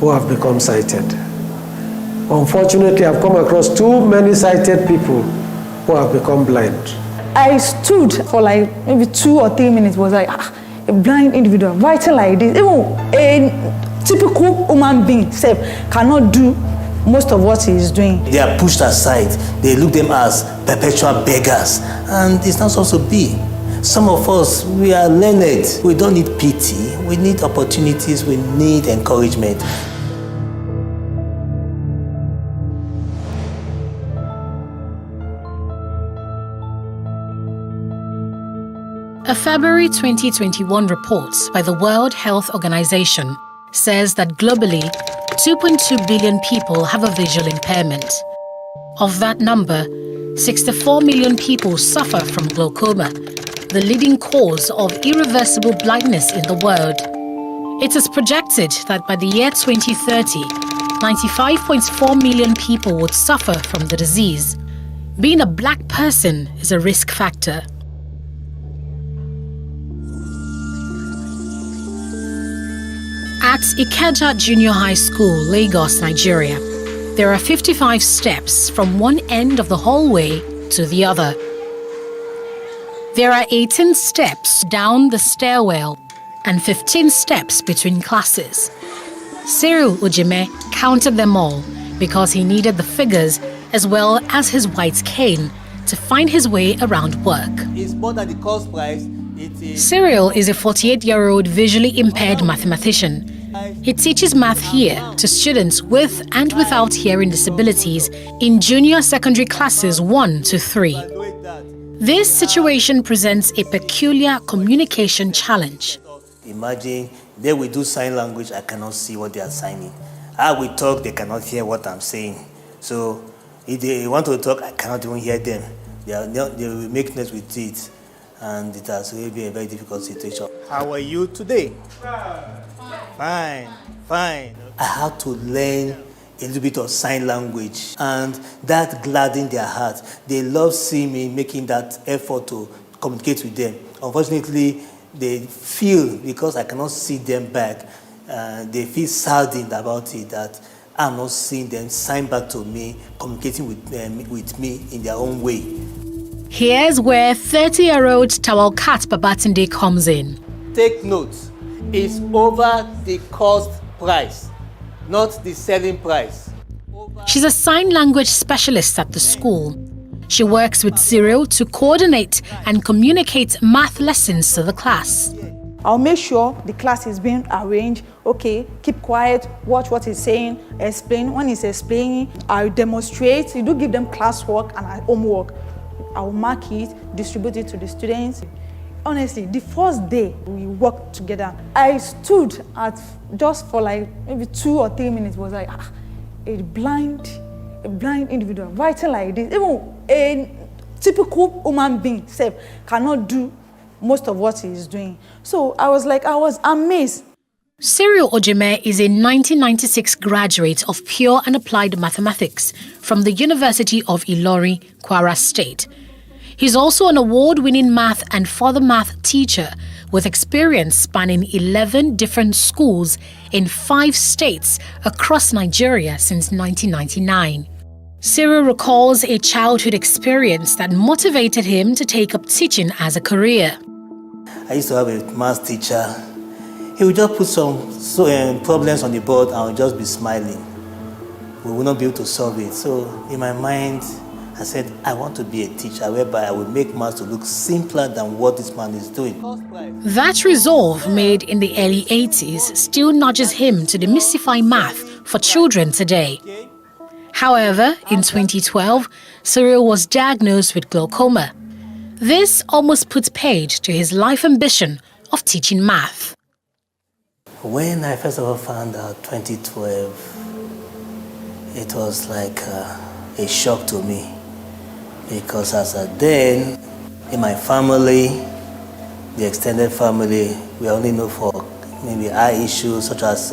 who have become sighted. Unfortunately, I've come across too many sighted people who have become blind. I stood for like maybe 2 or 3 minutes, was like, a blind individual writing like this. Even a typical human being cannot do most of what he is doing. They are pushed aside. They look them as perpetual beggars, and it's not supposed to be. Some of us, we are learned. We don't need pity. We need opportunities. We need encouragement. A February 2021 report by the World Health Organization says that globally, 2.2 billion people have a visual impairment. Of that number, 64 million people suffer from glaucoma, the leading cause of irreversible blindness in the world. It is projected that by the year 2030, 95.4 million people would suffer from the disease. Being a black person is a risk factor. At Ikeja Junior High School, Lagos, Nigeria, there are 55 steps from one end of the hallway to the other. There are 18 steps down the stairwell and 15 steps between classes. Cyril Ojime counted them all because he needed the figures as well as his white cane to find his way around work. It's more than the cost price. Cyril is a 48-year-old visually impaired mathematician. He teaches math here to students with and without hearing disabilities in junior secondary classes 1 to 3. This situation presents a peculiar communication challenge. Imagine they will do sign language, I cannot see what they are signing. I will talk, they cannot hear what I'm saying. So if they want to talk, I cannot even hear them. They will make noise with it. And it has really been a very difficult situation. How are you today? Fine. I had to learn a little bit of sign language, and that gladdened their heart. They love seeing me making that effort to communicate with them. Unfortunately, they feel, because I cannot see them back, they feel saddened about it, that I'm not seeing them sign back to me, communicating with me in their own way. Here's where 30-year-old Tawalkat Babatunde comes in. Take note, it's over the cost price, not the selling price. She's a sign language specialist at the school. She works with Cyril to coordinate and communicate math lessons to the class. I'll make sure the class is being arranged. Okay, keep quiet, watch what he's saying, explain. When he's explaining, I'll demonstrate. You do give them classwork and homework. I'll mark it, distribute it to the students. Honestly, the first day we worked together, I stood at just for like maybe 2 or 3 minutes, was like, a blind individual writing like this. Even a typical human being cannot do most of what he is doing. So I was amazed. Cyril Ojime is a 1996 graduate of Pure and Applied Mathematics from the University of Ilorin, Kwara State. He's also an award-winning math and further math teacher with experience spanning 11 different schools in 5 states across Nigeria since 1999. Cyril recalls a childhood experience that motivated him to take up teaching as a career. I used to have a math teacher. He would just put some problems on the board and I would just be smiling. We would not be able to solve it. So in my mind, I said, I want to be a teacher whereby I will make math to look simpler than what this man is doing. That resolve made in the early 80s still nudges him to demystify math for children today. However, in 2012, Cyril was diagnosed with glaucoma. This almost puts paid to his life ambition of teaching math. When I first of all found out 2012, it was like a shock to me. Because as then, in my family, the extended family, we only know for maybe eye issues such as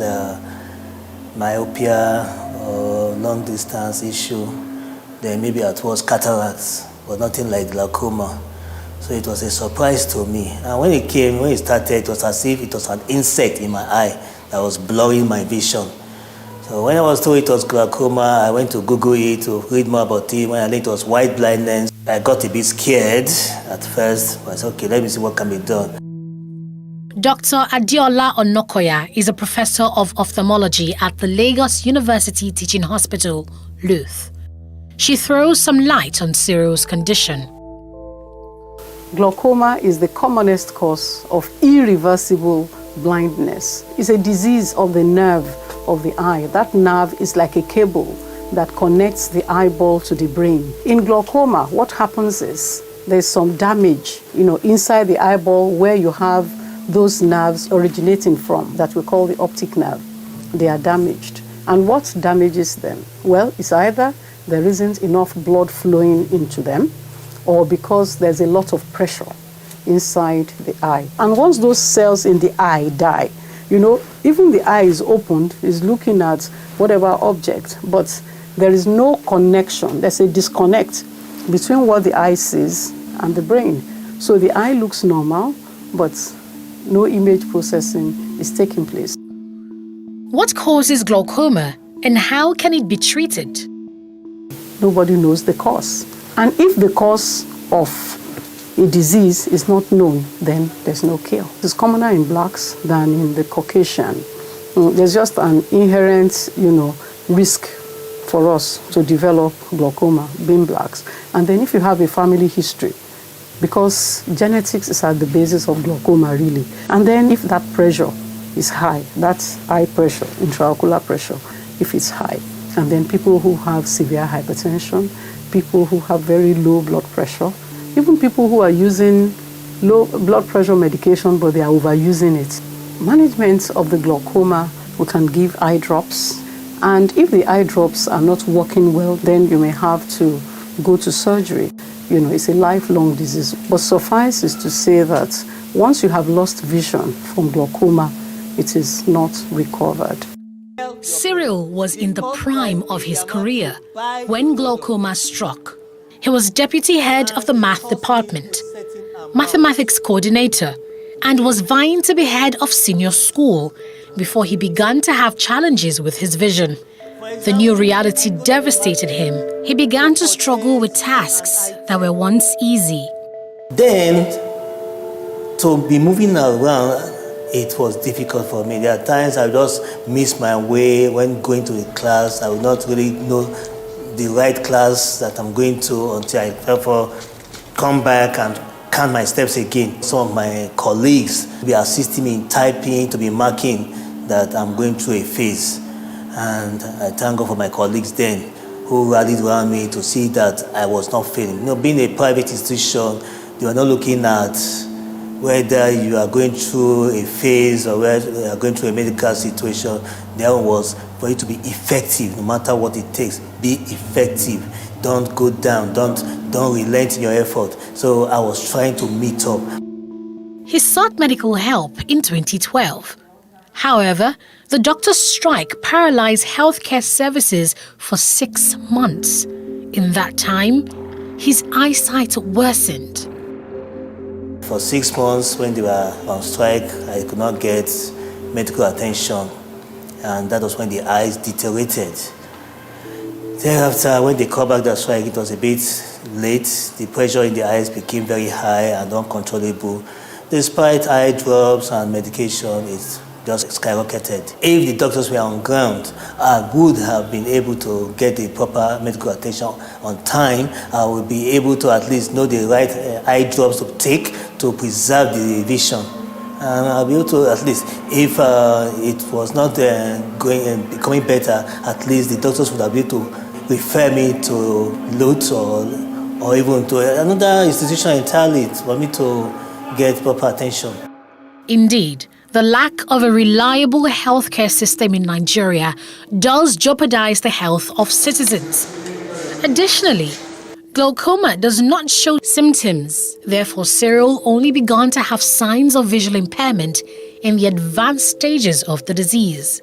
myopia or long distance issue. Then maybe at worst cataracts, but nothing like glaucoma. So it was a surprise to me. And when it started, it was as if it was an insect in my eye that was blurring my vision. So when I was told it was glaucoma, I went to Google it to read more about it. When I learned it was white blindness, I got a bit scared at first. But I said, okay, let me see what can be done. Dr. Adiola Onokoya is a professor of ophthalmology at the Lagos University Teaching Hospital, LUTH. She throws some light on Cyril's condition. Glaucoma is the commonest cause of irreversible blindness. It's a disease of the nerve of the eye. That nerve is like a cable that connects the eyeball to the brain. In glaucoma, what happens is there's some damage, inside the eyeball where you have those nerves originating from that we call the optic nerve. They are damaged. And what damages them? Well, it's either there isn't enough blood flowing into them, or because there's a lot of pressure inside the eye. And once those cells in the eye die, even the eye is opened, is looking at whatever object, but there is no connection. There's a disconnect between what the eye sees and the brain. So the eye looks normal, but no image processing is taking place. What causes glaucoma and how can it be treated? Nobody knows the cause. And if the cause of a disease is not known, then there's no cure. It's commoner in blacks than in the Caucasian. There's just an inherent, risk for us to develop glaucoma, being blacks. And then if you have a family history, because genetics is at the basis of glaucoma, really. And then if that pressure is high, that's eye pressure, intraocular pressure, if it's high. And then people who have severe hypertension, people who have very low blood pressure, even people who are using low blood pressure medication but they are overusing it. Management of the glaucoma, we can give eye drops. And if the eye drops are not working well, then you may have to go to surgery. It's a lifelong disease. But suffice is to say that once you have lost vision from glaucoma, it is not recovered. Cyril was in the prime of his career when glaucoma struck. He was deputy head of the math department, mathematics coordinator, and was vying to be head of senior school before he began to have challenges with his vision. The new reality devastated him. He began to struggle with tasks that were once easy. Then, to be moving around, it was difficult for me. There are times I would just miss my way when going to the class. I would not really know the right class that I'm going to until I therefore come back and count my steps again. Some of my colleagues will be assisting me in typing, to be marking that I'm going through a phase. And I thank God for my colleagues then who rallied around me to see that I was not failing. Being a private institution, they were not looking at whether you are going through a phase or whether you are going through a medical situation. There was for you to be effective, no matter what it takes. Be effective. Don't go down. Don't relent in your effort. So I was trying to meet up. He sought medical help in 2012. However, the doctor's strike paralyzed healthcare services for 6 months. In that time, his eyesight worsened. For 6 months, when they were on strike, I could not get medical attention, and that was when the eyes deteriorated. Thereafter, when they called back the strike, it was a bit late. The pressure in the eyes became very high and uncontrollable. Despite eye drops and medication, it just skyrocketed. If the doctors were on ground, I would have been able to get the proper medical attention on time. I would be able to at least know the right eye drops to take to preserve the vision. And I'll be able to at least, if it was not becoming better, at least the doctors would have been able to refer me to LUTH or even to another institution entirely for me to get proper attention. Indeed, the lack of a reliable healthcare system in Nigeria does jeopardize the health of citizens. Additionally, glaucoma does not show symptoms. Therefore, Cyril only began to have signs of visual impairment in the advanced stages of the disease.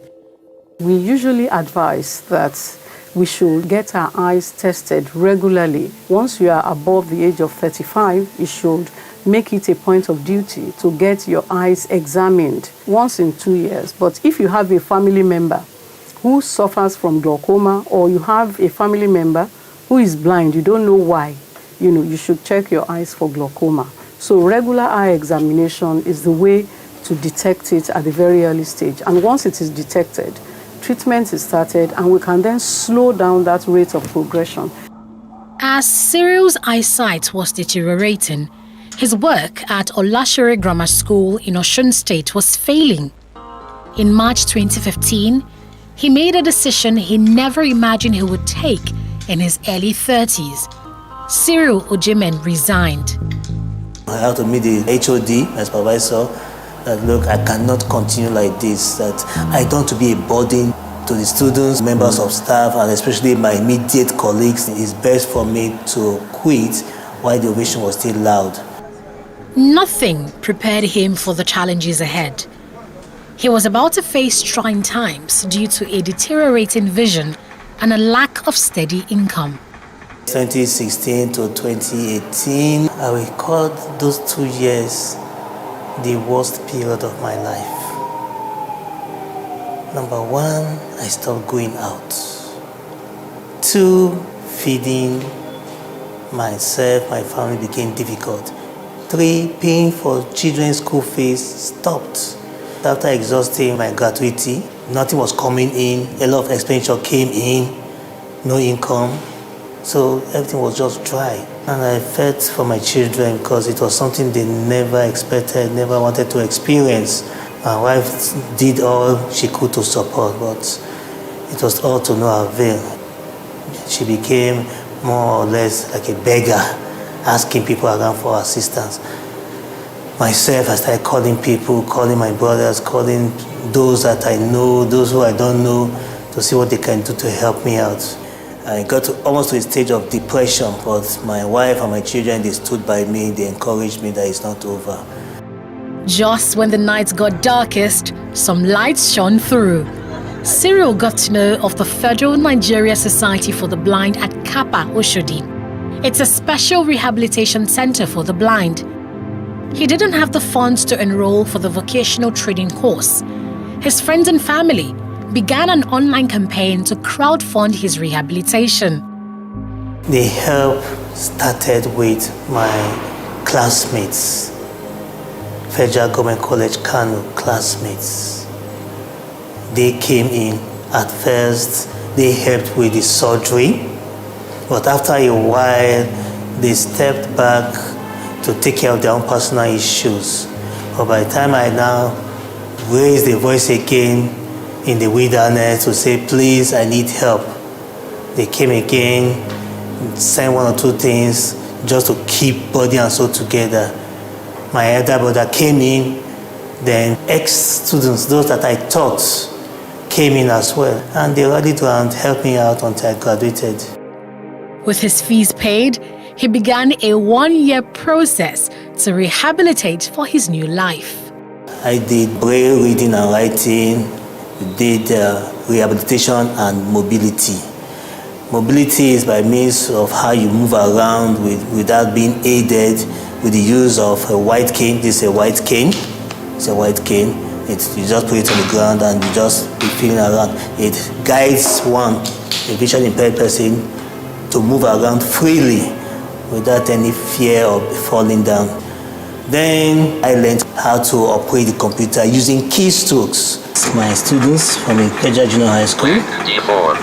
We usually advise that we should get our eyes tested regularly. Once you are above the age of 35, you should make it a point of duty to get your eyes examined once in 2 years. But if you have a family member who suffers from glaucoma, or you have a family member who is blind, you don't know why, you should check your eyes for glaucoma. So regular eye examination is the way to detect it at the very early stage. And once it is detected, treatment is started, and we can then slow down that rate of progression. As Cyril's eyesight was deteriorating, his work at Olashere Grammar School in Osun State was failing. In March 2015, he made a decision he never imagined he would take in his early 30s. Cyril Ojemen resigned. I had to meet the HOD, my supervisor, that look, I cannot continue like this, that I don't want to be a burden to the students, members of staff, and especially my immediate colleagues. It's best for me to quit while the ovation was still loud. Nothing prepared him for the challenges ahead. He was about to face trying times due to a deteriorating vision and a lack of steady income. 2016 to 2018, I will call those 2 years the worst period of my life. Number one, I stopped going out. 2, feeding myself, my family became difficult. 3, paying for children's school fees stopped. After exhausting my gratuity, nothing was coming in, a lot of expenditure came in, no income. So everything was just dry. And I felt for my children because it was something they never expected, never wanted to experience. My wife did all she could to support, but it was all to no avail. She became more or less like a beggar, asking people around for assistance. Myself, I started calling people, calling my brothers, calling those that I know, those who I don't know, to see what they can do to help me out. I got almost to a stage of depression, but my wife and my children, they stood by me, they encouraged me that it's not over. Just when the night got darkest, some lights shone through. Cyril got to know of the Federal Nigeria Society for the Blind at Kappa Oshodi. It's a special rehabilitation center for the blind. He didn't have the funds to enroll for the vocational training course. His friends and family began an online campaign to crowdfund his rehabilitation. The help started with my classmates, Federal Government College Kano classmates. They came in. At first, they helped with the surgery, but after a while, they stepped back to take care of their own personal issues. But by the time I now raised the voice again in the wilderness to say, please, I need help, they came again, sent 1 or 2 things just to keep body and soul together. My elder brother came in, then ex-students, those that I taught, came in as well, and they rallied around, helped me out until I graduated. With his fees paid, he began a 1-year process to rehabilitate for his new life. I did braille reading and writing, did rehabilitation and mobility. Mobility is by means of how you move around without being aided with the use of a white cane. This is a white cane. It's a white cane. You just put it on the ground and you just be feeling around. It guides one, a visually impaired person, to move around freely without any fear of falling down. Then I learned how to operate the computer using keystrokes. My students from Ikeja Junior High School. E4,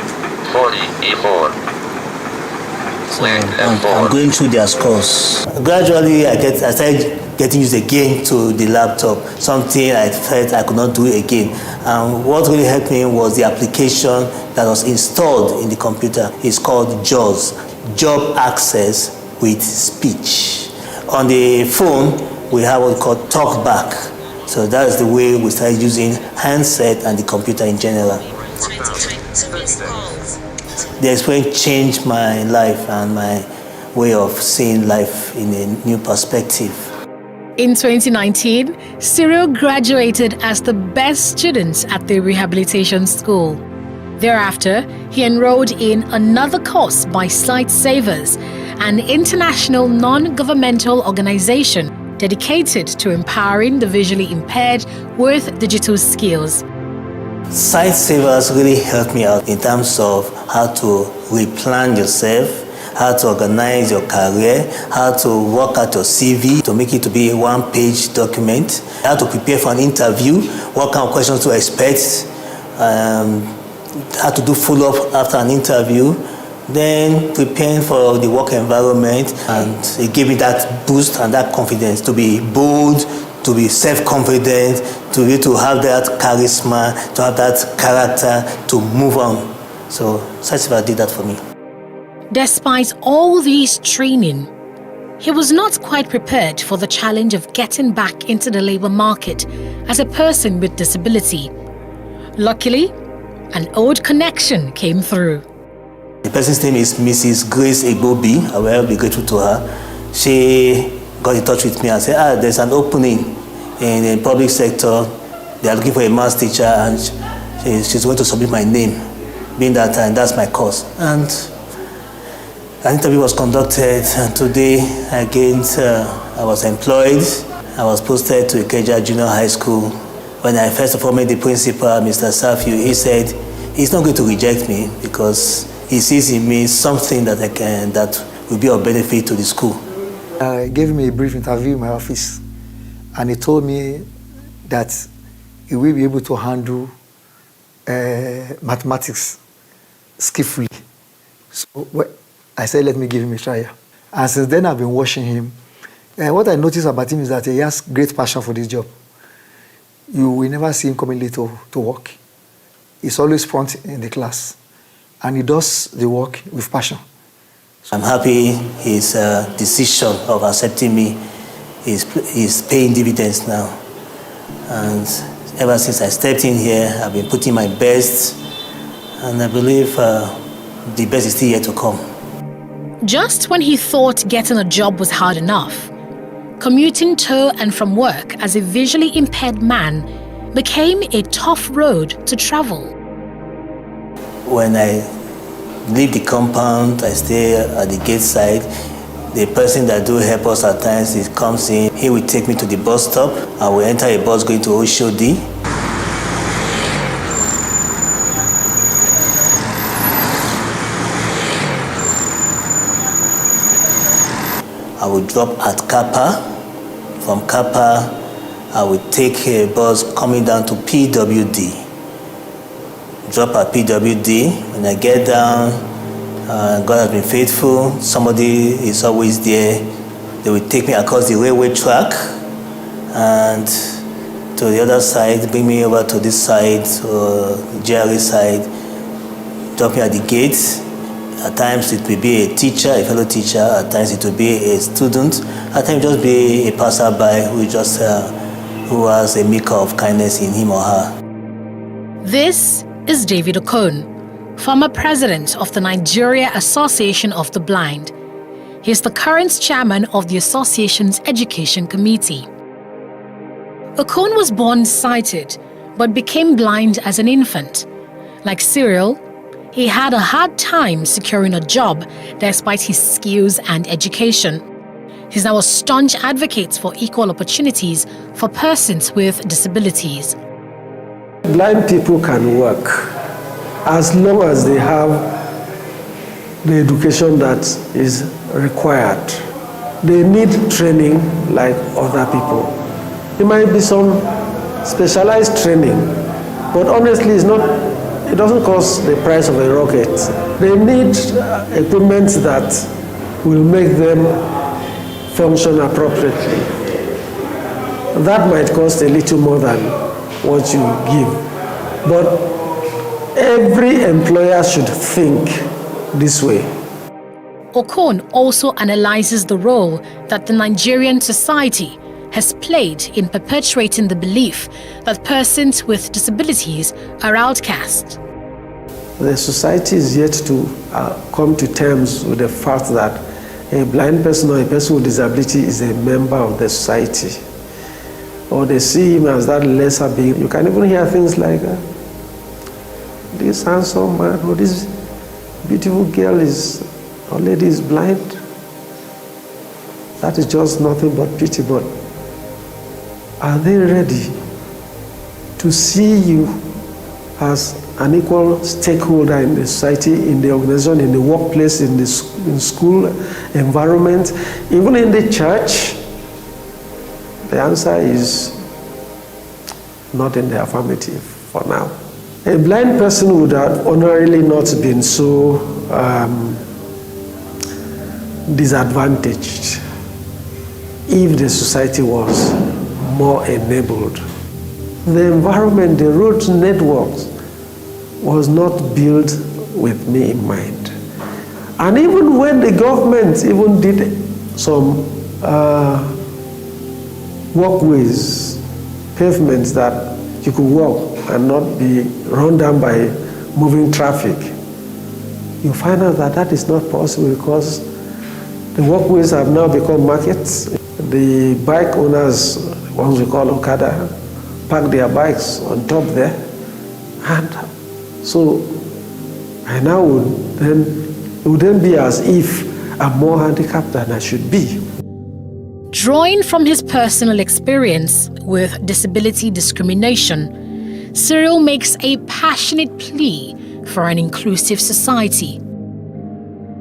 40, E4. So I'm going through their scores. Gradually, I started getting used again to the laptop, something I felt I could not do again. And what really helped me was the application that was installed in the computer. It's called JAWS, Job Access with Speech. On the phone, we have what we call TalkBack. So that is the way we started using handset and the computer in general. The experience changed my life and my way of seeing life in a new perspective. In 2019, Cyril graduated as the best student at the rehabilitation school. Thereafter, he enrolled in another course by Sight Savers, an international non-governmental organization dedicated to empowering the visually impaired with digital skills. Site savers really helped me out in terms of how to replan yourself, how to organize your career, how to work out your CV to make it to be a one-page document, how to prepare for an interview, what kind of questions to expect, how to do follow-up after an interview, then preparing for the work environment, and it gave me that boost and that confidence to be bold, to be self-confident, to be to have that charisma, to have that character, to move on. So Site Saver did that for me. Despite all these training, he was not quite prepared for the challenge of getting back into the labor market as a person with disability. Luckily, an old connection came through. The person's name is Mrs. Grace Egbobi. I will be grateful to her. She got in touch with me and said, there's an opening in the public sector. They are looking for a maths teacher, and she's going to submit my name, being that that's my course. And an interview was conducted, and today I was employed. I was posted to Ikeja Junior High School. When I first of all met the principal, Mr. Safiu, he said he's not going to reject me because he sees in me something that will be of benefit to the school. He gave me a brief interview in my office, and he told me that he will be able to handle mathematics skillfully. So I said, let me give him a try. And since then, I've been watching him. And what I noticed about him is that he has great passion for this job. You will never see him coming late to work. He's always front in the class, and he does the work with passion. I'm happy his decision of accepting me is paying dividends now. And ever since I stepped in here, I've been putting my best, and I believe the best is still yet to come. Just when he thought getting a job was hard enough, commuting to and from work as a visually impaired man became a tough road to travel. When I leave the compound, I stay at the gate side. The person that do help us at times, he comes in, he will take me to the bus stop. I will enter a bus going to Oshodi. I will drop at Kappa. From Kappa, I will take a bus coming down to PWD. Drop at PWD. When I get down, God has been faithful. Somebody is always there. They will take me across the railway track and to the other side, bring me over to this side, to the GRA side, drop me at the gate. At times it will be a teacher, a fellow teacher. At times it will be a student. At times just be a passerby who has a measure of kindness in him or her. This is David Okon, former president of the Nigeria Association of the Blind. He is the current chairman of the association's education committee. Okon was born sighted, but became blind as an infant. Like Cyril, he had a hard time securing a job despite his skills and education. He's now a staunch advocate for equal opportunities for persons with disabilities. Blind people can work as long as they have the education that is required. They need training like other people. It might be some specialized training, but honestly it doesn't cost the price of a rocket. They need equipment that will make them function appropriately. That might cost a little more than what you give. But every employer should think this way. Okon also analyzes the role that the Nigerian society has played in perpetuating the belief that persons with disabilities are outcast. The society is yet to come to terms with the fact that a blind person or a person with disability is a member of the society. Or they see him as that lesser being. You can even hear things like, this handsome man or this beautiful girl or lady is blind. That is just nothing but pity. But are they ready to see you as an equal stakeholder in the society, in the organization, in the workplace, in the school environment, even in the church? The answer is not in the affirmative for now. A blind person would have ordinarily not been so disadvantaged if the society was more enabled. The environment, the road networks was not built with me in mind. And even when the government even did some walkways, pavements that you could walk and not be run down by moving traffic, you find out that that is not possible because the walkways have now become markets. The bike owners, ones we call Okada, park their bikes on top there. And so I now it would then be as if I'm more handicapped than I should be. Drawing from his personal experience with disability discrimination, Cyril makes a passionate plea for an inclusive society.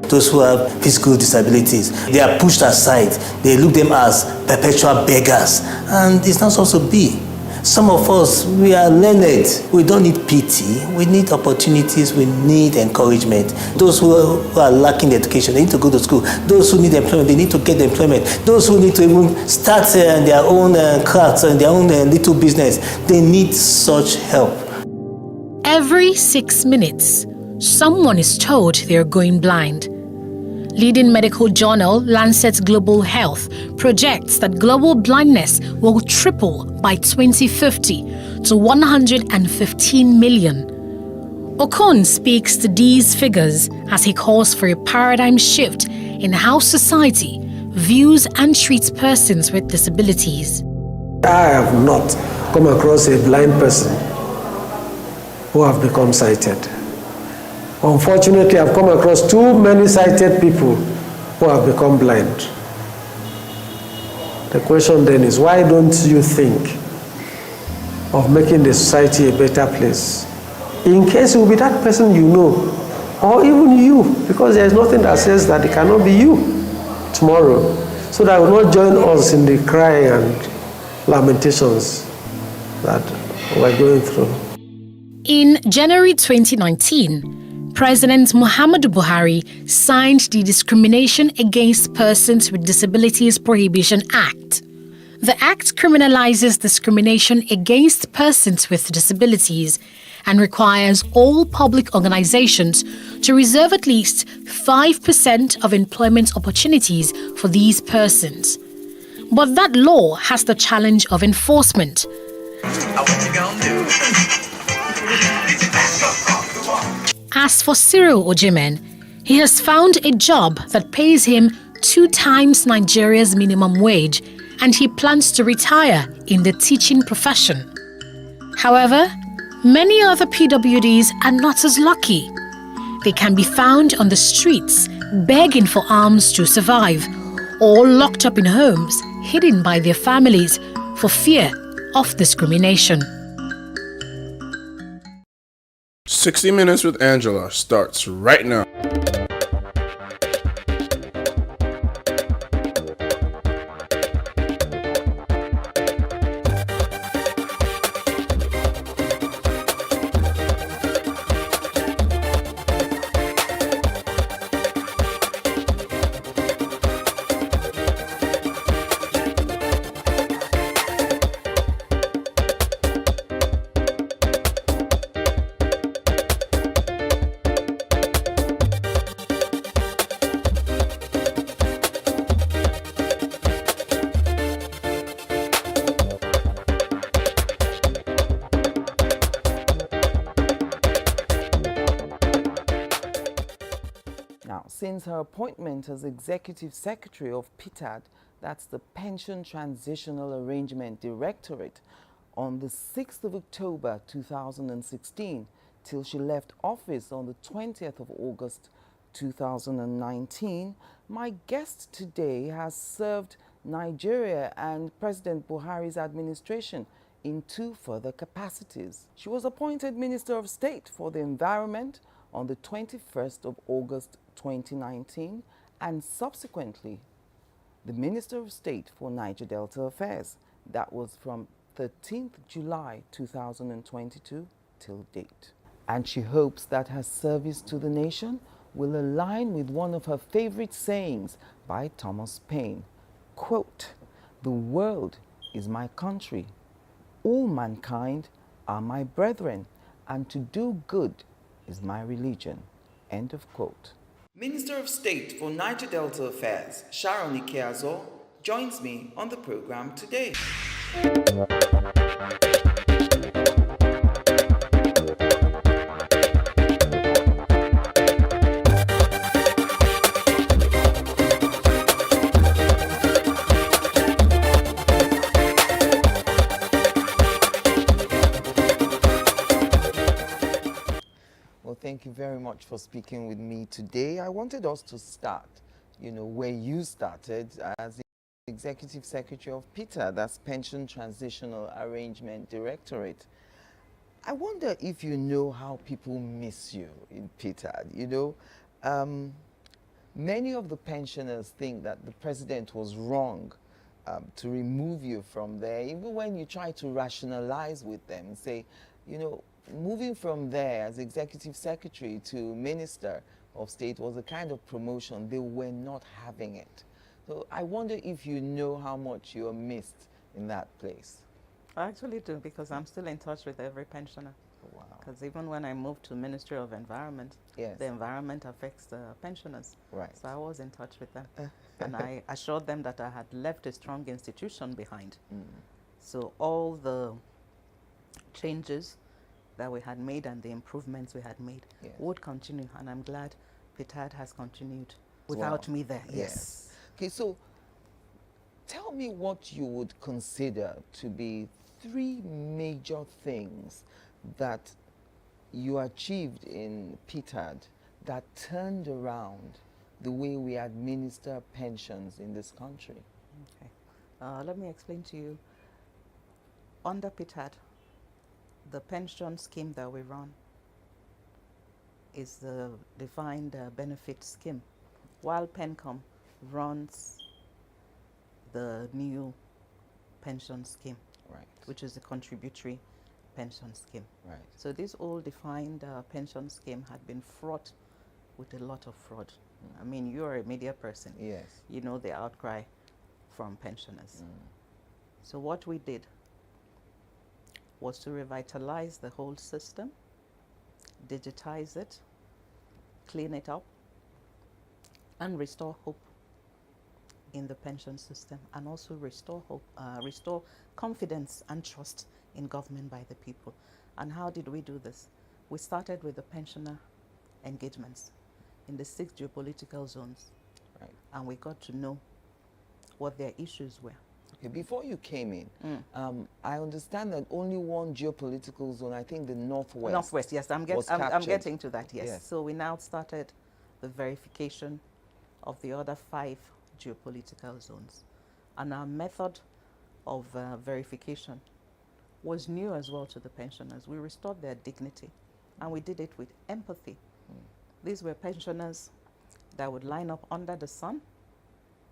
Those who have physical disabilities, they are pushed aside. They look them as perpetual beggars. And it's not supposed to be. Some of us, we are learned. We don't need pity. We need opportunities. We need encouragement. Those who are lacking education, they need to go to school. Those who need employment, they need to get employment. Those who need to even start their own crafts and their own little business, they need such help. Every 6 minutes, someone is told they're going blind. Leading medical journal Lancet Global Health projects that global blindness will triple by 2050 to 115 million. Okon speaks to these figures as he calls for a paradigm shift in how society views and treats persons with disabilities. I have not come across a blind person who have become sighted. Unfortunately, I've come across too many sighted people who have become blind. The question then is, why don't you think of making the society a better place? In case it will be that person you know, or even you, because there is nothing that says that it cannot be you tomorrow. So that will not join us in the cry and lamentations that we're going through. In January 2019, President Muhammadu Buhari signed the Discrimination Against Persons with Disabilities Prohibition Act. The act criminalizes discrimination against persons with disabilities and requires all public organizations to reserve at least 5% of employment opportunities for these persons. But that law has the challenge of enforcement. As for Cyril Ojimen, he has found a job that pays him 2 times Nigeria's minimum wage, and he plans to retire in the teaching profession. However, many other PWDs are not as lucky. They can be found on the streets, begging for alms to survive, or locked up in homes, hidden by their families for fear of discrimination. 60 Minutes with Angela starts right now. Since her appointment as Executive Secretary of PITAD, that's the Pension Transitional Arrangement Directorate, on the 6th of October 2016 till she left office on the 20th of August 2019, my guest today has served Nigeria and President Buhari's administration in 2 further capacities. She was appointed Minister of State for the Environment on the 21st of August 2019 and subsequently the Minister of State for Niger Delta Affairs. That was from 13th July 2022 till date. And she hopes that her service to the nation will align with one of her favorite sayings by Thomas Paine. Quote, "The world is my country. All mankind are my brethren, and to do good is my religion." End of quote. Minister of State for Niger Delta Affairs, Sharon Ikeazo, joins me on the program today. Well, thank you very much for speaking with me today. I wanted us to start, where you started as the Executive Secretary of PITA, that's Pension Transitional Arrangement Directorate. I wonder if you know how people miss you in PITA. Many of the pensioners think that the president was wrong to remove you from there, even when you try to rationalize with them and say, moving from there as Executive Secretary to Minister of State was a kind of promotion. They were not having it. So I wonder if you know how much you are missed in that place. I actually do, because I'm still in touch with every pensioner. Wow. Because even when I moved to Ministry of Environment, Yes. the environment affects the pensioners. Right. So I was in touch with them. And I assured them that I had left a strong institution behind. So all the changes that we had made and the improvements we had made Yes. would continue. And I'm glad PITAD has continued without me there. Yes. Okay, so tell me what you would consider to be 3 major things that you achieved in PITAD that turned around the way we administer pensions in this country. Okay. Let me explain to you. Under PITAD, the pension scheme that we run is the defined benefit scheme, while PENCOM runs the new pension scheme, Right. which is a contributory pension scheme. Right. So this old defined pension scheme had been fraught with a lot of fraud. I mean, you're a media person. Yes. You know the outcry from pensioners. So what we did was to revitalize the whole system, digitize it, clean it up, and restore hope in the pension system, and also restore hope, restore confidence and trust in government by the people. And how did we do this? We started with the pensioner engagements in the 6 geopolitical zones, Right. and we got to know what their issues were. Okay, before you came in, I understand that only one geopolitical zone, I think the Northwest. Northwest, yes, I'm captured. getting to that, yes. Yes. So we now started the verification of the other 5 geopolitical zones. And our method of verification was new as well to the pensioners. We restored their dignity, and we did it with empathy. These were pensioners that would line up under the sun.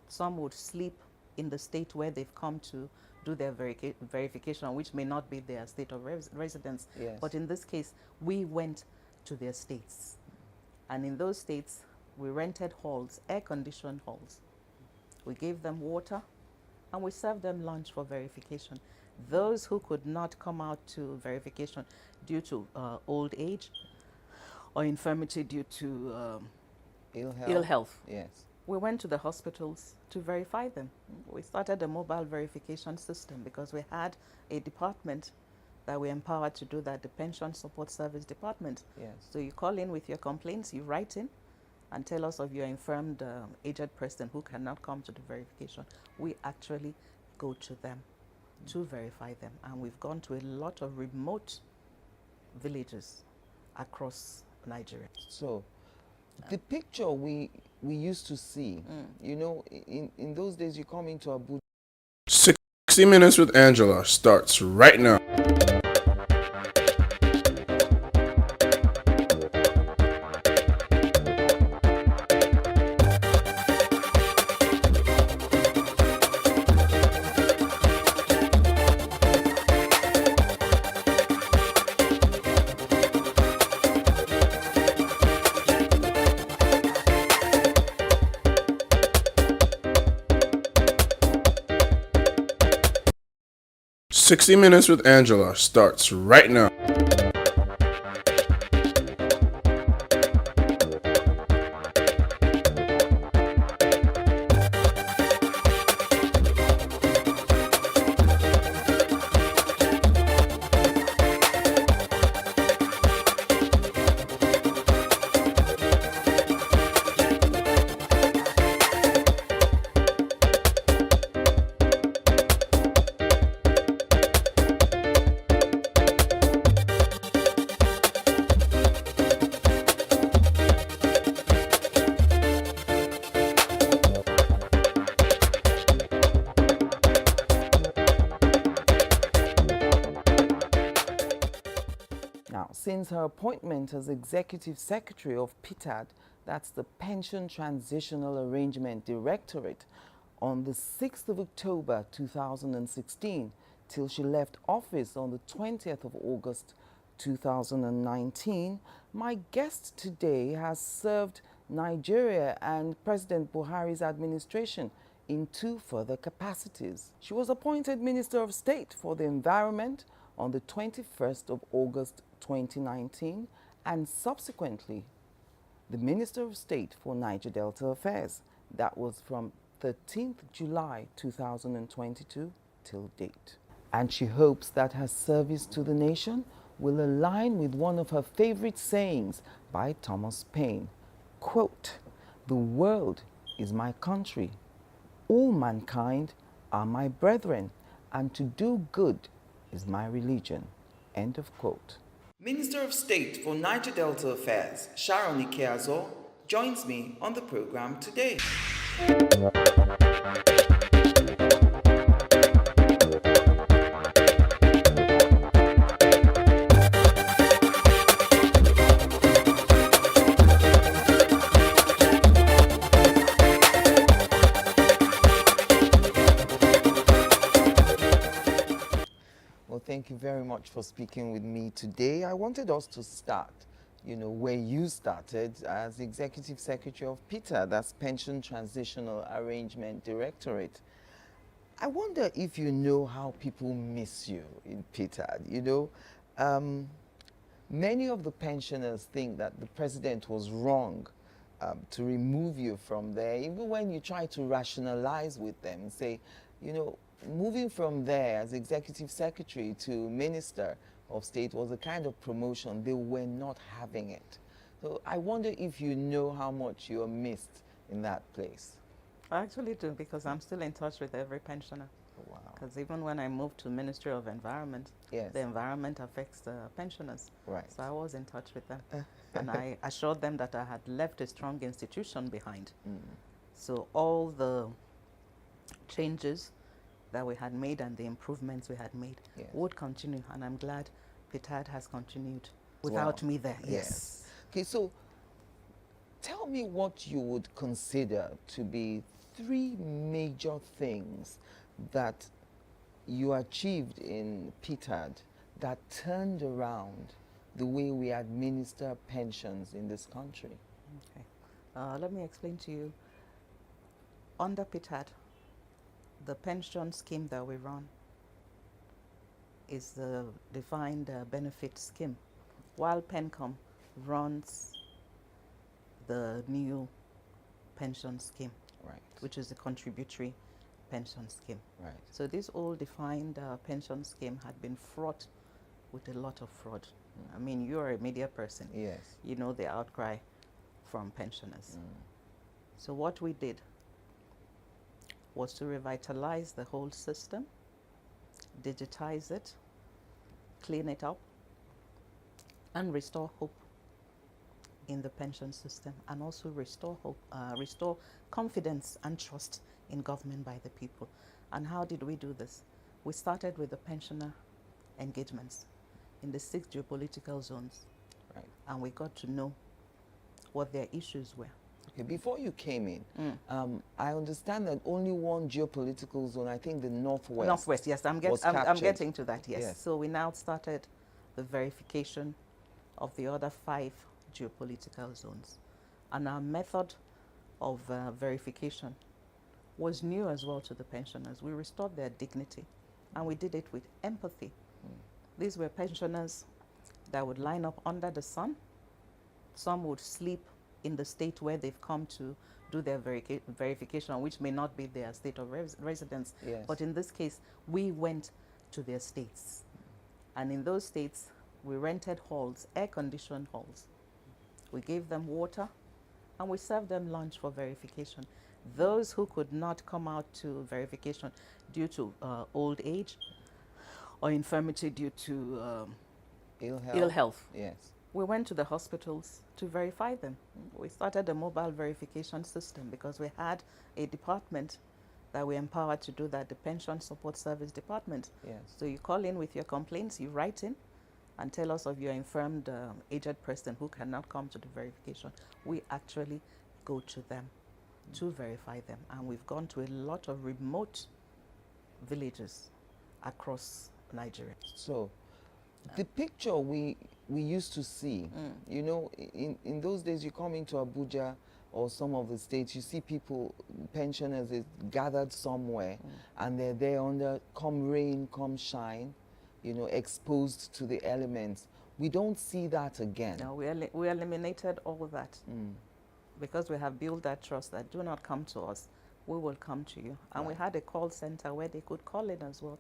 Some would sleep in the state where they've come to do their verification, which may not be their state of residence. Yes. But in this case, we went to their states. And in those states, we rented halls, air-conditioned halls. We gave them water, and we served them lunch for verification. Those who could not come out to verification due to old age or infirmity due to ill health, Yes. we went to the hospitals to verify them. We started a mobile verification system because we had a department that we empowered to do that, the Pension Support Service Department. Yes. So you call in with your complaints, you write in and tell us of your infirmed aged person who cannot come to the verification. We actually go to them to verify them. And we've gone to a lot of remote villages across Nigeria. So the picture we used to see, you know, in those days you come into Abuja. 60 60 Minutes with Angela starts right now. "60 Minutes with Angela" starts right now. Now, since her appointment as Executive Secretary of PITAD, that's the Pension Transitional Arrangement Directorate, on the 6th of October 2016 till she left office on the 20th of August 2019, my guest today has served Nigeria and President Buhari's administration in 2 further capacities. She was appointed Minister of State for the Environment on the 21st of August 2019 and subsequently the Minister of State for Niger Delta Affairs. That was from 13th July 2022 till date. And she hopes that her service to the nation will align with one of her favorite sayings by Thomas Paine. Quote, "The world is my country. All mankind are my brethren, and to do good is my religion." End of quote. Minister of State for Niger Delta Affairs, Sharon Ikeazo, joins me on the program today. Well, thank you very much for speaking with me today. I wanted us to start, where you started as Executive Secretary of PITA, that's Pension Transitional Arrangement Directorate. I wonder if you know how people miss you in PITA. Many of the pensioners think that the president was wrong to remove you from there, even when you try to rationalize with them and say, moving from there as Executive Secretary to Minister of State was a kind of promotion. They were not having it. So I wonder if you know how much you are missed in that place. I actually do, because I'm still in touch with every pensioner. Wow. Because even when I moved to Ministry of Environment, Yes. the environment affects the pensioners. Right. So I was in touch with them. And I assured them that I had left a strong institution behind. So all the changes that we had made and the improvements we had made Yes. would continue. And I'm glad PITAD has continued without me there. Yes. Okay, so tell me what you would consider to be 3 major things that you achieved in PITAD that turned around the way we administer pensions in this country. Okay. Let me explain to you. Under PITAD, the pension scheme that we run is the defined benefit scheme, while PENCOM runs the new pension scheme, Right. which is the contributory pension scheme. Right. So this old defined pension scheme had been fraught with a lot of fraud. I mean, you're a media person. Yes. You know the outcry from pensioners. So what we did was to revitalize the whole system, digitize it, clean it up, and restore hope in the pension system, and also restore hope, restore confidence and trust in government by the people. And how did we do this? we started with the pensioner engagements in the 6 geopolitical zones. Right. And we got to know what their issues were. Okay, before you came in, I understand that only one geopolitical zone, I think the Northwest. Northwest, yes, I'm captured. getting to that, yes. Yes. So we now started the verification of the other 5 geopolitical zones. And our method of verification was new as well to the pensioners. We restored their dignity, and we did it with empathy. These were pensioners that would line up under the sun. Some would sleep in the state where they've come to do their verification, which may not be their state of residence. Yes. But in this case, we went to their states. And in those states, we rented halls, air-conditioned halls. We gave them water, and we served them lunch for verification. Those who could not come out to verification due to old age or infirmity due to ill health, Yes. we went to the hospitals to verify them. We started a mobile verification system because we had a department that we empowered to do that, the Pension Support Service Department. Yes. So you call in with your complaints, you write in, and tell us of your infirmed aged person who cannot come to the verification. We actually go to them to verify them. And we've gone to a lot of remote villages across Nigeria. So, the picture we used to see, you know, in those days you come into Abuja or some of the states, you see people, pensioners is gathered somewhere, and they're there under, come rain, come shine, you know, exposed to the elements. We don't see that again. No, we eliminated all of that because we have built that trust that do not come to us, we will come to you. And we had a call center where they could call in as well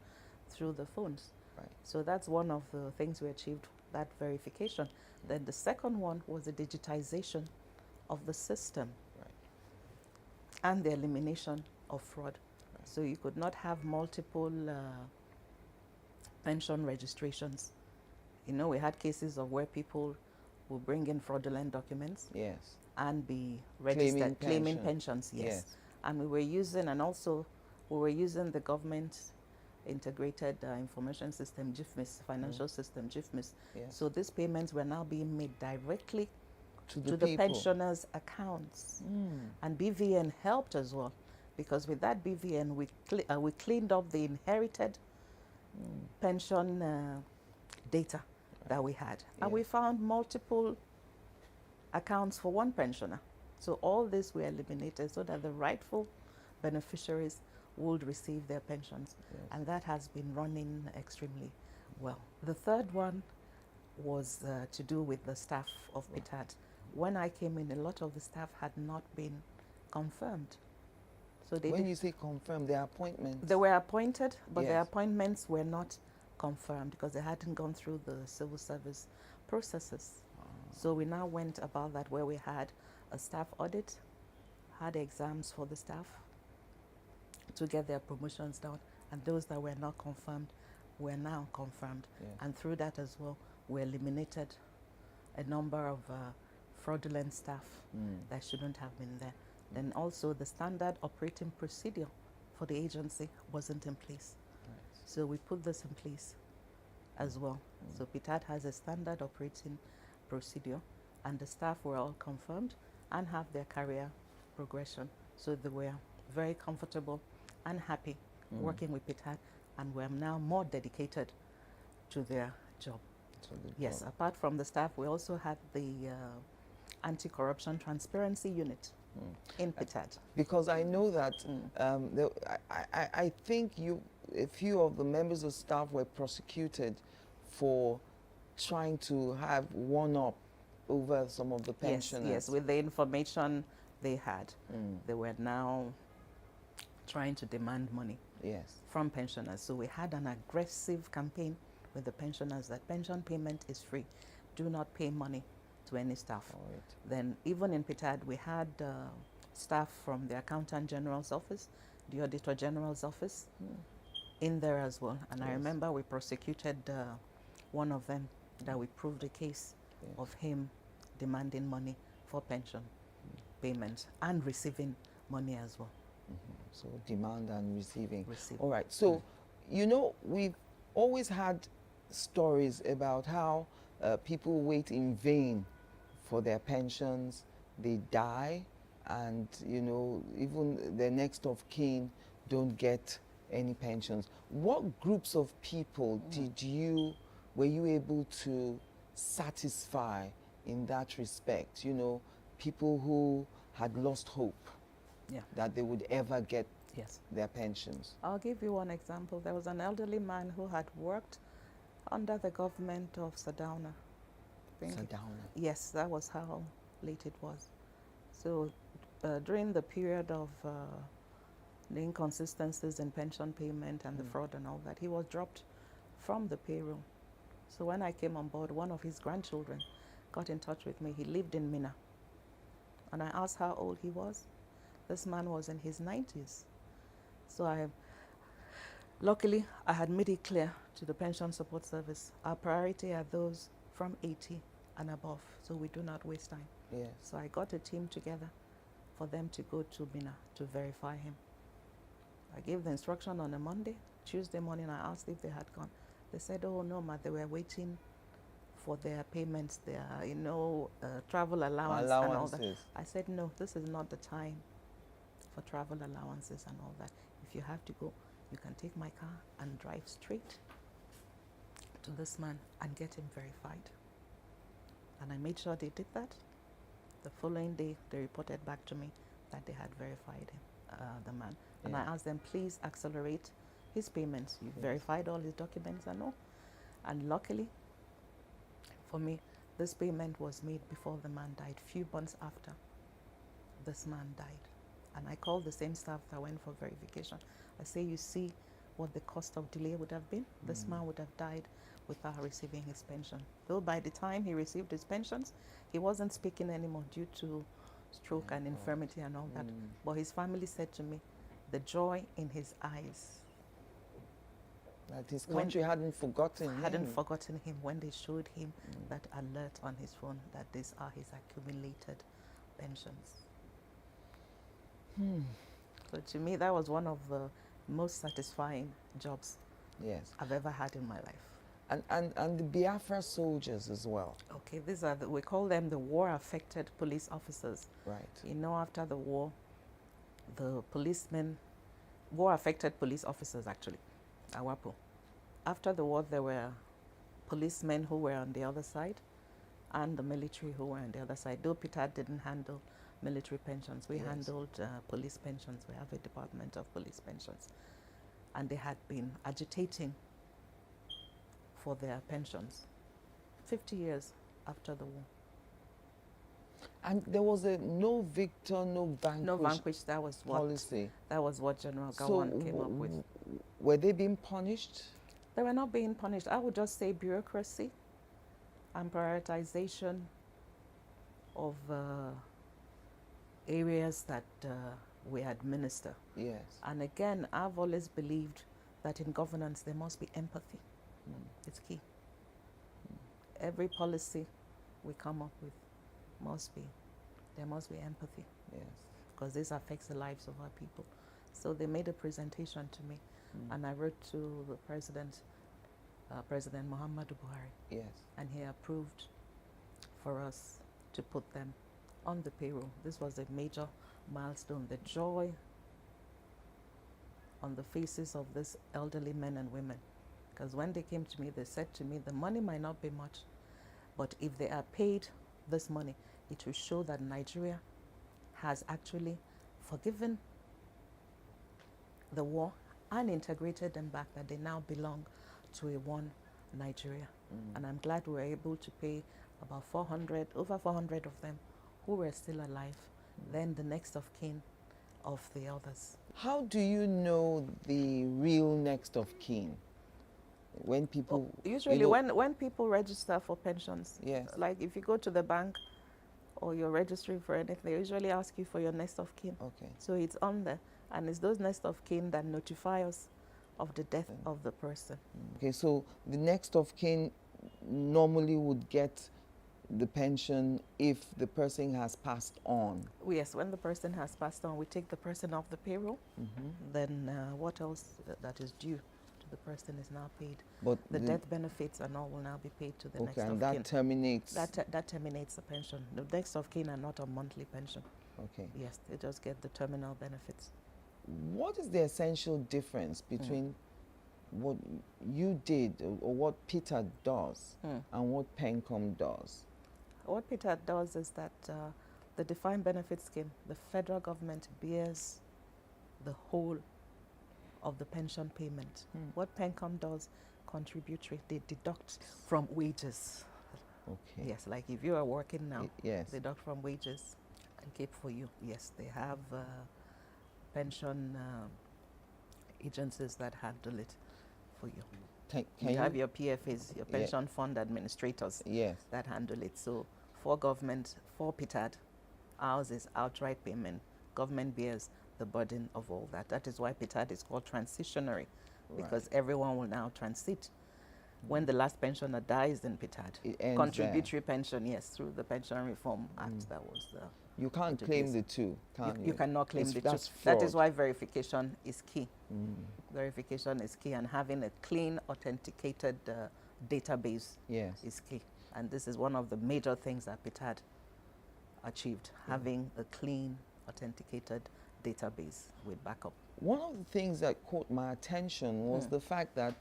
through the phones. Right. So that's one of the things we achieved, that verification. Then the second one was the digitization of the system and the elimination of fraud. So you could not have multiple pension registrations. You know, we had cases of where people will bring in fraudulent documents Yes. and be registered, claiming pensions. Yes. Yes. And we were using, and also we were using the government integrated information system, GIFMIS, financial system, GIFMIS. Yes. So these payments were now being made directly To to the the pensioners' accounts. And BVN helped as well, because with that BVN, we cleaned up the inherited pension data that we had. And we found multiple accounts for one pensioner. So all this we eliminated so that the rightful beneficiaries would receive their pensions. Yes. And that has been running extremely well. The third one was to do with the staff of PITAD. When I came in, a lot of the staff had not been confirmed. So they When you say confirmed, their appointments. they were appointed, but their Yes. appointments were not confirmed because they hadn't gone through the civil service processes. So we now went about that, where we had a staff audit, had exams for the staff to get their promotions done, and those that were not confirmed were now confirmed. Yes. And through that as well, we eliminated a number of fraudulent staff that shouldn't have been there. Then also the standard operating procedure for the agency wasn't in place. So we put this in place as well. So PITAD has a standard operating procedure, and the staff were all confirmed and have their career progression. So they were very comfortable and happy working with PITAD, and we're now more dedicated to their job. Yes, apart from the staff, we also had the Anti-Corruption Transparency Unit in PITAD. Because I know that I think a few of the members of staff were prosecuted for trying to have one-up over some of the pensioners. Yes, with the information they had, they were now trying to demand money from pensioners. So we had an aggressive campaign with the pensioners that pension payment is free. Do not pay money to any staff. Then even in PITAD, we had staff from the Accountant General's office, the Auditor General's office in there as well. And I remember we prosecuted one of them, that we proved a case of him demanding money for pension payment and receiving money as well. So demand and receiving. All right. So You know, we've always had stories about how people wait in vain for their pensions, they die, and you know, even the next of kin don't get any pensions. What groups of people were you able to satisfy in that respect? You know, people who had lost hope that they would ever get their pensions. I'll give you one example. There was an elderly man who had worked under the government of Sardauna. Sardauna? Yes, that was how late it was. So during the period of the inconsistencies in pension payment and the fraud and all that, he was dropped from the payroll. So when I came on board, one of his grandchildren got in touch with me. He lived in Minna. And I asked how old he was. This man was in his 90s. So luckily, I had made it clear to the Pension Support Service, our priority are those from 80 and above, so we do not waste time. Yes. So I got a team together for them to go to Minna to verify him. I gave the instruction on a Monday. Tuesday morning, I asked if they had gone. They said, oh no, ma, they were waiting for their payments, their, travel allowance and all that. I said, no, this is not the time for travel allowances and all that. If you have to go, you can take my car and drive straight to this man and get him verified. And I made sure they did that. The following day, they reported back to me that they had verified him, the man. And I asked them, please accelerate his payments. You verified all his documents and all. And luckily, for me, this payment was made before the man died, few months after this man died. And I called the same staff that went for verification. I say, you see what the cost of delay would have been? This man would have died without receiving his pension. Though by the time he received his pensions, he wasn't speaking anymore due to stroke and infirmity and all that. But his family said to me, the joy in his eyes. That his country hadn't forgotten him. Hadn't forgotten him when they showed him that alert on his phone that these are his accumulated pensions. So to me, that was one of the most satisfying jobs I've ever had in my life. And the Biafra soldiers as well. Okay, these are, we call them the war-affected police officers. Right. You know, after the war, the policemen, war-affected police officers actually, AWAPO. After the war, there were policemen who were on the other side and the military who were on the other side. Though PITAD didn't handle military pensions, we handled police pensions. We have a department of police pensions. And they had been agitating for their pensions 50 years after the war. And there was a no victor, no vanquish. No vanquish, that was what policy. That was what General Gawan came up with. Were they being punished? They were not being punished. I would just say bureaucracy and prioritization of areas that we administer. Yes. And again, I've always believed that in governance there must be empathy. It's key. Every policy we come up with there must be empathy. Yes. Because this affects the lives of our people. So they made a presentation to me, and I wrote to the President Muhammadu Buhari. Yes. And he approved for us to put them on the payroll. This was a major milestone. The joy on the faces of these elderly men and women. Because when they came to me, they said to me, the money might not be much, but if they are paid this money, it will show that Nigeria has actually forgiven the war and integrated them back, that they now belong to a one Nigeria. And I'm glad we were able to pay about over 400 of them who were still alive, then the next of kin of the others. How do you know the real next of kin? When people... Usually when people register for pensions, yes. Like if you go to the bank or you're registering for anything, they usually ask you for your next of kin. Okay. So it's on there, and it's those next of kin that notify us of the death of the person. Okay, so the next of kin normally would get the pension if the person has passed on. Yes, when the person has passed on, we take the person off the payroll. Then what else that is due to the person is now paid. But The death benefits and all will now be paid to the next okay, of and that kin. terminates. That terminates the pension. The next of kin are not a monthly pension. Okay. Yes, they just get the terminal benefits. What is the essential difference between what you did or what Peter does and what PENCOM does? What Peter does is that the defined benefit scheme, the federal government bears the whole of the pension payment. What PENCOM does, contributory, they deduct from wages. Okay. Yes, like if you are working now, yes. deduct from wages and keep for you. Yes, they have pension agencies that handle it for you. Can you have your PFAs, your pension fund administrators that handle it. So for government, for PITAD, ours is outright payment. Government bears the burden of all that. That is why PITAD is called transitionary, because everyone will now transit. When the last pensioner dies in PITAD, contributory pension, yes, through the Pension Reform Act, that was the... You can't claim the two, can you? You cannot claim the two. Fraud. That is why verification is key. Verification is key, and having a clean, authenticated database is key. And this is one of the major things that PITAD achieved, having a clean, authenticated database with backup. One of the things that caught my attention was the fact that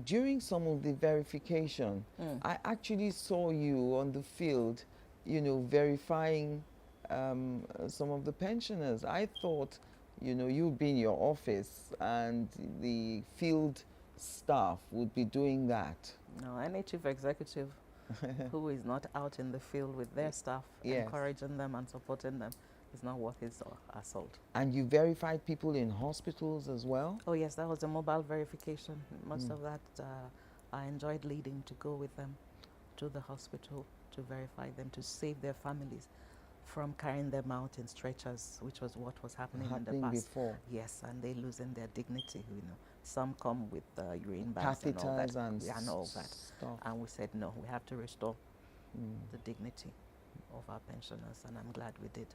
during some of the verification, I actually saw you on the field, you know, verifying some of the pensioners. I thought, you know, you'd be in your office and the field staff would be doing that. No, any chief executive who is not out in the field with their staff, encouraging them and supporting them, is not worth his assault. And you verified people in hospitals as well? Oh yes, that was a mobile verification. Most of that I enjoyed leading, to go with them to the hospital to verify them, to save their families from carrying them out in stretchers, which was what was happening in the past. Before. Yes, and they losing their dignity, you know. Some come with urine bags and all that. And all that. Stuff. And we said, no, we have to restore the dignity of our pensioners, and I'm glad we did.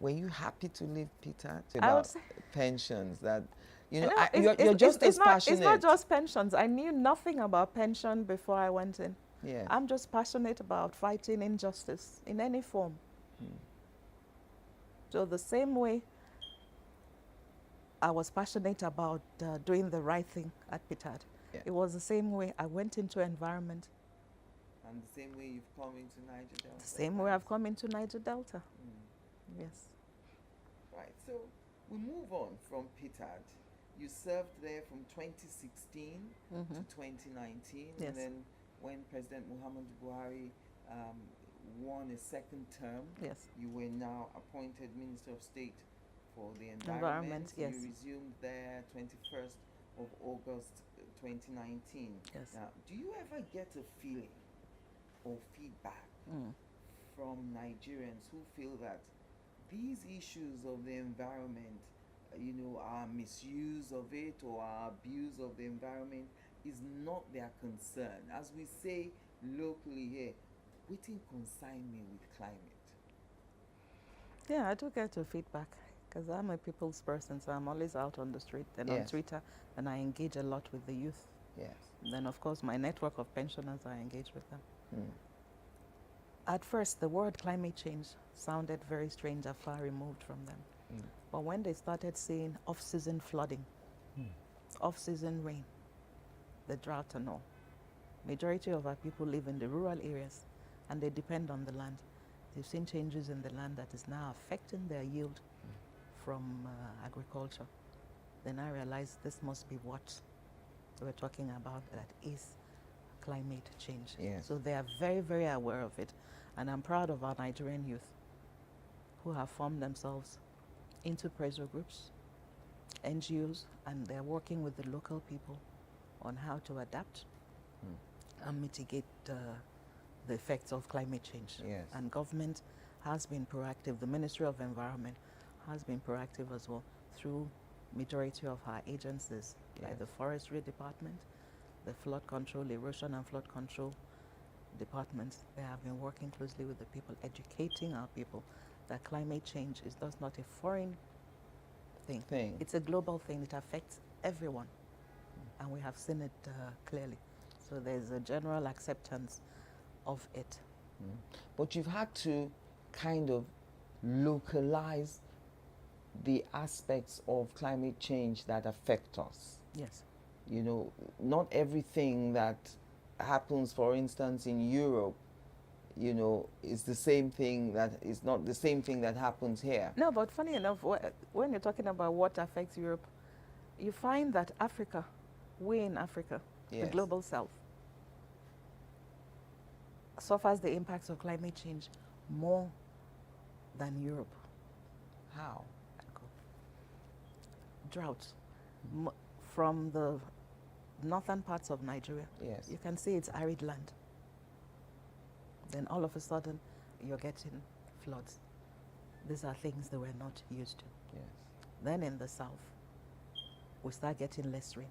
Were you happy to leave, Peter? I would say pensions, that, you know, you're just as passionate. It's not just pensions. I knew nothing about pension before I went in. Yeah. I'm just passionate about fighting injustice in any form. So the same way I was passionate about doing the right thing at PITAD, it was the same way I went into environment. And the same way you've come into Niger Delta? The same way I've come into Niger Delta. Yes. Right, so we move on from PITAD. You served there from 2016 to 2019, and then when President Muhammadu Buhari won a second term, you were now appointed Minister of State for the Environment. You resumed there 21st of August 2019. Yes. Now, do you ever get a feeling or feedback from Nigerians who feel that these issues of the environment, you know, our misuse of it or our abuse of the environment is not their concern? As we say locally here, wetin concern me with climate? Yeah, I do get your feedback, because I'm a people's person, so I'm always out on the street and on Twitter, and I engage a lot with the youth. Yes. And then, of course, my network of pensioners, I engage with them. At first, the word climate change sounded very strange and far removed from them. But when they started seeing off-season flooding, off-season rain, the drought and all, majority of our people live in the rural areas and they depend on the land. They've seen changes in the land that is now affecting their yield from agriculture. Then I realized this must be what we're talking about, that is climate change. Yes. So they are very, very aware of it. And I'm proud of our Nigerian youth who have formed themselves into pressure groups, NGOs, and they're working with the local people on how to adapt and mitigate the effects of climate change. Yes. And government has been proactive. The Ministry of Environment has been proactive as well through majority of our agencies, like the Forestry Department, the Flood Control, Erosion and Flood Control departments. They have been working closely with the people, educating our people that climate change is just not a foreign thing. It's a global thing. It affects everyone. and we have seen it clearly. So there's a general acceptance of it. But you've had to kind of localize the aspects of climate change that affect us. Yes. You know, not everything that happens, for instance, in Europe, you know, is the same thing that is not the same thing that happens here. No, but funny enough, when you're talking about what affects Europe, you find that Africa, we in Africa, the Yes. global south, suffers the impacts of climate change more than Europe. How? Drought. From the northern parts of Nigeria, Yes. you can see it's arid land. Then all of a sudden, you're getting floods. These are things that we're not used to. Yes. Then in the south, we start getting less rain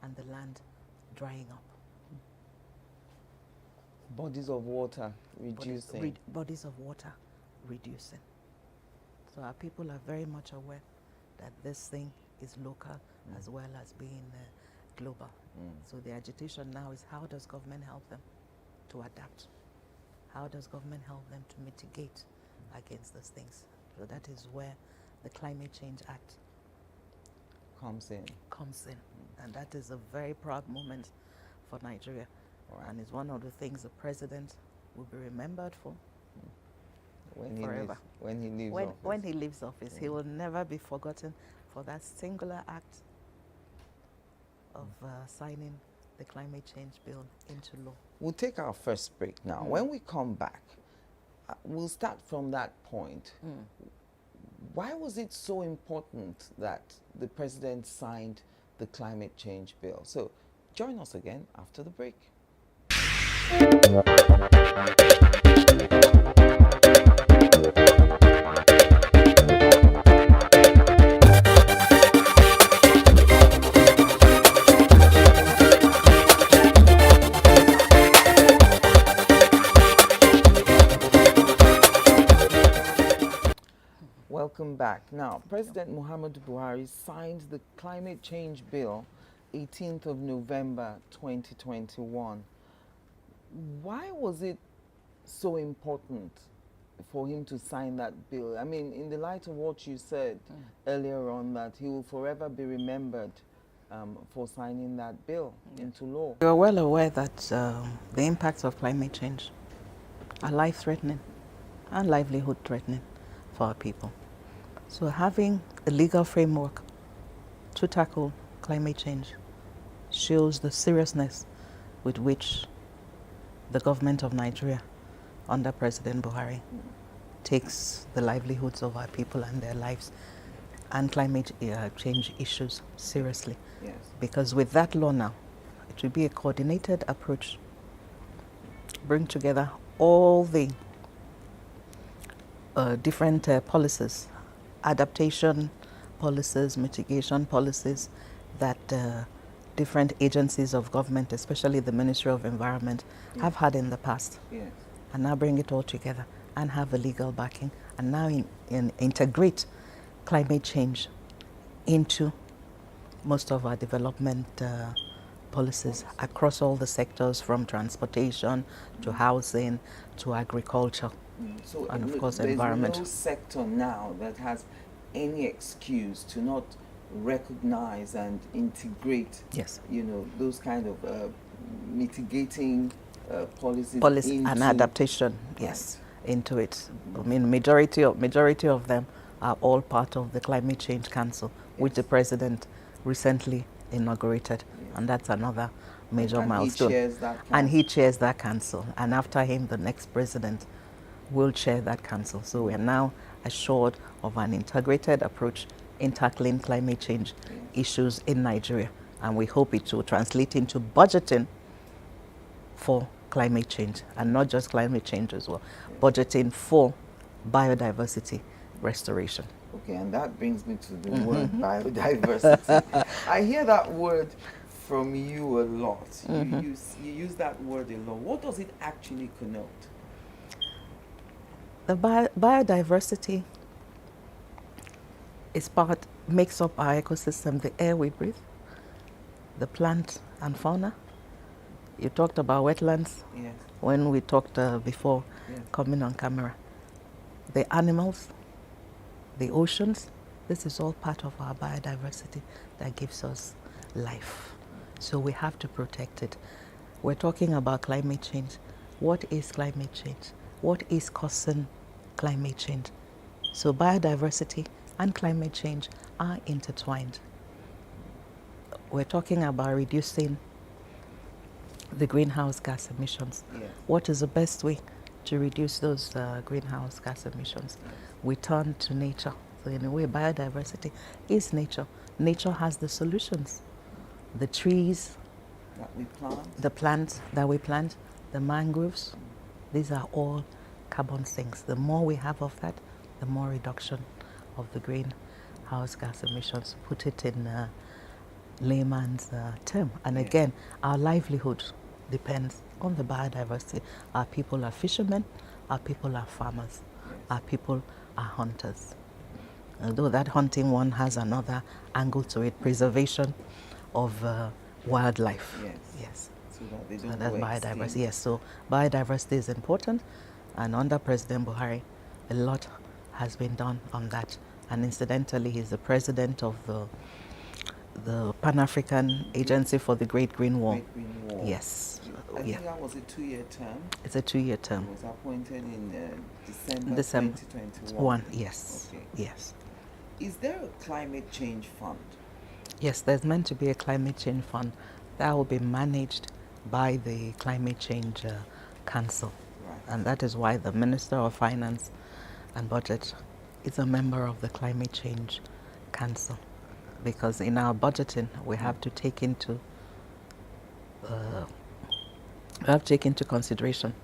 and the land drying up. Bodies of water reducing. Bodies of water reducing. So our people are very much aware that this thing is local as well as being global. So the agitation now is, how does government help them to adapt? How does government help them to mitigate against those things? So that is where the Climate Change Act comes in. And that is a very proud moment for Nigeria. And it's one of the things the president will be remembered for forever. When he leaves office. When he leaves office, he will never be forgotten for that singular act of signing the climate change bill into law. We'll take our first break now. When we come back, we'll start from that point. Why was it so important that the president signed the climate change bill? So join us again after the break. Welcome back. Now, President Muhammadu Buhari signed the climate change bill 18th of November 2021. Why was it so important for him to sign that bill? I mean, in the light of what you said earlier on, that he will forever be remembered for signing that bill into law. You are well aware that the impacts of climate change are life-threatening and livelihood-threatening for our people. So having a legal framework to tackle climate change shows the seriousness with which the government of Nigeria under President Buhari takes the livelihoods of our people and their lives and climate change issues seriously. Yes. Because with that law now, it will be a coordinated approach, bring together all the different policies, adaptation policies, mitigation policies that different agencies of government, especially the Ministry of Environment, have had in the past. Yes. And now bring it all together and have a legal backing and now integrate climate change into most of our development policies across all the sectors, from transportation to housing to agriculture. So and of course there's environment. no sector now that has any excuse to not recognize and integrate, Yes. you know, those kind of mitigating policies Policy into and adaptation, yes, into it. I mean, majority of them are all part of the Climate Change Council, which the president recently inaugurated, and that's another major milestone. He chairs that And he chairs that council, and after him, the next president will chair that council. So we are now assured of an integrated approach in tackling climate change issues in Nigeria, and we hope it will translate into budgeting for climate change, and not just climate change as well, budgeting for biodiversity restoration. Okay, and that brings me to the word biodiversity. I hear that word from you a lot. You use that word a lot. What does it actually connote? The biodiversity is makes up our ecosystem, the air we breathe, the plant and fauna. You talked about wetlands Yes. when we talked before Yes. coming on camera. The animals, the oceans, this is all part of our biodiversity that gives us life. So we have to protect it. We're talking about climate change. What is climate change? What is causing climate change? So biodiversity and climate change are intertwined. We're talking about reducing the greenhouse gas emissions. Yes. What is the best way to reduce those greenhouse gas emissions? We turn to nature. So in a way, biodiversity is nature. Nature has the solutions. The trees, That we plant. the plants that we plant, the mangroves, these are all carbon sinks. The more we have of that, the more reduction of the greenhouse gas emissions. Put it in layman's term. And Yes. again, our livelihood depends on the biodiversity. Our people are fishermen, our people are farmers, our people are hunters. Although that hunting one has another angle to it, preservation of wildlife. Yes. Yes. So that they So don't that's go biodiversity. extinct. Yes, so biodiversity is important, and under President Buhari, a lot has been done on that. And incidentally, he's the president of the Pan-African Agency for the Great Green Wall. Great Green Wall. Yes. I Yeah. think that was a 2-year term. It's a 2-year term. It was appointed in December December 2021. yes. Okay. Yes. Is there a climate change fund? Yes, there's meant to be a climate change fund that will be managed by the Climate Change Council. Right. And that is why the Minister of Finance and Budget is a member of the Climate Change Council. Because in our budgeting, we have to take into consideration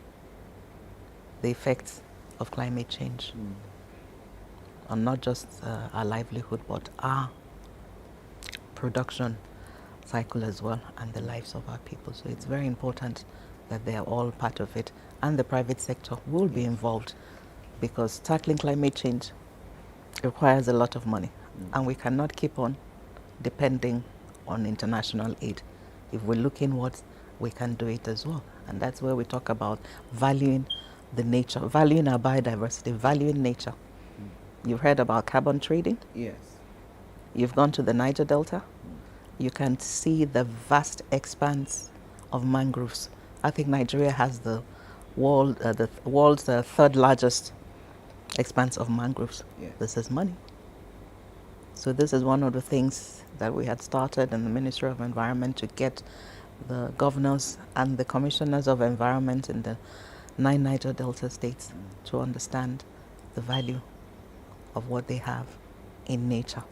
the effects of climate change on not just our livelihood, but our production cycle as well, and the lives of our people. So it's very important that they are all part of it, and the private sector will be involved, because tackling climate change requires a lot of money, and we cannot keep on depending on international aid. If we look inwards, we can do it as well. And that's where we talk about valuing the nature, valuing our biodiversity, valuing nature. You've heard about carbon trading. Yes. You've gone to the Niger Delta. You can see the vast expanse of mangroves. I think Nigeria has the world's third largest expanse of mangroves. Yes. This is money. So this is one of the things that we had started in the Ministry of Environment, to get the governors and the commissioners of environment in the 9 Niger Delta states to understand the value of what they have in nature.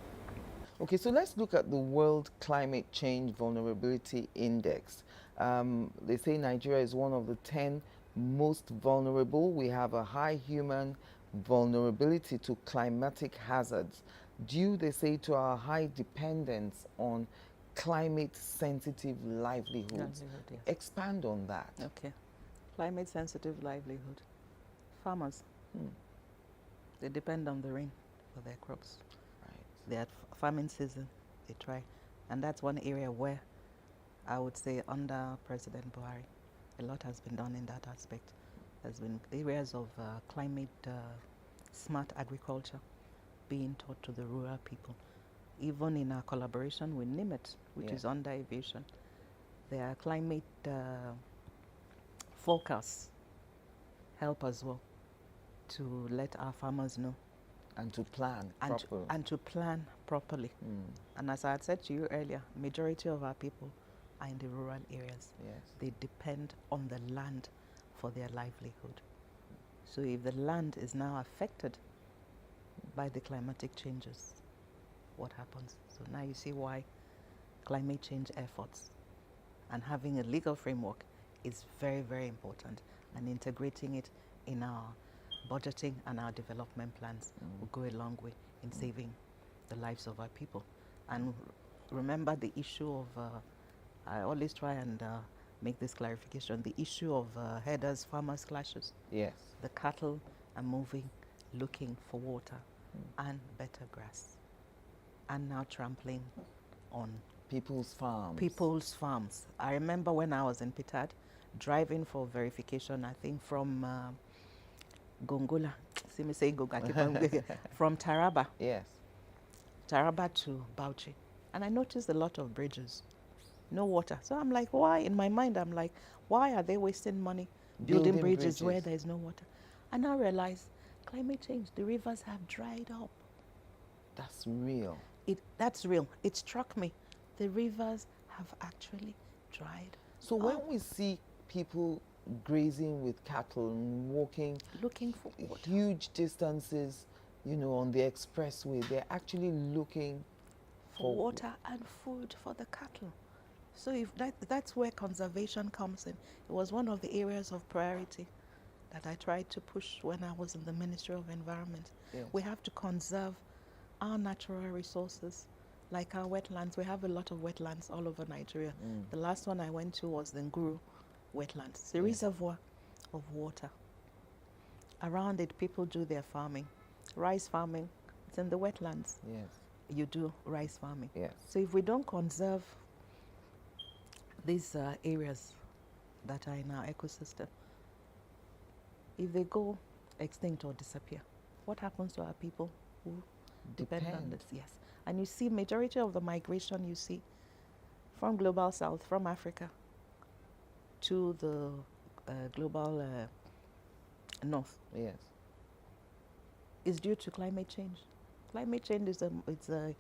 Okay, so let's look at the World Climate Change Vulnerability Index. They say Nigeria is one of the 10 most vulnerable. We have a high human vulnerability to climatic hazards due, they say, to our high dependence on climate-sensitive livelihoods. Livelihood, yes. Expand on that. Okay. Climate sensitive livelihood. Farmers. They depend on the rain for their crops. Right. They're at farming season, they try. And that's one area where I would say under President Buhari, a lot has been done in that aspect. There's been areas of climate smart agriculture being taught to the rural people. Even in our collaboration with NIMET, which Yeah. is under aviation, there are climate forecasts help as well to let our farmers know And to plan and properly. to plan properly. And as I had said to you earlier, majority of our people are in the rural areas. Yes. They depend on the land for their livelihood. So if the land is now affected by the climatic changes, what happens? So now you see why climate change efforts and having a legal framework is very, very important, and integrating it in our budgeting and our development plans will go a long way in saving the lives of our people. And remember the issue of, I always try and make this clarification, the issue of herders, farmers clashes. Yes. The cattle are moving, looking for water and better grass, and now trampling on People's farms. People's farms. I remember when I was in Pitad, driving for verification, I think from Gongola, see me saying Gongola, I keep on from Taraba. Yes. Taraba to Bauchi. And I noticed a lot of bridges, no water. So I'm like, why? In my mind, I'm like, why are they wasting money building bridges where there is no water? And I realized climate change, the rivers have dried up. That's real. That's real. It struck me. The rivers have actually dried So up. when we see people grazing with cattle and walking Looking for water. huge distances, you know, on the expressway, they're actually looking For water and food for the cattle. So if that's where conservation comes in. It was one of the areas of priority that I tried to push when I was in the Ministry of Environment. Yes. We have to conserve our natural resources, like our wetlands. We have a lot of wetlands all over Nigeria. The last one I went to was the Nguru wetlands. It's a reservoir of water. Around it, people do their farming. Rice farming, it's in the wetlands. Yes. You do rice farming. Yes. So if we don't conserve these areas that are in our ecosystem, if they go extinct or disappear, what happens to our people who depend on this? Yes. And you see majority of the migration you see from global south, from Africa to the global north, Yes. is due to climate change. Climate change is a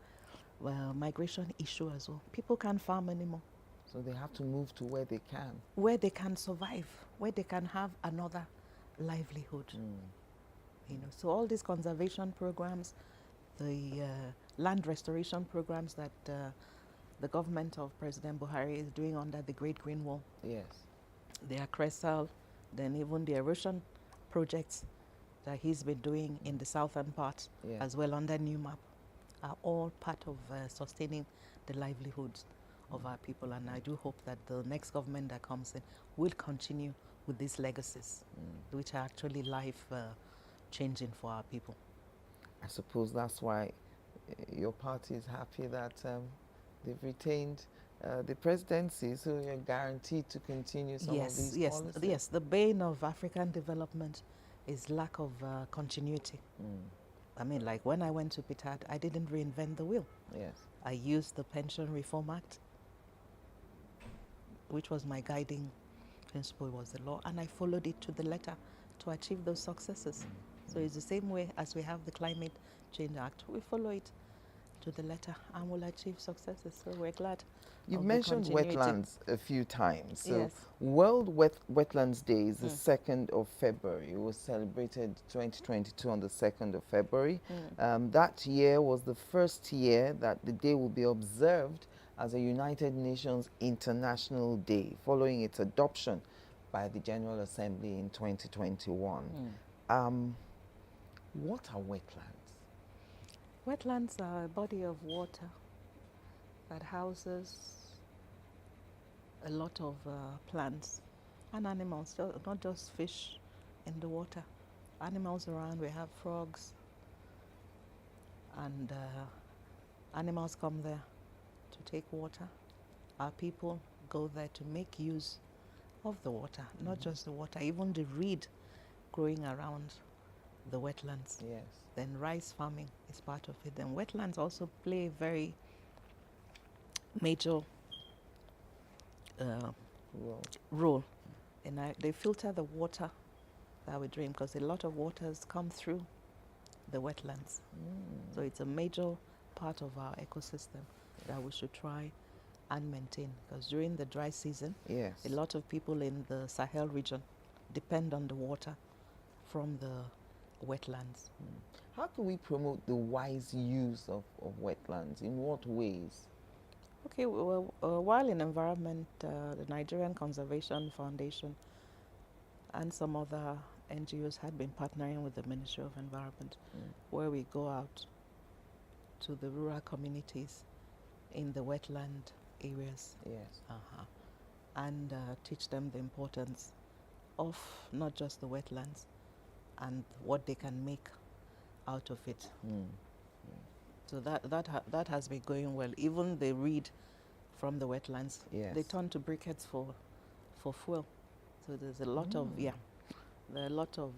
migration issue as well. People can't farm anymore. So they have to move to where they can. Where they can survive, where they can have another livelihood. You know, so all these conservation programs, the land restoration programs that the government of President Buhari is doing under the Great Green Wall, Yes. the Accressal, then even the erosion projects that he's been doing in the southern part, Yeah. as well under New Map, are all part of sustaining the livelihoods of our people. And I do hope that the next government that comes in will continue with these legacies, which are actually life changing for our people. I suppose that's why your party is happy that they've retained the presidency, so you're guaranteed to continue some of these policies. Yes. The bane of African development is lack of continuity. I mean, like when I went to Pitad, I didn't reinvent the wheel. Yes. I used the Pension Reform Act, which was my guiding principle, was the law, and I followed it to the letter to achieve those successes. So it's the same way as we have the Climate Change Act. We follow it to the letter and we'll achieve successes. So we're glad. You've of the mentioned continuity. wetlands a few times. So Yes. World Wetlands Day is the 2nd of February. It was celebrated 2022 on the 2nd of February. That year was the first year that the day will be observed as a United Nations International Day, following its adoption by the General Assembly in 2021. What are wetlands? Wetlands are a body of water that houses a lot of plants and animals, so not just fish in the water. Animals around, we have frogs, and animals come there to take water. Our people go there to make use of the water, not just the water, even the reed growing around the wetlands. Yes. Then rice farming is part of it. Then wetlands also play a very major role. And they filter the water that we drink, because a lot of waters come through the wetlands. So it's a major part of our ecosystem that we should try and maintain, because during the dry season, Yes. a lot of people in the Sahel region depend on the water from the wetlands. How can we promote the wise use of wetlands? In what ways? Okay, well, while in environment, the Nigerian Conservation Foundation and some other NGOs had been partnering with the Ministry of Environment, where we go out to the rural communities in the wetland areas. Yes. And teach them the importance of not just the wetlands and what they can make out of it. So that has been going well. Even the reed from the wetlands. Yes. They turn to briquettes for fuel. So there's a lot of, there are a lot of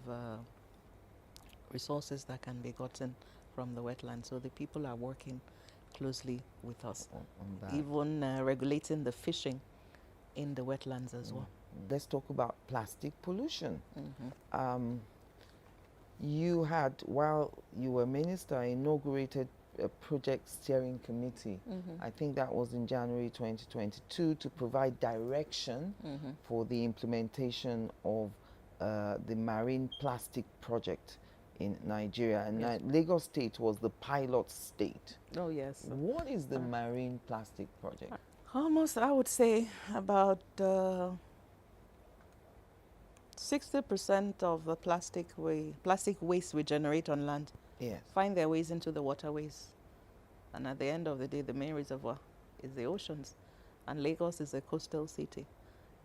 resources that can be gotten from the wetlands. So the people are working closely with us, on that. even regulating the fishing in the wetlands as well. Let's talk about plastic pollution. You had, while you were minister, inaugurated a project steering committee. I think that was in January 2022 to provide direction for the implementation of the marine plastic project in Nigeria. And Lagos State was the pilot state. Oh, yes. What is the marine plastic project? Almost, I would say, about 60% of the plastic waste we generate on land find their ways into the waterways. And at the end of the day, the main reservoir is the oceans. And Lagos is a coastal city.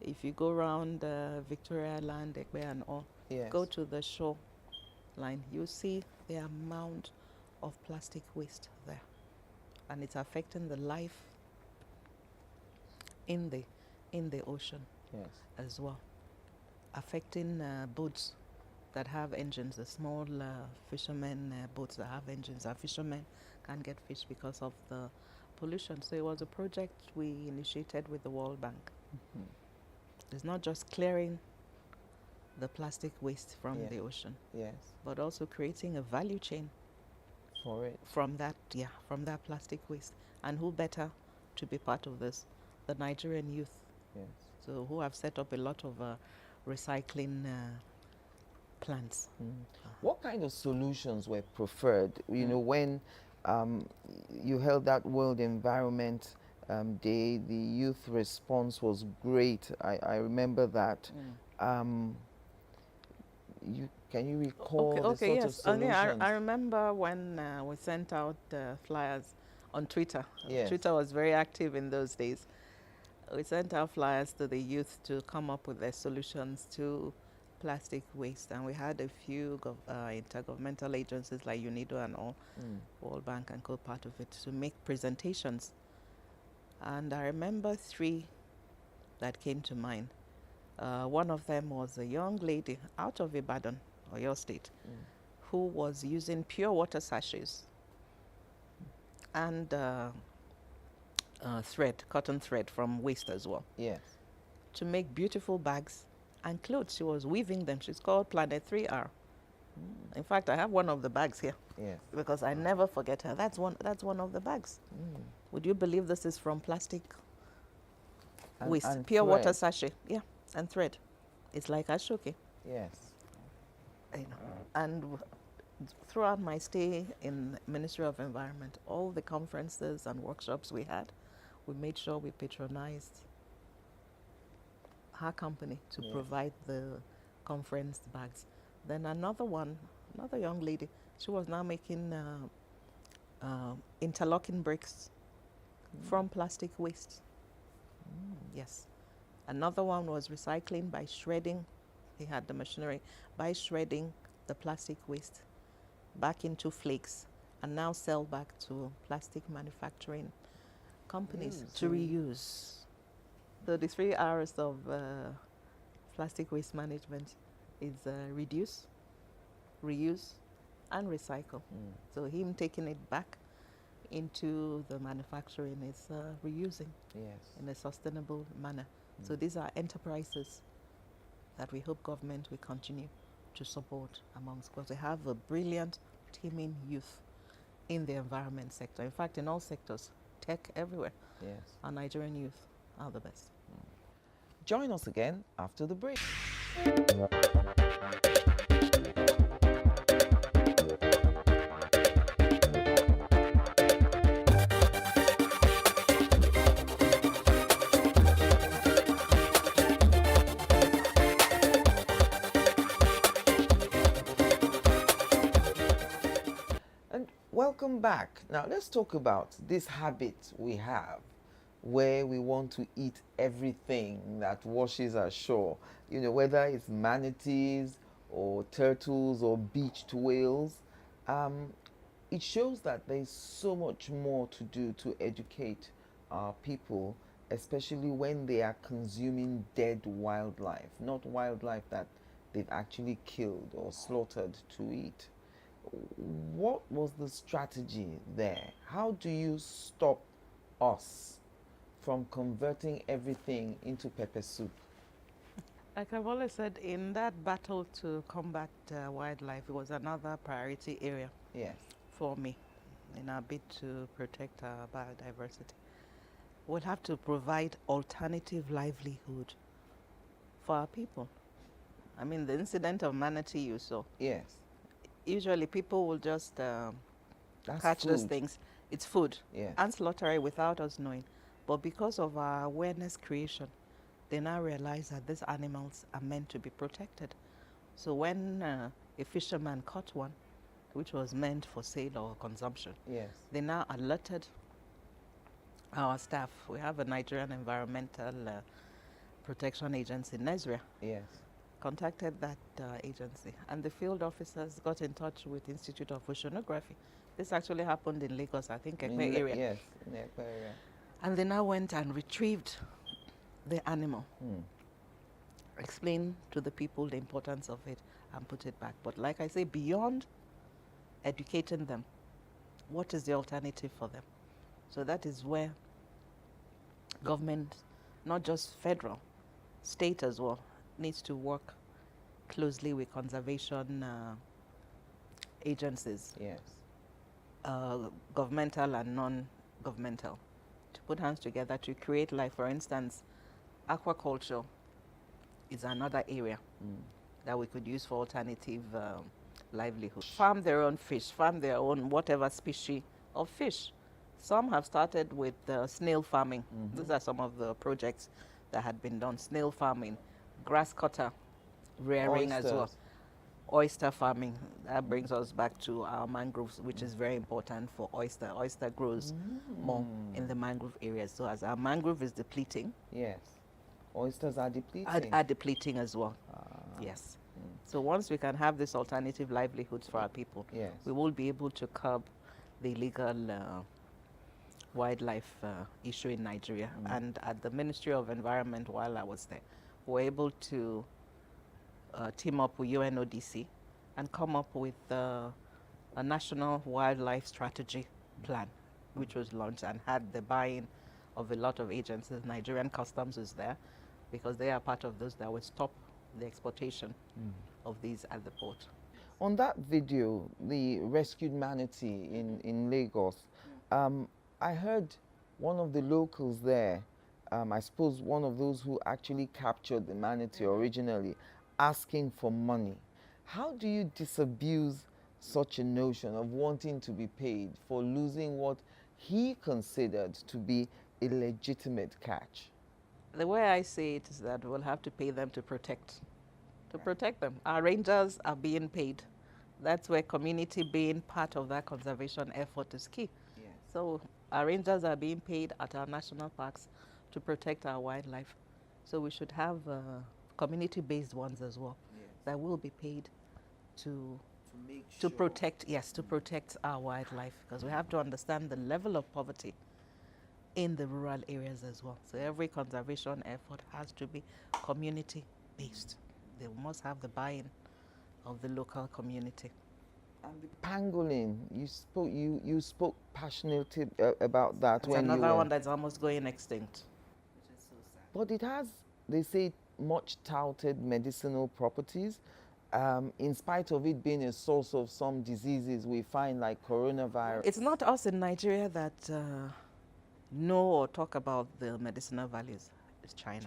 If you go around Victoria Island, Ekpe and all, go to the shore line, you see the amount of plastic waste there. And it's affecting the life in the ocean as well. Affecting boats that have engines, the small fishermen boats that have engines. Our fishermen can't get fish because of the pollution. So it was a project we initiated with the World Bank. It's not just clearing the plastic waste from the ocean, but also creating a value chain for it from that plastic waste. And who better to be part of this? The Nigerian youth. So who have set up a lot of recycling plants. What kind of solutions were preferred? You know, when you held that World Environment Day, the youth response was great. I remember that. Can you recall the sort of solutions? I remember when we sent out flyers on Twitter. Twitter was very active in those days. We sent out flyers to the youth to come up with their solutions to plastic waste, and we had a few intergovernmental agencies like UNIDO and all, World Bank and co part of it, to make presentations. And I remember 3 that came to mind. One of them was a young lady out of Ibadan, or your state, who was using pure water sachets and cotton thread from waste as well. To make beautiful bags and clothes. She was weaving them. She's called Planet 3R. In fact, I have one of the bags here. Because I never forget her. That's one of the bags. Would you believe this is from plastic waste? And pure thread. water sachet. And thread. It's like Ashoke. And throughout my stay in Ministry of Environment, all the conferences and workshops we had, we made sure we patronized her company to provide the conference bags. Then another young lady, she was now making interlocking bricks from plastic waste. Yes. Another one was recycling by shredding. He had the machinery, by shredding the plastic waste back into flakes and now sell back to plastic manufacturing companies to reuse. So the 3 R's of plastic waste management is reduce, reuse, and recycle. So him taking it back into the manufacturing is reusing in a sustainable manner. So these are enterprises that we hope government will continue to support amongst, because we have a brilliant, teeming youth in the environment sector. In fact, in all sectors, tech everywhere. Our Nigerian youth are the best. Join us again after the break. And welcome back. Now let's talk about this habit we have where we want to eat everything that washes ashore. You know, whether it's manatees or turtles or beached whales. It shows that there's so much more to do to educate our people especially when they are consuming dead wildlife, not wildlife that they've actually killed or slaughtered to eat. What was the strategy there? How do you stop us from converting everything into pepper soup? Like I've always said, in that battle to combat wildlife, it was another priority area Yes. for me in our bid to protect our biodiversity. We'll have to provide alternative livelihood for our people. I mean, the incident of manatee you saw. Yes. Usually people will just That's catch those food. things. It's food. Yes. And slaughter it without us knowing. But because of our awareness creation, they now realize that these animals are meant to be protected. So when a fisherman caught one, which was meant for sale or consumption, Yes. they now alerted our staff. We have a Nigerian Environmental Protection Agency, NESRIA, Yes. contacted that agency, and the field officers got in touch with Institute of Oceanography. This actually happened in Lagos, I think, Ekpe area. Yes, in the Ekpe area. And they now went and retrieved the animal, explained to the people the importance of it, and put it back. But like I say, beyond educating them, what is the alternative for them? So that is where government, not just federal, state as well, needs to work closely with conservation agencies, Yes. governmental and non-governmental, to put hands together to create life. For instance, aquaculture is another area that we could use for alternative livelihood. Farm their own fish, farm their own whatever species of fish. Some have started with snail farming. These are some of the projects that had been done. Snail farming, grass cutter rearing as well. Oysters. Oyster farming, that brings us back to our mangroves, which is very important for oyster. Oyster grows more in the mangrove areas. So as our mangrove is depleting, Yes. Oysters are depleting. are depleting as well. Yes. So once we can have this alternative livelihoods for our people, Yes. we will be able to curb the illegal wildlife issue in Nigeria. And at the Ministry of Environment, while I was there, we were able to team up with UNODC and come up with a national wildlife strategy plan, which was launched and had the buy-in of a lot of agencies. Nigerian Customs is there because they are part of those that will stop the exportation of these at the port. On that video, the rescued manatee in Lagos, I heard one of the locals there, I suppose one of those who actually captured the manatee originally, asking for money. How do you disabuse such a notion of wanting to be paid for losing what he considered to be a legitimate catch? The way I see it is that we'll have to pay them to protect them. Our rangers are being paid. That's where community being part of that conservation effort is key. Yes. So our rangers are being paid at our national parks to protect our wildlife. So we should have community-based ones as well, Yes. that will be paid to make sure. protect, yes, to protect our wildlife, because we have to understand the level of poverty in the rural areas as well. So every conservation effort has to be community-based. They must have the buy-in of the local community. And the pangolin, you spoke passionately about that It's when you another were, one that's almost going extinct. Which is so sad. but it has, they say, much touted medicinal properties. In spite of it being a source of some diseases we find like coronavirus. It's not us in Nigeria that know or talk about the medicinal values. It's China.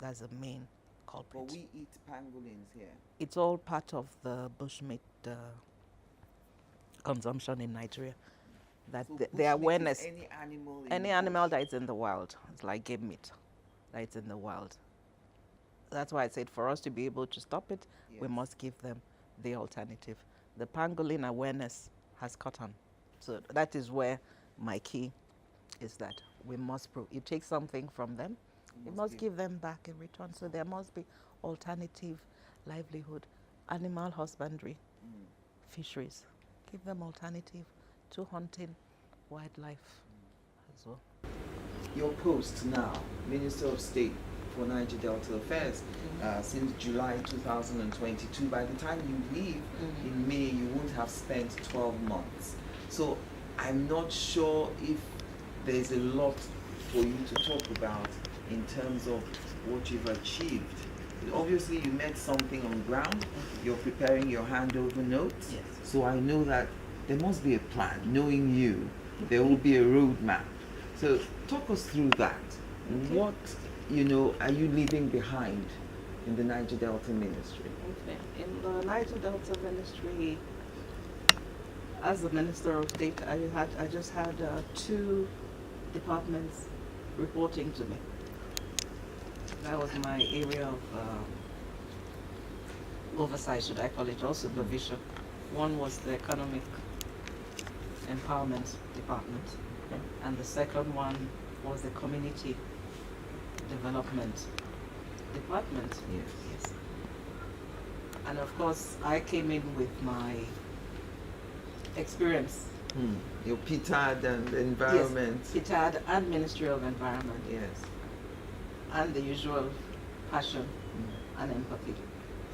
That's the main culprit. But we eat pangolins here. It's all part of the bushmeat consumption in Nigeria. That So the bushmeat is awareness, any animal, in any the animal bush. that is in the wild, it's like game meat, that is in the wild. That's why I said for us to be able to stop it, we Yes. must give them the alternative. The pangolin awareness has caught on. So that is where my key is, that we must you take something from them, you must give them back in return. So there must be alternative livelihood, animal husbandry, fisheries. Give them alternative to hunting wildlife as well. your post now, Minister of State for Niger Delta Affairs, since July 2022. By the time you leave in May, you won't have spent 12 months. So I'm not sure if there's a lot for you to talk about in terms of what you've achieved. Obviously, you met something on ground. You're preparing your handover notes. Yes. So I know that there must be a plan. Knowing you, there will be a roadmap. So talk us through that. Okay. What, are you leaving behind in the Niger Delta Ministry? Okay. In the Niger Delta Ministry, as the Minister of State, I just had 2 departments reporting to me. That was my area of oversight, should I call it, or supervision. One was the Economic Empowerment Department, and the second one was the Community Development Department. Yes. And of course, I came in with my experience. Your PTAD and environment. Yes, PTAD and Ministry of Environment. Yes. And the usual passion and empathy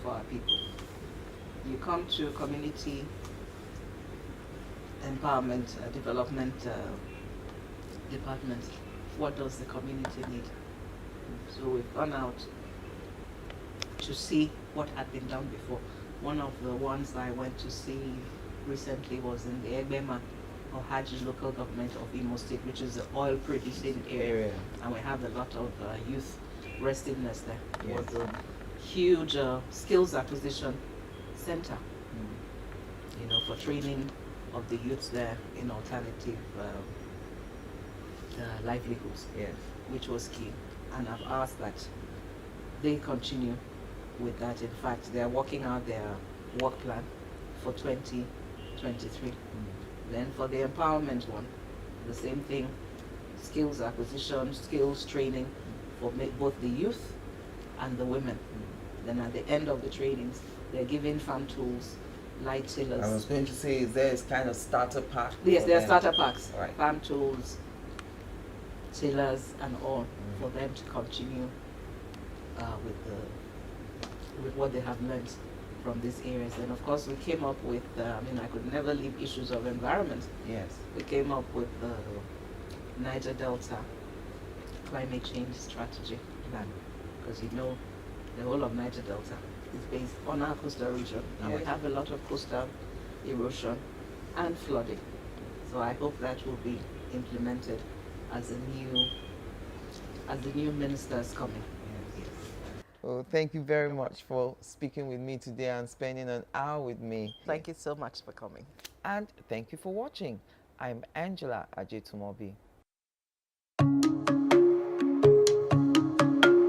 for our people. You come to community empowerment development department, what does the community need? So we've gone out to see what had been done before. One of the ones I went to see recently was in the Egbema or Haji local government of Imo State, which is the oil producing area. And we have a lot of youth restiveness there. It was a huge skills acquisition center, for training of the youths there in alternative livelihoods, which was key. And I've asked that they continue with that. In fact, they're working out their work plan for 2023. Then for the empowerment one, the same thing, skills acquisition, skills training for both the youth and the women. Then at the end of the trainings, they're given farm tools, light tillers. I was going to say, is there a kind of starter pack? Yes, there are starter packs, right. Farm tools, tillers and all, for them to continue with what they have learned from these areas. And of course we came up with, I could never leave issues of environment. Yes. We came up with the Niger Delta Climate Change Strategy Plan, because the whole of Niger Delta is based on our coastal region, and we have a lot of coastal erosion and flooding. So I hope that will be implemented as the new ministers coming. Well, thank you very much for speaking with me today and spending an hour with me. Thank you so much for coming. And thank you for watching. I'm Angela Ajetumobi.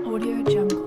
Audio Jungle.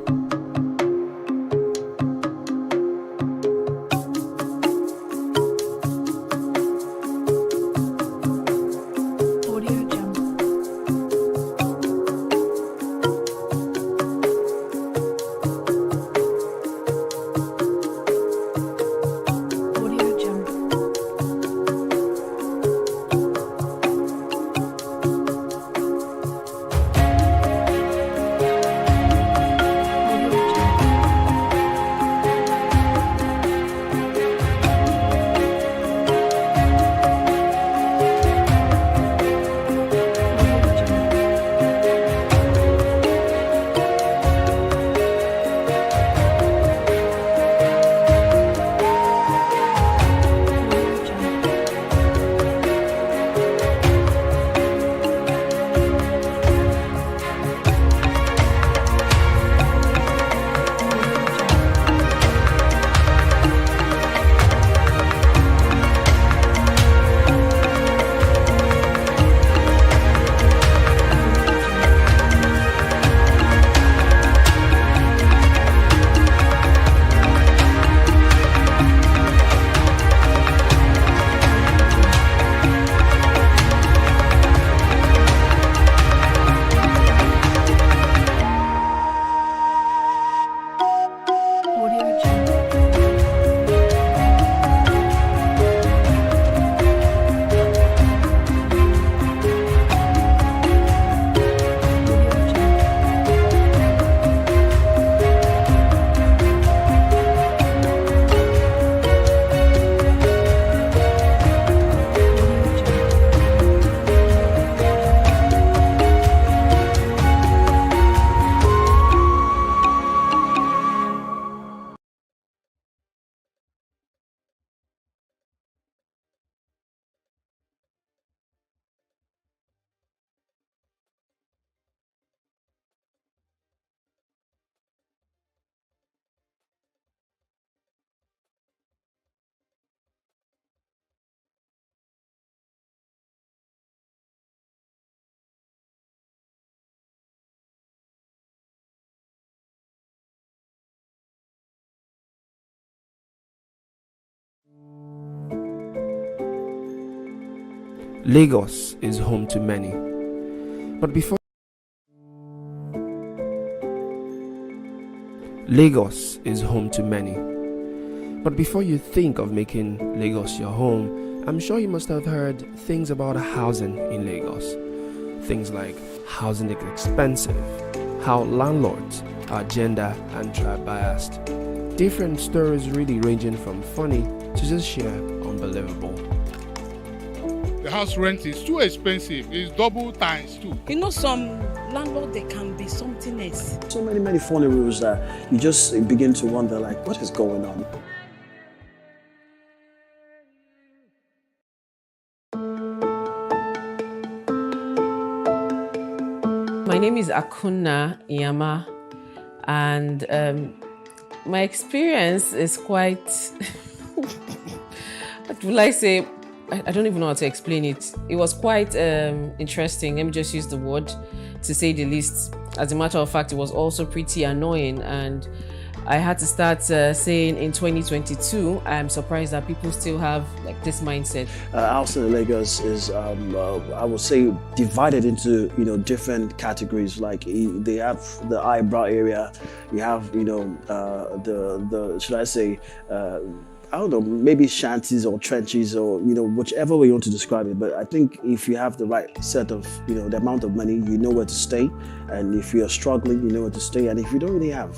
Lagos is home to many. But before Lagos is home to many. But before you think of making Lagos your home, I'm sure you must have heard things about housing in Lagos. Things like housing is expensive, how landlords are gender and tribe biased. Different stories really ranging from funny to just sheer unbelievable. The house rent is too expensive. It's double times two. You know, some landlord, they can be something else. So many funny rules that you just begin to wonder, like, what is going on? My name is Akunna Iyama, and my experience is quite, what will I say? I don't even know how to explain it. It was quite interesting. Let me just use the word, to say the least. As a matter of fact, it was also pretty annoying, and I had to start saying in 2022, I'm surprised that people still have like this mindset. Housing in Lagos is, I would say, divided into different categories. Like they have the eyebrow area, you have the should I say. I don't know, maybe shanties or trenches or, whichever way you want to describe it. But I think if you have the right set of, the amount of money, you know where to stay. And if you're struggling, you know where to stay. And if you don't really have,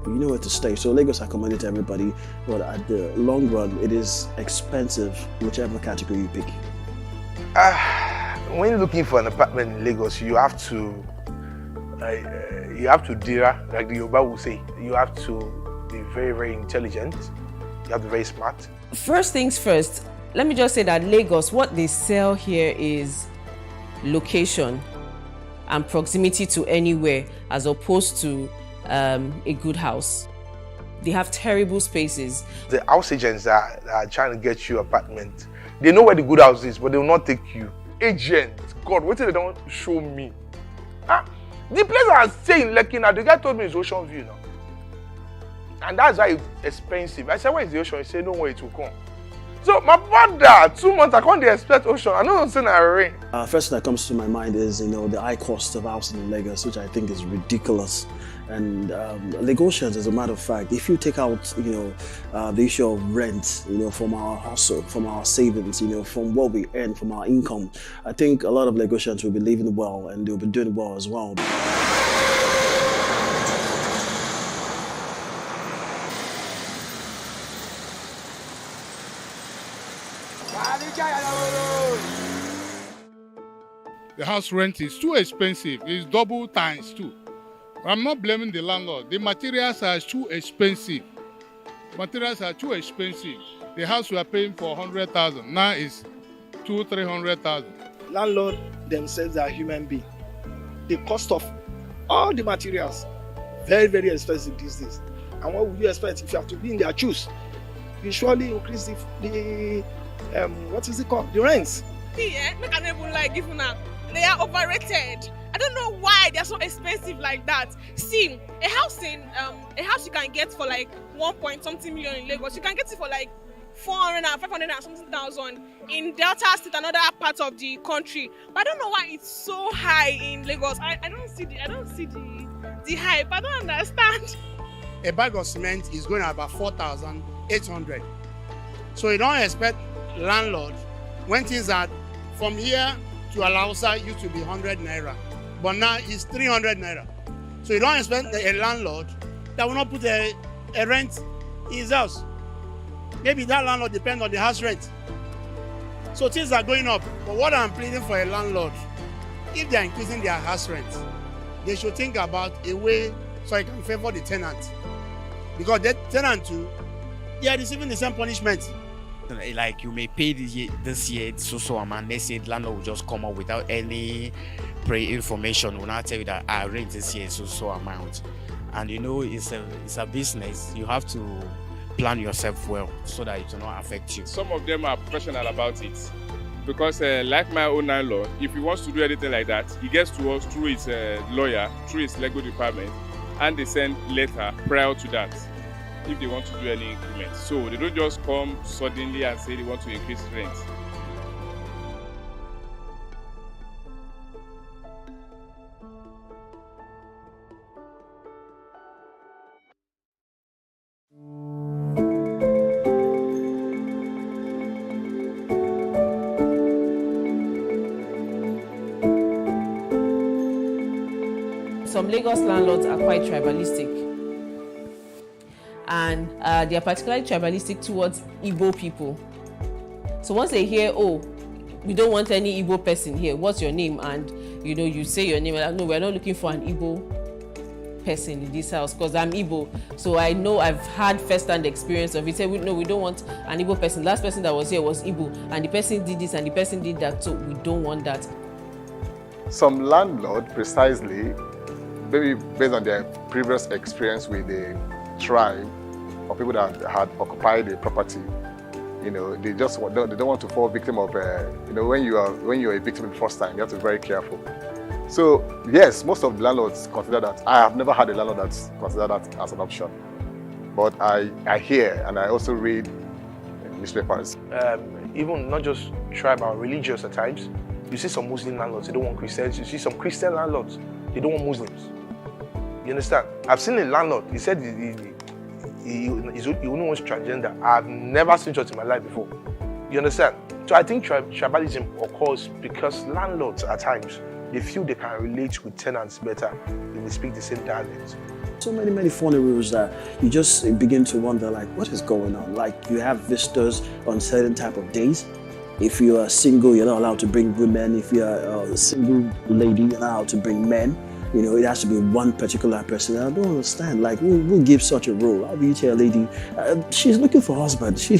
you know where to stay. So Lagos, I commend it to everybody. But at the long run, it is expensive, whichever category you pick. When looking for an apartment in Lagos, you have to dira, like the Yoruba will say. You have to be very, very intelligent. You have to be very smart. First things first, let me just say that Lagos, what they sell here is location and proximity to anywhere, as opposed to a good house. They have terrible spaces. The house agents that are trying to get you an apartment, they know where the good house is, but they will not take you. Agents, God, what did they don't show me? The place I stay in Lekki now, the guy told me it's Ocean View now. And that's why it's expensive. I said, where is the ocean? He said, don't worry, it will come. So my brother, 2 months, I can't expect ocean. I know I'm saying I rain. First thing that comes to my mind is, the high cost of housing in Lagos, which I think is ridiculous. And Lagosians, as a matter of fact, if you take out, the issue of rent, from our hustle, from our savings, from what we earn, from our income, I think a lot of Lagosians will be living well and they'll be doing well as well. The house rent is too expensive. It's double times two. I'm not blaming the landlord. The materials are too expensive. Materials are too expensive. The house we are paying for 100,000 now is 200,000-300,000. Landlord themselves are human beings. The cost of all the materials very, very expensive these days. And what would you expect if you have to be in their shoes? You surely increase the what is it called? The rents. Yeah, make an even like give now. They are overrated. I don't know why they are so expensive like that. See, a house you can get for like 1.something million in Lagos. You can get it for like 400 and 500 and something thousand in Delta State, another part of the country. But I don't know why it's so high in Lagos. I don't see the hype. I don't understand. A bag of cement is going at about 4,800. So you don't expect landlord when things are from here to Alausa used to be 100 naira, but now it's 300 naira. So you don't expect a landlord that will not put a rent in his house. Maybe that landlord depends on the house rent. So things are going up. But what I'm pleading for a landlord, if they are increasing their house rent, they should think about a way so it can favor the tenant. Because the tenant too, they are receiving the same punishment. Like you may pay this year so amount, next year landlord will just come up without any pre-information. Will not tell you that I rent this year so amount. And it's a business. You have to plan yourself well so that it will not affect you. Some of them are professional about it. Because like my own landlord, if he wants to do anything like that, he gets to us through his lawyer, through his legal department, and they send letter prior to that if they want to do any increment. So they don't just come suddenly and say they want to increase rent. some Lagos landlords are quite tribalistic, and they are particularly tribalistic towards Igbo people. So once they hear, oh, we don't want any Igbo person here, what's your name? And you say your name, like, no, we're not looking for an Igbo person in this house because I'm Igbo. So I know I've had first-hand experience of it. Say, no, we don't want an Igbo person. Last person that was here was Igbo, and the person did this and the person did that, so we don't want that. Some landlord, precisely, maybe based on their previous experience with the tribe or people that had occupied the property, they don't want to fall victim of, when you're a victim the first time, you have to be very careful. So yes, most of the landlords consider that. I have never had a landlord that's considered that as an option, but I hear and I also read newspapers. Even not just tribal, religious at times. You see some Muslim landlords, they don't want Christians. You see some Christian landlords, they don't want Muslims. You understand? I've seen a landlord, he said he only wants transgender. I've never seen such in my life before. You understand? So I think tribalism occurs because landlords at times, they feel they can relate with tenants better if they speak the same dialect. So many funny rules that you just begin to wonder, like, what is going on? Like, you have visitors on certain type of days. If you are single, you're not allowed to bring women. If you're a single lady, you're not allowed to bring men. It has to be one particular person. I don't understand. Like, who gives such a rule? How do you tell a lady, she's looking for a husband, she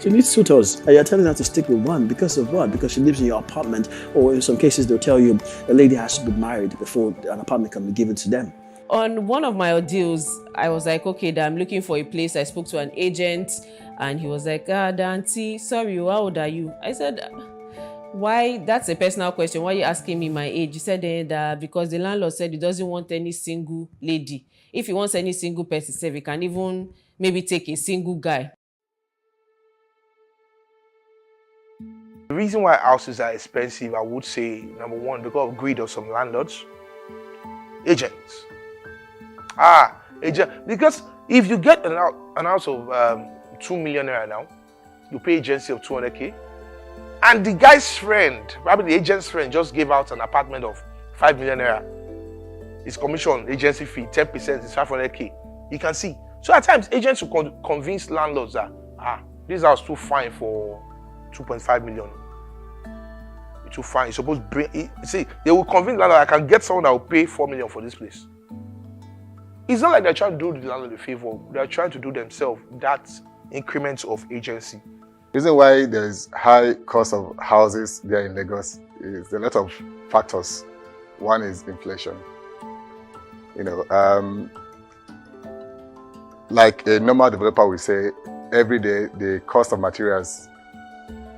needs suitors, and you're telling her to stick with one because of what? Because she lives in your apartment, or in some cases they'll tell you a lady has to be married before an apartment can be given to them. On one of my ordeals, I was like, okay, I'm looking for a place. I spoke to an agent, and he was like, Auntie, sorry, how old are you? I said, why? That's a personal question. Why are you asking me my age? He said that because the landlord said he doesn't want any single lady. If he wants any single person, he can even maybe take a single guy. The reason why houses are expensive, I would say, number one, because of greed of some landlords. Agents. Agent. Because if you get an house of 2 million naira now, you pay agency of 200K. And the guy's friend, probably the agent's friend, just gave out an apartment of 5 million naira. His commission, agency fee, 10% is 500K. You can see. So at times, agents will convince landlords that, this house is too fine for 2.5 million. It's too fine. It's supposed to bring it. See, they will convince landlord, I can get someone that will pay 4 million for this place. It's not like they're trying to do the landlord a favor. They're trying to do themselves that increment of agency. The reason why there's high cost of houses there in Lagos is a lot of factors. One is inflation. Like a normal developer will say, every day the cost of materials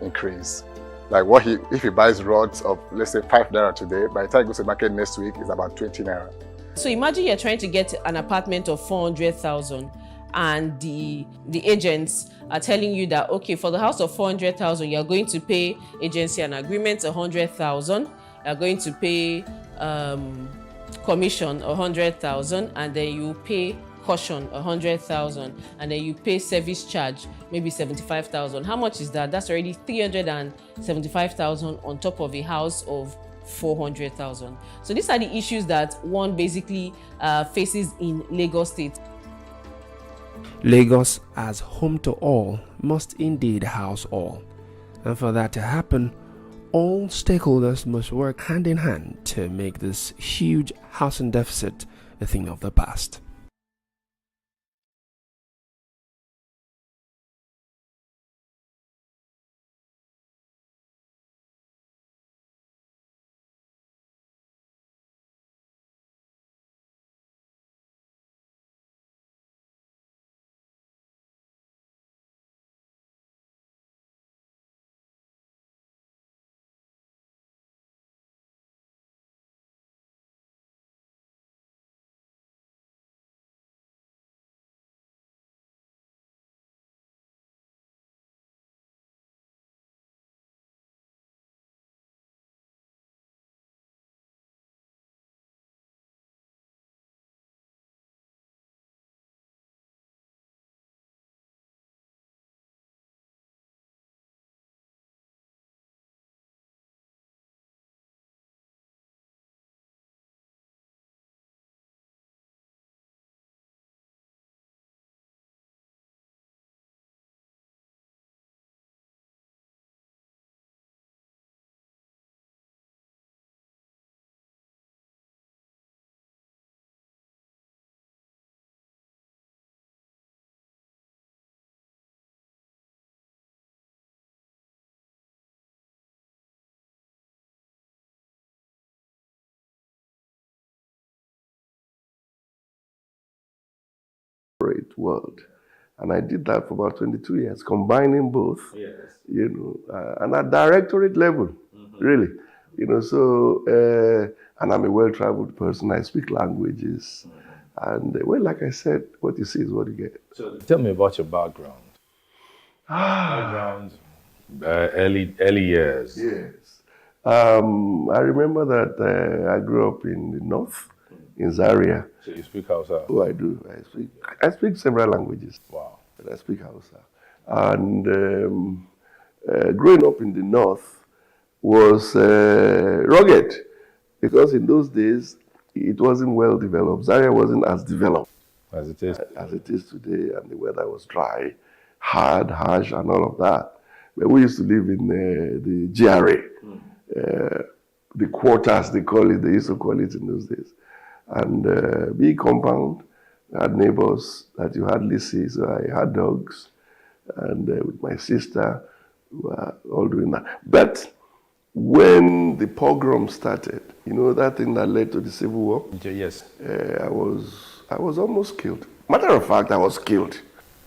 increase. Like if he buys rods of, let's say, 5 naira today, by the time he goes to market next week, it's about 20 naira. So imagine you're trying to get an apartment of 400,000. And the agents are telling you that, okay, for the house of 400,000, you're going to pay agency and agreement 100,000. You're going to pay commission 100,000, and then you pay caution 100,000, and then you pay service charge maybe 75,000. How much is that? That's already 375,000 on top of a house of 400,000. So these are the issues that one basically faces in Lagos State. Lagos, as home to all, must indeed house all. And for that to happen, all stakeholders must work hand in hand to make this huge housing deficit a thing of the past. world. And I did that for about 22 years, combining both, and at directorate level, really. So, and I'm a well-traveled person. I speak languages. And, well, like I said, what you see is what you get. So tell me about your background. Early years. Yes. I remember that I grew up in the north, in Zaria. So you speak Hausa? Oh, I do. I speak several languages. Wow. But I speak Hausa. And growing up in the north was rugged, because in those days it wasn't well developed. Zaria wasn't as developed as it is today, and the weather was dry, hard, harsh, and all of that. But we used to live in the GRA, the quarters they call it. They used to call it in those days. And big compound, had neighbors that you hardly see. So I had dogs, and with my sister, we were all doing that. But when the pogrom started, that thing that led to the Civil War? Yes. I was almost killed. Matter of fact, I was killed.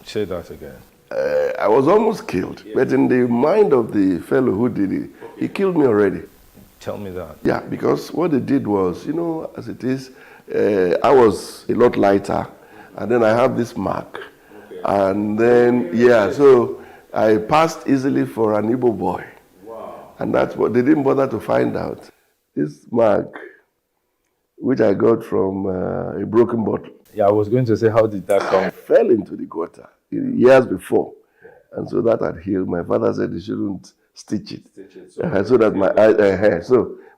Say that again. I was almost killed. Yes. But in the mind of the fellow who did it, he killed me already. Tell me that. Yeah, because what they did was, as it is, I was a lot lighter, and then I have this mark. Okay. And then, so I passed easily for an Igbo boy. Wow. And that's what they didn't bother to find out. This mark, which I got from a broken bottle. Yeah, I was going to say, how did that come? I fell into the gutter years before. And so that had healed. My father said he shouldn't stitch it. So that my eyes,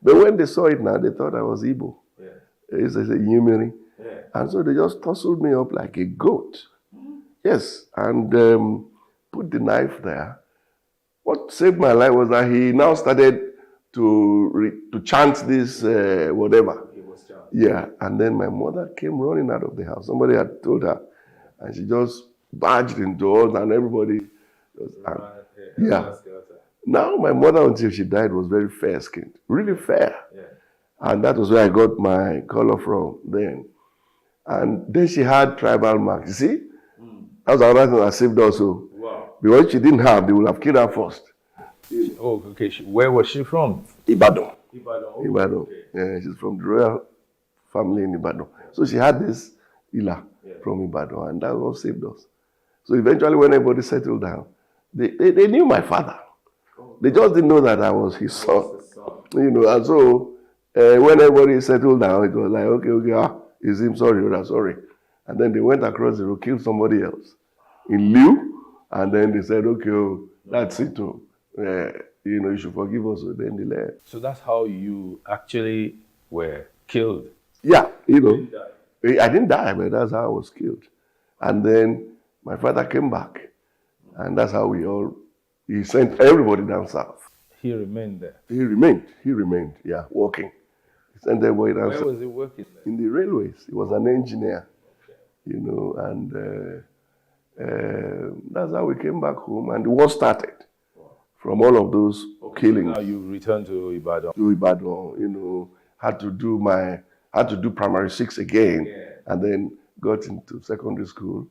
but when they saw it now, they thought I was Igbo. Yeah. They said, Yumiri. Yeah. And so they just tousled me up like a goat. Mm-hmm. Yes. And put the knife there. What saved my life was that he now started to chant this whatever. Yeah. And then my mother came running out of the house. Somebody had told her. And she just barged indoors, and everybody was Now, my mother, until she died, was very fair-skinned, really fair. Yeah. And that was where I got my color from then. And then she had tribal marks. You see? That was another thing that saved us. Wow. Because she didn't have, they would have killed her first. Oh, okay. Where was she from? Ibadan. Ibadan. Ibadan. Okay. Yeah, she's from the royal family in Ibadan. So she had this Ila from Ibadan, and that was saved us. So eventually, when everybody settled down, they knew my father. They just didn't know that I was his son. And so when everybody settled down, it was like, okay, is him, sorry. And then they went across the road, killed somebody else in lieu, and then they said, okay, that's it. You should forgive us. So then they left. So that's how you actually were killed? Yeah, I didn't die, but that's how I was killed. And then my father came back, and that's how he sent everybody down south. He remained there? He remained, working. He sent everybody down south. Where was he working? In the railways. He was an engineer, and that's how we came back home, and the war started from all of those killings. Now you returned to Ibadan? To Ibadan, had to do primary 6 again, and then got into secondary school,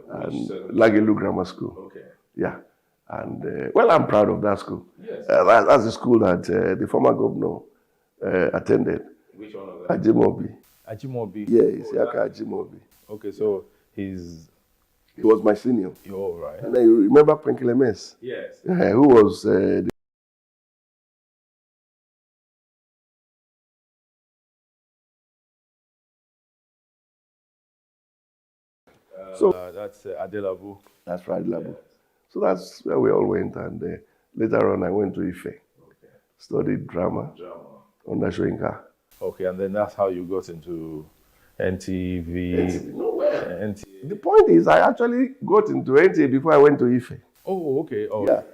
and Lagelu Grammar School. Okay. Yeah. And, I'm proud of that school. Yes. That's the school that the former governor attended. Which one of them? Ajimobi. Ajimobi? Yes, Yaka Ajimobi. Okay, so he was my senior. You're all right. And then you remember Penkilemes? Yes. Who was the that's Adelabu. That's right, Adelabu. Yes. So that's where we all went, and later on I went to Ife. Okay. Studied drama. Under Shoyinka. Okay, and then that's how you got into NTV. Nowhere. The point is, I actually got into NTA before I went to Ife. Oh, okay. Oh, yeah. Okay.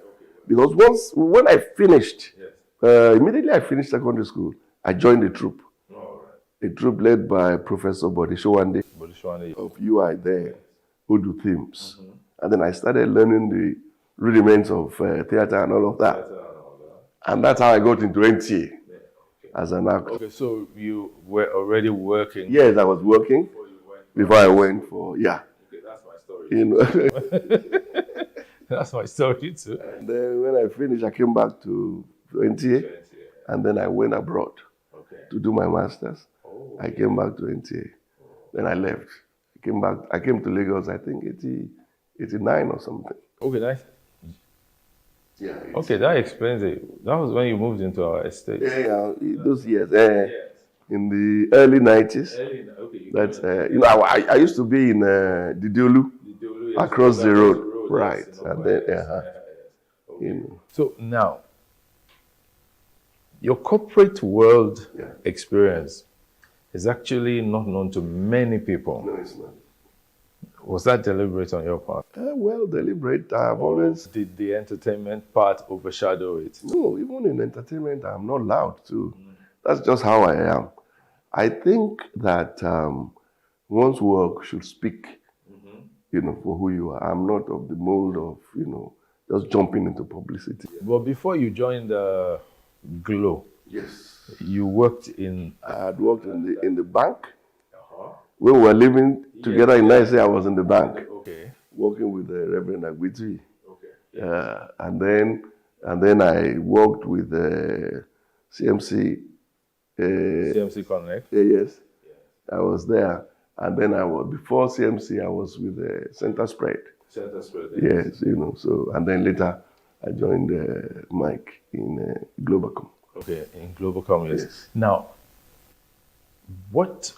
Because when I finished, immediately I finished secondary school, I joined a troop. A troop led by Professor Bode Showande of UI there, who do themes. Mm-hmm. And then I started learning the rudiments of theater and all of that. And that's how I got into NTA as an actor. Okay, so you were already working? Yes, I was working before I went for, Okay, that's my story. You know. That's my story too. And then when I finished, I came back to NTA, and then I went abroad to do my masters. I came back to NTA. Then I left. I came to Lagos, I think 89 or something. Okay, nice. Yeah. Okay, that explains it. That was when you moved into our estate. Yeah, those years. In the early 90s. That's, I used to be in Didiolu, across the road. Right. And then, you know. So now, your corporate world experience is actually not known to many people. No, it's not. Was that deliberate on your part? Well, deliberate. I've always... Did the entertainment part overshadow it? No, even in entertainment, I'm not loud too. That's just how I am. I think that one's work should speak, you know, for who you are. I'm not of the mold of, you know, just jumping into publicity. But before you joined Glow, yes, you worked in... I had worked in the bank. When we were living together in Nigeria, I was in the bank, working with the Reverend Agwiti. And then I worked with CMC. CMC Connect. Yes, I was there. And then before CMC, I was with Center Spread. Center Spread. Yes, you know. So, and then later, I joined Mike in Globacom. Okay, in Globacom, yes. Now, what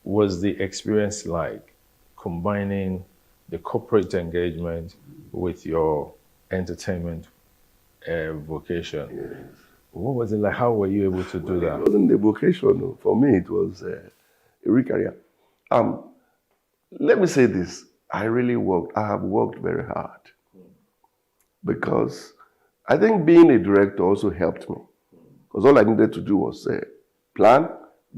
was the experience like combining the corporate engagement with your entertainment vocation? Yes. What was it like? How were you able to do that? It wasn't the vocation. For me, it was a real career. Let me say this. I have worked very hard because I think being a director also helped me. Because all I needed to do was plan,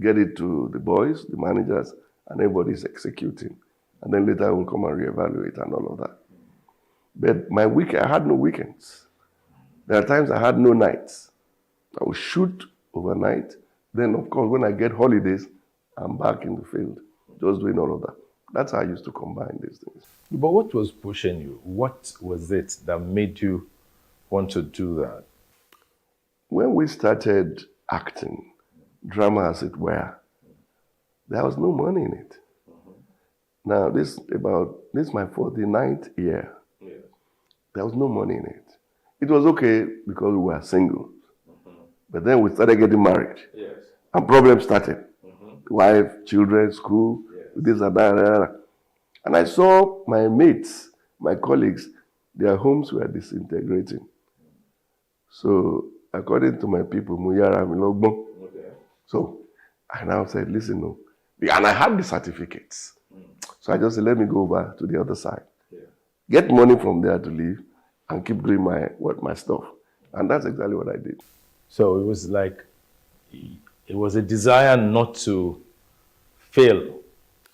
get it to the boys, the managers, and everybody's executing. And then later I will come and reevaluate and all of that. But I had no weekends. There are times I had no nights. I would shoot overnight. Then, of course, when I get holidays, I'm back in the field, just doing all of that. That's how I used to combine these things. But what was pushing you? What was it that made you want to do that? When we started acting, drama as it were, there was no money in it. Now, this is my 49th year. There was no money in it. It was okay because we were single. But then we started getting married. And problems started. Wife, children, school, this and that. And I saw my mates, my colleagues, their homes were disintegrating. So, according to my people, Muyara Milogbo. So, I now said, listen, no. And I had the certificates. So I just said, let me go over to the other side. Get money from there to leave and keep doing my stuff. And that's exactly what I did. So it was like, it was a desire not to fail.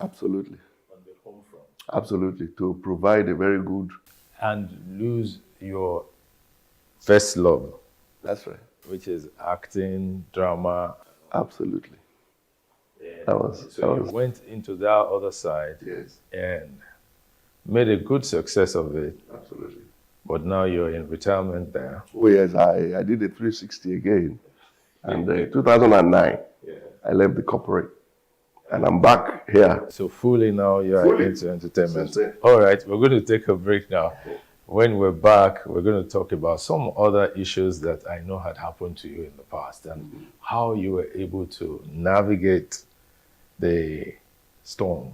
Absolutely. On the home front. Absolutely. To provide a very good... And lose your first love. That's right. Which is acting, drama. Absolutely. So you went into that other side and made a good success of it. Absolutely. But now you're in retirement there. Oh yes, I did a 360 again. And 2009, I left the corporate. And I'm back here. So fully now you're into entertainment. All right, we're going to take a break now. When we're back, we're going to talk about some other issues that I know had happened to you in the past and how you were able to navigate the storm.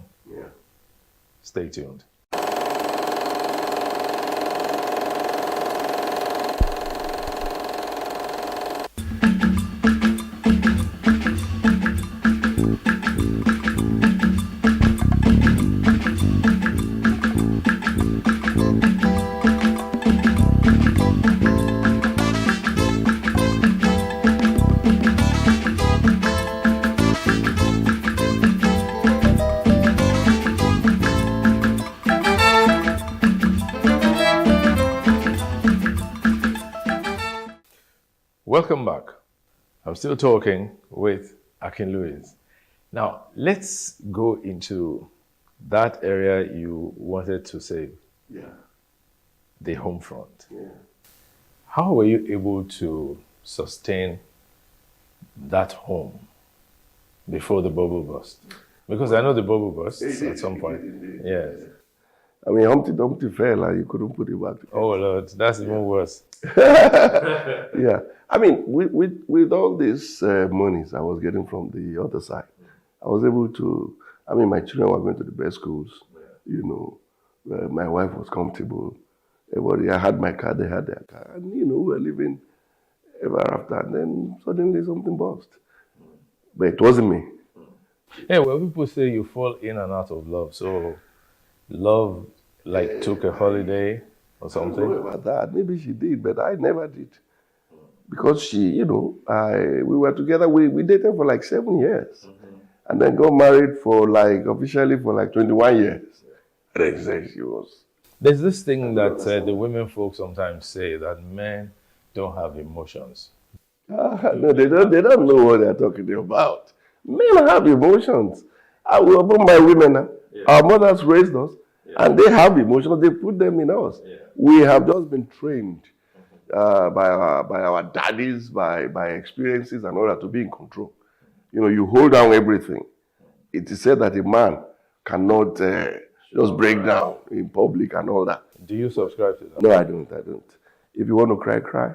Stay tuned. Welcome back. I'm still talking with Akin Lewis. Now, let's go into that area you wanted to save. Yeah. The home front. Yeah. How were you able to sustain that home before the bubble burst? Because I know the bubble burst at some point. Yes. I mean, Humpty Dumpty fell and you couldn't put it back together. Oh Lord, that's even worse. Yeah. I mean, with all these monies I was getting from the other side, I was able to, I mean, my children were going to the best schools, you know, my wife was comfortable. Everybody, I had my car, they had their car. And, you know, we were living ever after. And then suddenly something burst. But it wasn't me. Yeah, well, people say you fall in and out of love. So love took a holiday or something? I don't know about that. Maybe she did, but I never did. Because she, you know, we were together, we dated for like 7 years. And then got married for officially for 21 years. And then she was. There's this thing that the women folk sometimes say, that men don't have emotions. No, they don't know what they're talking about. Men have emotions. I will open my women. Our mothers raised us, and they have emotions. They put them in us. We have just been trained by our daddies, by experiences and all that, to be in control. You know, you hold down everything. It is said that a man cannot just break down in public and all that. Do you subscribe to that? No, I don't. If you want to cry, cry.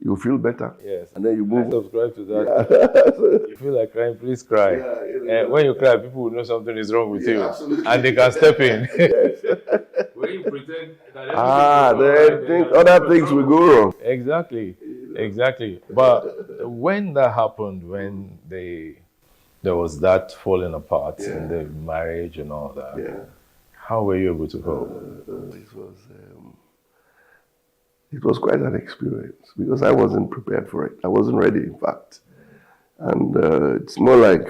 You feel better. Yes. And then you move. I subscribe to that. You feel like crying, please cry. When you cry, people will know something is wrong with you. Absolutely. And they can step in. When you pretend that they think other things will go wrong. Exactly. But when that happened, when there was that falling apart in the marriage and all that, how were you able to cope? It was quite an experience because I wasn't prepared for it. I wasn't ready, in fact. And it's more like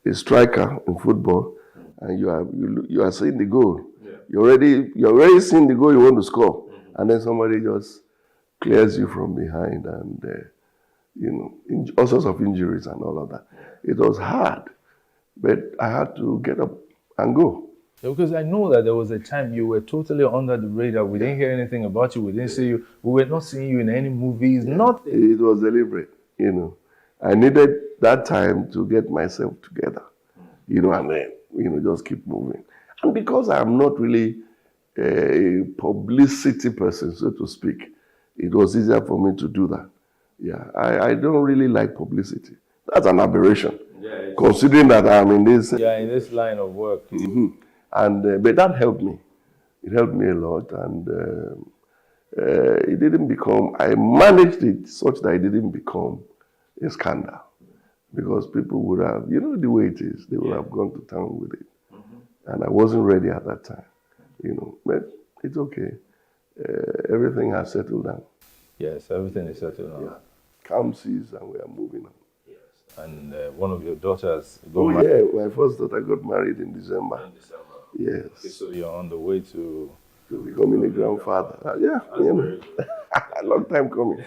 a striker in football, and you are seeing the goal. You're already seeing the goal you want to score, and then somebody just clears you from behind, and all sorts of injuries and all of that. It was hard, but I had to get up and go. Because I know that there was a time you were totally under the radar. We didn't hear anything about you. We didn't see you. We were not seeing you in any movies. Nothing. It was deliberate, you know. I needed that time to get myself together, you know, and then, just keep moving. And because I'm not really a publicity person, so to speak, it was easier for me to do that. Yeah, I don't really like publicity. That's an aberration, considering that I'm in this... in this line of work. Mm-hmm. And but that helped me. It helped me a lot, and it didn't become. I managed it such that it didn't become a scandal, because people would have, the way it is, they would have gone to town with it, and I wasn't ready at that time, But it's okay. Everything has settled down. Yes, everything is settled down. Yeah. Calm seas, and we are moving on. And one of your daughters my first daughter got married in December. Yes. Okay, so you're on the way to becoming a grandfather. A long time coming.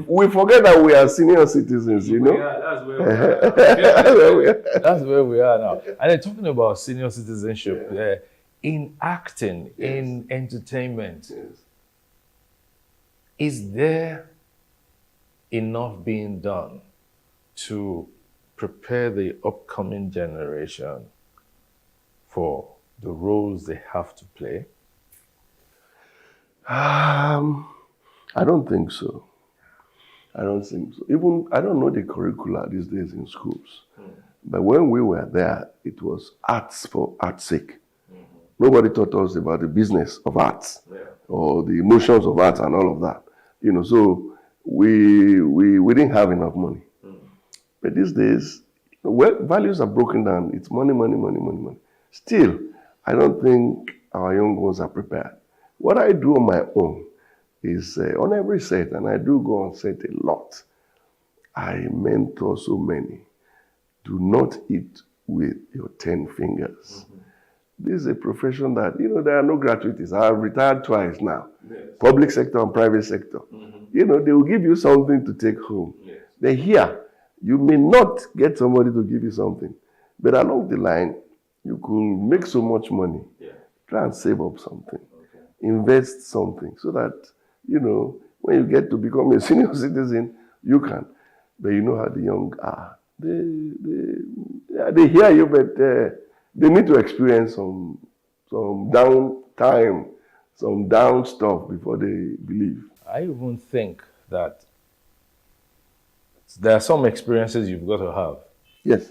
We forget that we are senior citizens, That's where we are. That's where we are now. And then talking about senior citizenship, in acting, in entertainment, is there enough being done to prepare the upcoming generation for the roles they have to play? I don't think so. I don't think so. Even, I don't know the curricula these days in schools. But when we were there, it was arts for art's sake. Nobody taught us about the business of arts or the emotions of arts and all of that. So we didn't have enough money. But these days, values are broken down. It's money, money, money, money, money. Still, I don't think our young ones are prepared. What I do on my own is on every set, and I do go on set a lot, I mentor so many. Do not eat with your 10 fingers. This is a profession that, there are no gratuities. I have retired twice now. Public sector and private sector. They will give you something to take home. Then here, you may not get somebody to give you something, but along the line, you could make so much money. Try and save up something. Invest something so that, when you get to become a senior citizen, you can. But you know how the young are. They hear you, but they need to experience some down time, some down stuff before they believe. I even think that there are some experiences you've got to have. Yes.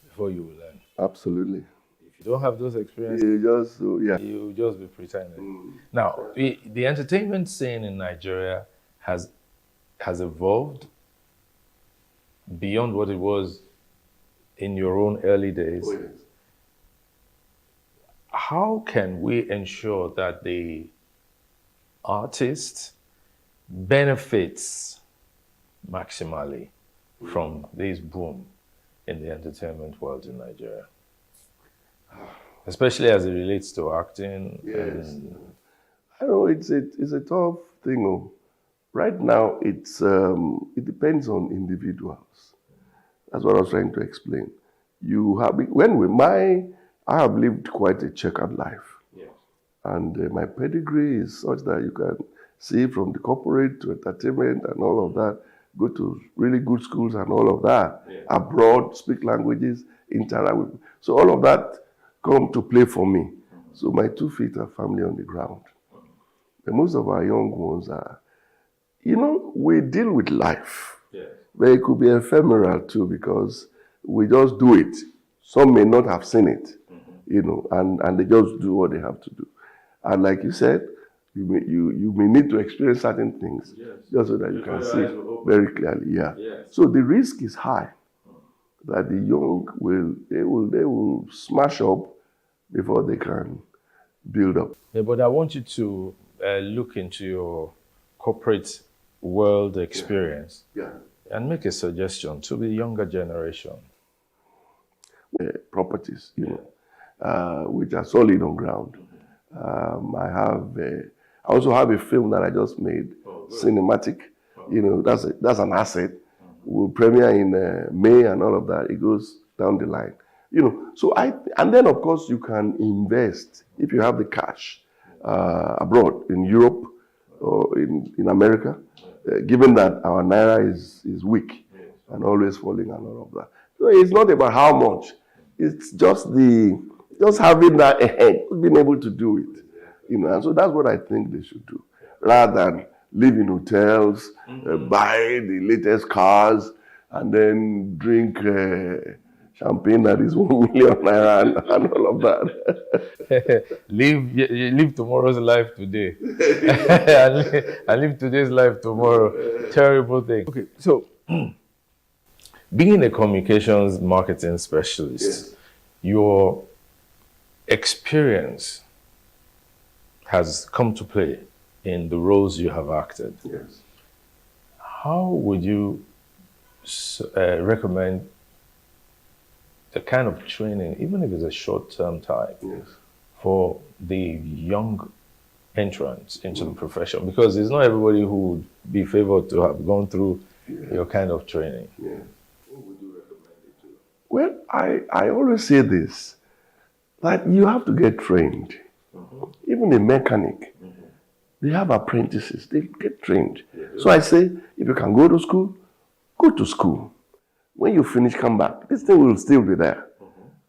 Before you will learn. Absolutely. If you don't have those experiences, you'll just be pretending. Now, the entertainment scene in Nigeria has evolved beyond what it was in your own early days. Oh, yes. How can we ensure that the artist benefits maximally from this boom in the entertainment world in Nigeria? Especially as it relates to acting. Yes. I know it's a tough thing. Right now, it depends on individuals. That's what I was trying to explain. I have lived quite a checkered life. Yes. And my pedigree is such that you can see from the corporate to entertainment and all of that, go to really good schools and all of that, abroad, speak languages, interact with. So all of that come to play for me. So my 2 feet are firmly on the ground. But most of our young ones are, we deal with life. Yes. But it could be ephemeral too because we just do it. Some may not have seen it, and they just do what they have to do. And like you said, you may need to experience certain things just so that you can see very clearly. Yeah. Yes. So the risk is high that the young will smash up before they can build up. Yeah, but I want you to look into your corporate world experience and make a suggestion to the younger generation. Properties, which are solid on ground. I also have a film that I just made, cinematic. That's an asset. We'll premiere in May and all of that. It goes down the line. And then of course you can invest if you have the cash abroad in Europe or in America, given that our naira is weak and always falling and all of that. So it's not about how much. It's just having that ahead, being able to do it. And so that's what I think they should do. Rather than live in hotels, buy the latest cars, and then drink champagne that is 1 million naira and all of that. live tomorrow's life today. and live today's life tomorrow. Terrible thing. Okay, so being a communications marketing specialist, your experience has come to play in the roles you have acted. Yes. How would you recommend the kind of training, even if it's a short-term type, for the young entrants into the profession? Because it's not everybody who would be favored to have gone through your kind of training. Yeah. What would you recommend it to? Well, I always say this, that you have to get trained. Even a mechanic, they have apprentices, they get trained. So I say, if you can go to school, go to school. When you finish, come back. This thing will still be there.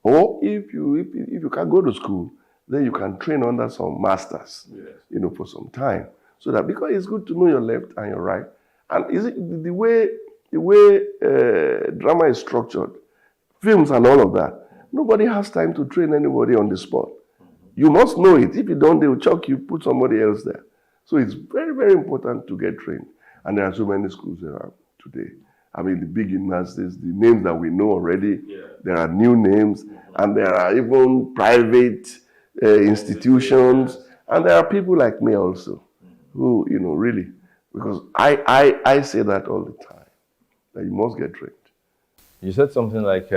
Or if you can go to school, then you can train under some masters, for some time. So that, because it's good to know your left and your right. And is it the way drama is structured, films and all of that, nobody has time to train anybody on the spot. You must know it. If you don't, they will chuck you, put somebody else there. So it's very, very important to get trained. And there are so many schools around today. I mean, the big universities, the names that we know already, there are new names, and there are even private institutions, and there are people like me also, who, really, because I say that all the time, that you must get trained. You said something like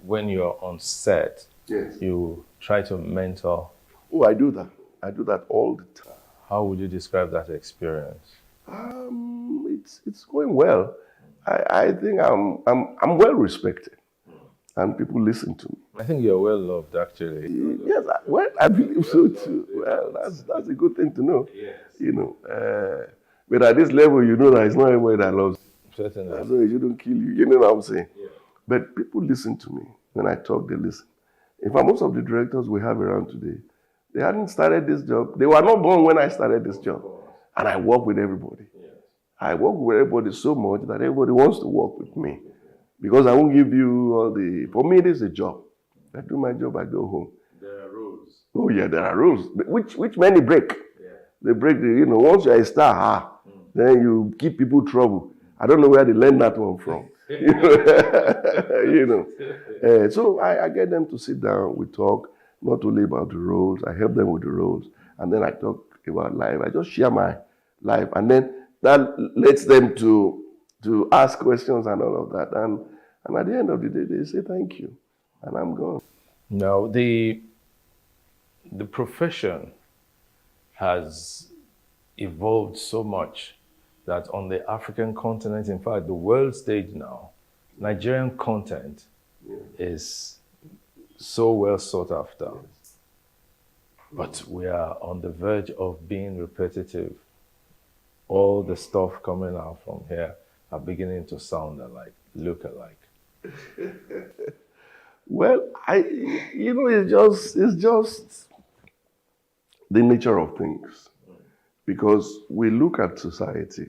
when you're on set, Yes. you try to mentor. Oh, I do that. I do that all the time. How would you describe that experience? It's going well. I think I'm well respected. and people listen to me. I think you're well loved, actually. Yes, well, I believe so too. Well, that's a good thing to know. Yes. You know, but at this level, you know that it's not everybody that loves you. Certainly. So it shouldn't kill you. You know what I'm saying? Yeah. But people listen to me. When I talk, they listen. In fact, most of the directors we have around today, they hadn't started this job. They were not born when I started this job. And I work with everybody. Yes. I work with everybody so much that everybody wants to work with me. Because I won't give you all the... For me, this is a job. I do my job, I go home. There are rules. Oh, yeah, there are rules. Which many break. Yeah. They break the... You know, once you're a star, then you give people trouble. I don't know where they learned that one from. You know. So I get them to sit down, we talk, not only about the roles, I help them with the roles, and then I talk about life. I just share my life, and then that lets them to ask questions and all of that. And at the end of the day, they say thank you, and I'm gone. Now, the profession has evolved so much that on the African continent, in fact, the world stage now, Nigerian content is so well sought after. But we are on the verge of being repetitive. All the stuff coming out from here are beginning to sound alike, look alike. Well, it's just the nature of things. Because we look at society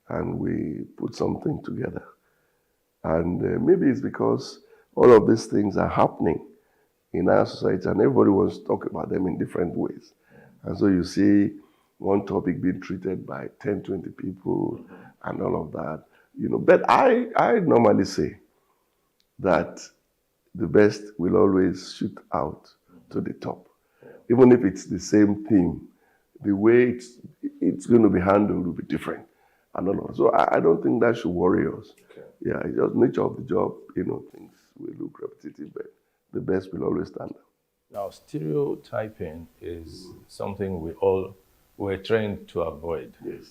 and we put something together. And maybe it's because all of these things are happening in our society and everybody wants to talk about them in different ways. And so you see one topic being treated by 10, 20 people and all of that. You know, but I normally say that the best will always shoot out to the top. Even if it's the same theme, the way it's going to be handled will be different. And all of. So I don't think that should worry us. Okay. Yeah, it's just nature of the job, you know, things will look repetitive, but the best will always stand out. Now, stereotyping is something we're trained to avoid. Yes.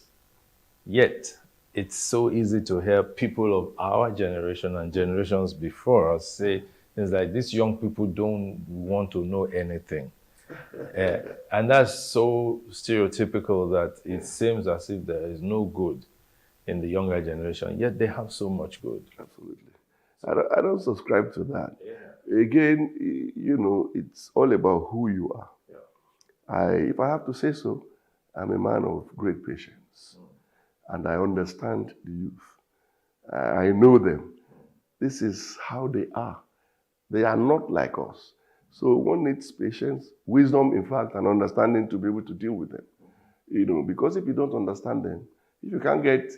Yet, it's so easy to hear people of our generation and generations before us say things like, these young people don't want to know anything. And that's so stereotypical that it seems as if there is no good in the younger generation, yet they have so much good. Absolutely. I don't subscribe to that. Yeah. Again, you know, it's all about who you are. Yeah. If I have to say so, I'm a man of great patience. And I understand the youth. I know them. This is how they are. They are not like us. So one needs patience, wisdom, in fact, and understanding to be able to deal with them. You know, because if you don't understand them, if you can't get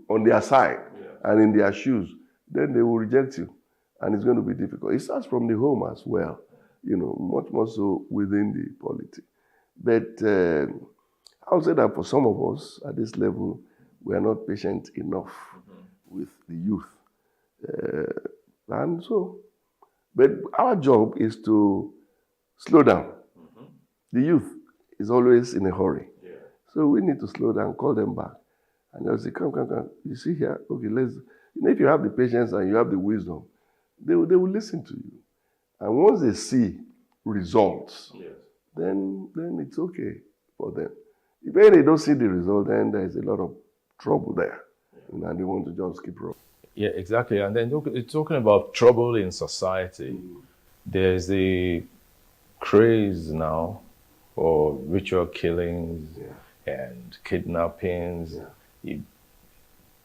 on their side and in their shoes, then they will reject you. And it's going to be difficult. It starts from the home as well, you know, much more so within the polity. But I would say that for some of us at this level, we are not patient enough with the youth. But our job is to slow down. The youth is always in a hurry. Yeah. So we need to slow down, call them back. And they'll say, come. You see here? Okay, let's... You know, if you have the patience and you have the wisdom, they will listen to you. And once they see results, then it's okay for them. If they don't see the result, then there's a lot of trouble there. Yeah. And they want to just keep rolling. Yeah, exactly. And then talking about trouble in society, there's the craze now for ritual killings and kidnappings,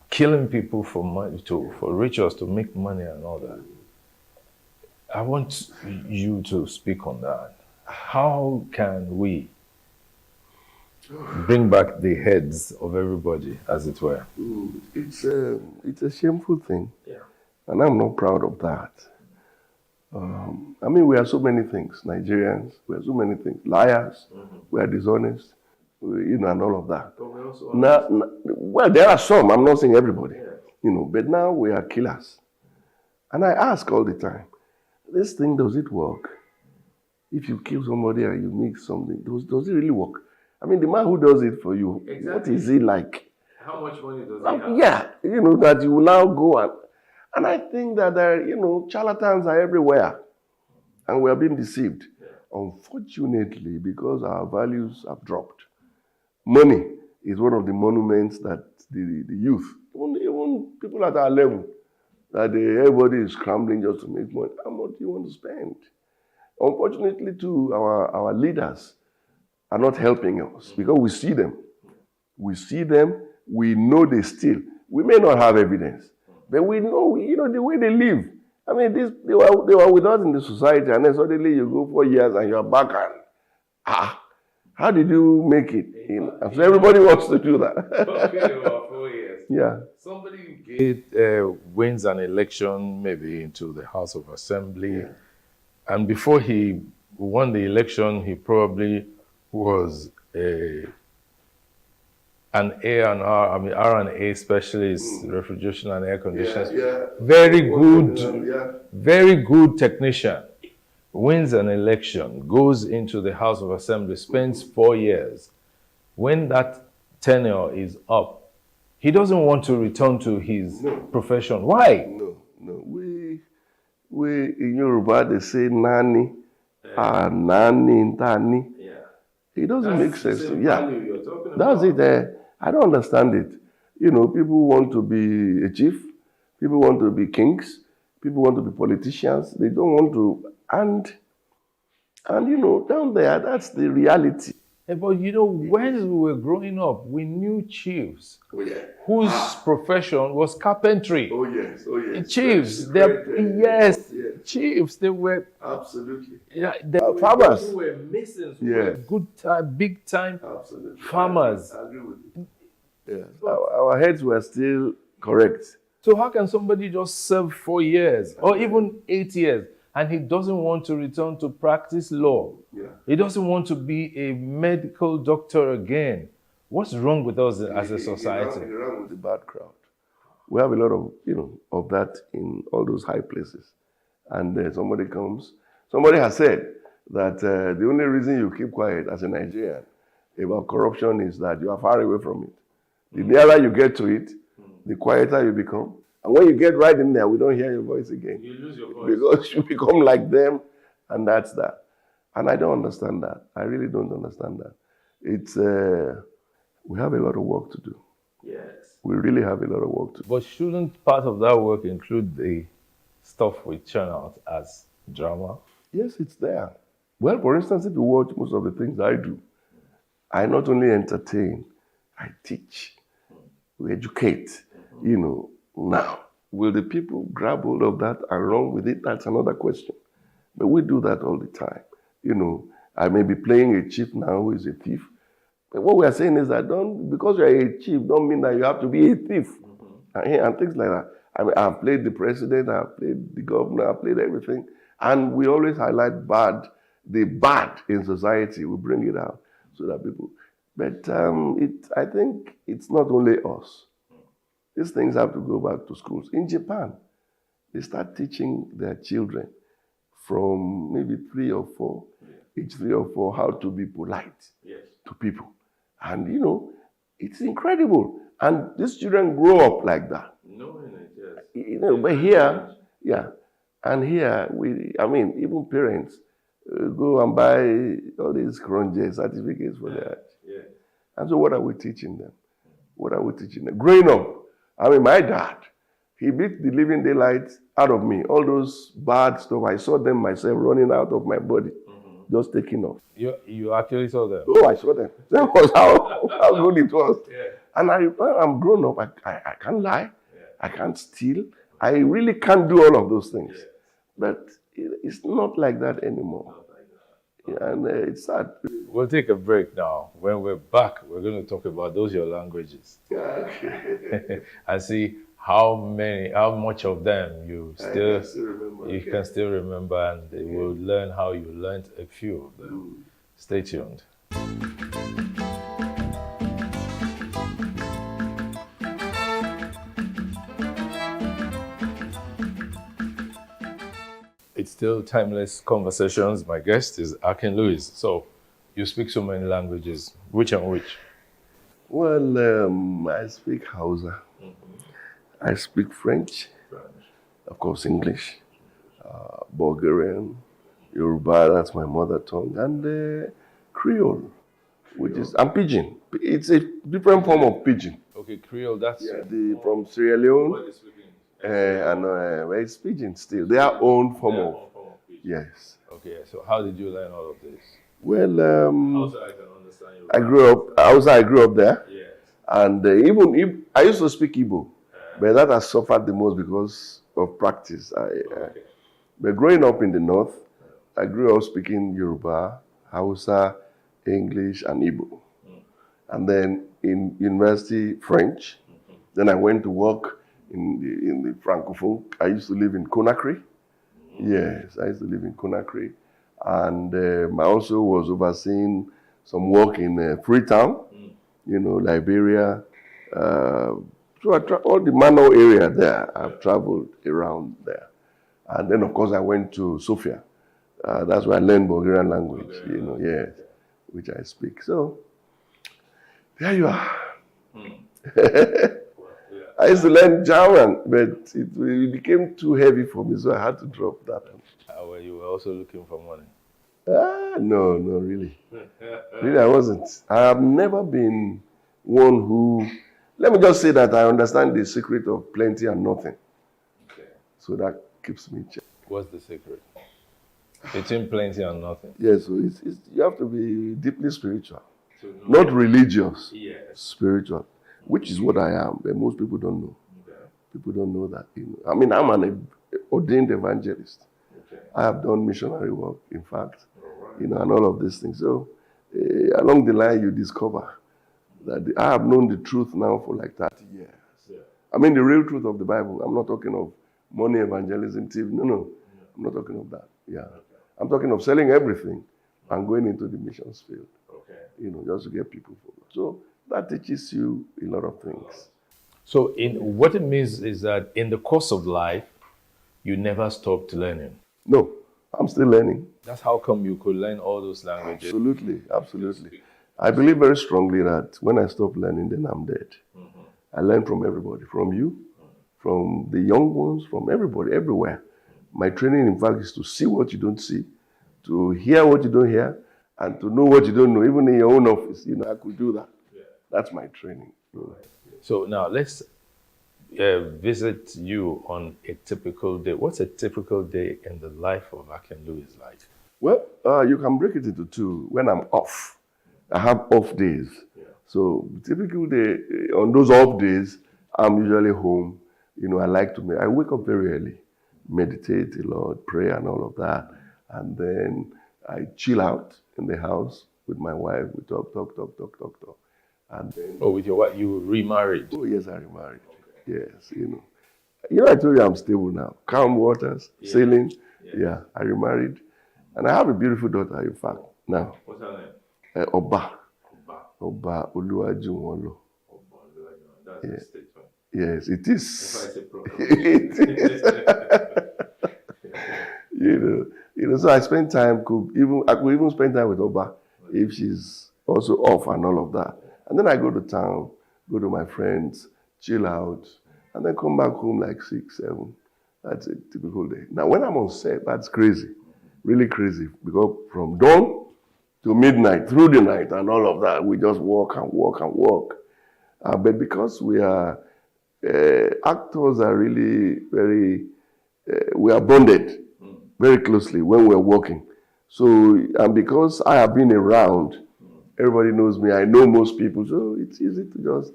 killing people for money, for rituals to make money and all that. I want you to speak on that. How can we bring back the heads of everybody, as it were? It's a shameful thing, and I'm not proud of that. I mean, we are so many things. Nigerians, we are so many things. Liars, we are dishonest, you know, and all of that. Well, there are some. I'm not saying everybody, you know, but now we are killers. And I ask all the time, this thing, does it work? If you kill somebody and you make something, does it really work? I mean, the man who does it for you, what is he like? How much money does he have? Yeah, you know, that you will now go And I think that charlatans are everywhere, and we are being deceived. Unfortunately, because our values have dropped, money is one of the monuments that the youth, even people at our level, that everybody is scrambling just to make money. How much do you want to spend? Unfortunately, too, our leaders are not helping us because we see them. We see them. We know they steal. We may not have evidence, but we know, the way they live. I mean, they were with us in the society, and then suddenly you go 4 years and you're back and, how did you make it? So everybody wants to do that. Okay, about 4 years. Yeah. Somebody wins an election, maybe into the House of Assembly, and before he won the election, he probably was an R&A specialist, refrigeration and air conditioners. Very good technician. Wins an election, goes into the House of Assembly, spends 4 years. When that tenure is up, he doesn't want to return to his profession. Why? No. We in Yoruba, they say nani, nani, tani. It doesn't make sense to me. That's it. I don't understand it. People want to be a chief. People want to be kings. People want to be politicians. They don't want to. And down there, that's the reality. But when we were growing up, we knew chiefs whose profession was carpentry. Oh yes. Chiefs, chiefs. They were absolutely. Farmers. Who were masons. Good time, big time farmers. I agree with you. Yeah. Our heads were still correct. So how can somebody just serve 4 years or even 8 years? And he doesn't want to return to practice law. He doesn't want to be a medical doctor again. What's wrong with us as a society? It's wrong with the bad crowd. We have a lot of, of that in all those high places. And somebody has said that the only reason you keep quiet as a Nigerian about corruption is that you are far away from it. The nearer you get to it, the quieter you become. And when you get right in there, we don't hear your voice again. You lose your voice. Because you become like them, and that's that. And I don't understand that. I really don't understand that. It's, we have a lot of work to do. Yes. We really have a lot of work to do. But shouldn't part of that work include the stuff we churn out as drama? Yes, it's there. Well, for instance, if you watch most of the things I do, I not only entertain, I teach, we educate, Now, will the people grab hold of that and run with it? That's another question. But we do that all the time. I may be playing a chief now who is a thief. But what we are saying is that because you're a chief, don't mean that you have to be a thief. And things like that. I've played the president, I've played the governor, I've played everything. And we always highlight the bad in society. We bring it out so that people... But I think it's not only us. These things have to go back to schools. In Japan, they start teaching their children from maybe 3 or 4, age 3 or 4, how to be polite to people. And, it's incredible. And these children grow up like that. But here, and here, even parents go and buy all these cronje certificates for their... And so what are we teaching them? Growing up, my dad, he beat the living daylights out of me. All those bad stuff, I saw them myself running out of my body, just taking off. You actually saw them? Oh, I saw them. That was how good it was. And I'm grown up. I can't lie. I can't steal. I really can't do all of those things. But it's not like that anymore. And it's sad. We'll take a break now. When we're back, we're going to talk about those your languages. And see how much of them you can still remember, and we'll learn how you learned a few of them. Stay tuned. It's still Timeless Conversations. My guest is Akin Lewis. So, you speak so many languages. Which and which? Well, I speak Hausa. I speak French. of course, English, Bulgarian, Yoruba, that's my mother tongue, and Creole, which is, and Pidgin. It's a different form of Pidgin. Okay, Creole, that's... From Sierra Leone, and it's Pidgin still. Their own form of, yes. Okay, so how did you learn all of this? Well, Also, I can understand you. I grew up there. Yes. And even if I used to speak Igbo, but that has suffered the most because of practice. But growing up in the north, I grew up speaking Yoruba, Hausa, English, and Igbo. And then in university, French. Then I went to work in the Francophone. I used to live in Conakry. Yes, I used to live in Conakry. And I also was overseeing some work in Freetown, Liberia. So all the Mano area there, I've traveled around there. And then, of course, I went to Sofia. That's where I learned Bulgarian language, yes, which I speak. So, there you are. I used to learn German, but it became too heavy for me, so I had to drop that. Well, you were also looking for money. No, really. Really, I wasn't. I have never been one who, let me just say that I understand the secret of plenty and nothing. Okay. So that keeps me in check. What's the secret? Between plenty and nothing. Yes, so you have to be deeply spiritual. Not religious, spiritual, which is what I am, but most people don't know. Okay. People don't know that. I mean, I'm an ordained evangelist. Okay. I have done missionary work, in fact, and all of these things. So along the line, you discover that I have known the truth now for like 30 years. Yeah. I mean, the real truth of the Bible. I'm not talking of money evangelism, TV. No. I'm not talking of that. Yeah. Okay. I'm talking of selling everything and going into the missions field. Okay. Just to get people focused. So that teaches you a lot of things. So what it means is that in the course of life, you never stopped learning. No, I'm still learning. That's how come you could learn all those languages. Absolutely. I believe very strongly that when I stop learning, then I'm dead. Mm-hmm. I learn from everybody, from you, from the young ones, from everybody, everywhere. My training, in fact, is to see what you don't see, to hear what you don't hear, and to know what you don't know. Even in your own office, I could do that. Yeah. That's my training. So now let's visit you on a typical day. What's a typical day in the life of Akin Louis like? Well, you can break it into two. When I'm off, I have off days. Yeah. So typical day, on those off days, I'm usually home. I wake up very early, meditate a lot, pray and all of that. And then I chill out in the house with my wife. We talk. And then, with your wife, you remarried? Oh, yes, I remarried. Okay. Yes, I told you I'm stable now. Calm waters, sailing. Yeah, I remarried. And I have a beautiful daughter, in fact, now. What's her name? Oba Oluwajunwolo. That's a statement. Yes, it is. It is. So I spend time, I could even spend time with Oba if she's also off and all of that. And then I go to town, go to my friends, chill out, and then come back home like 6, 7. That's a typical day. Now, when I'm on set, that's crazy, really crazy, because from dawn to midnight, through the night and all of that, we just walk. But because we are actors are really very, we are bonded very closely when we're working. So, and because I have been around, everybody knows me, I know most people, so it's easy to just,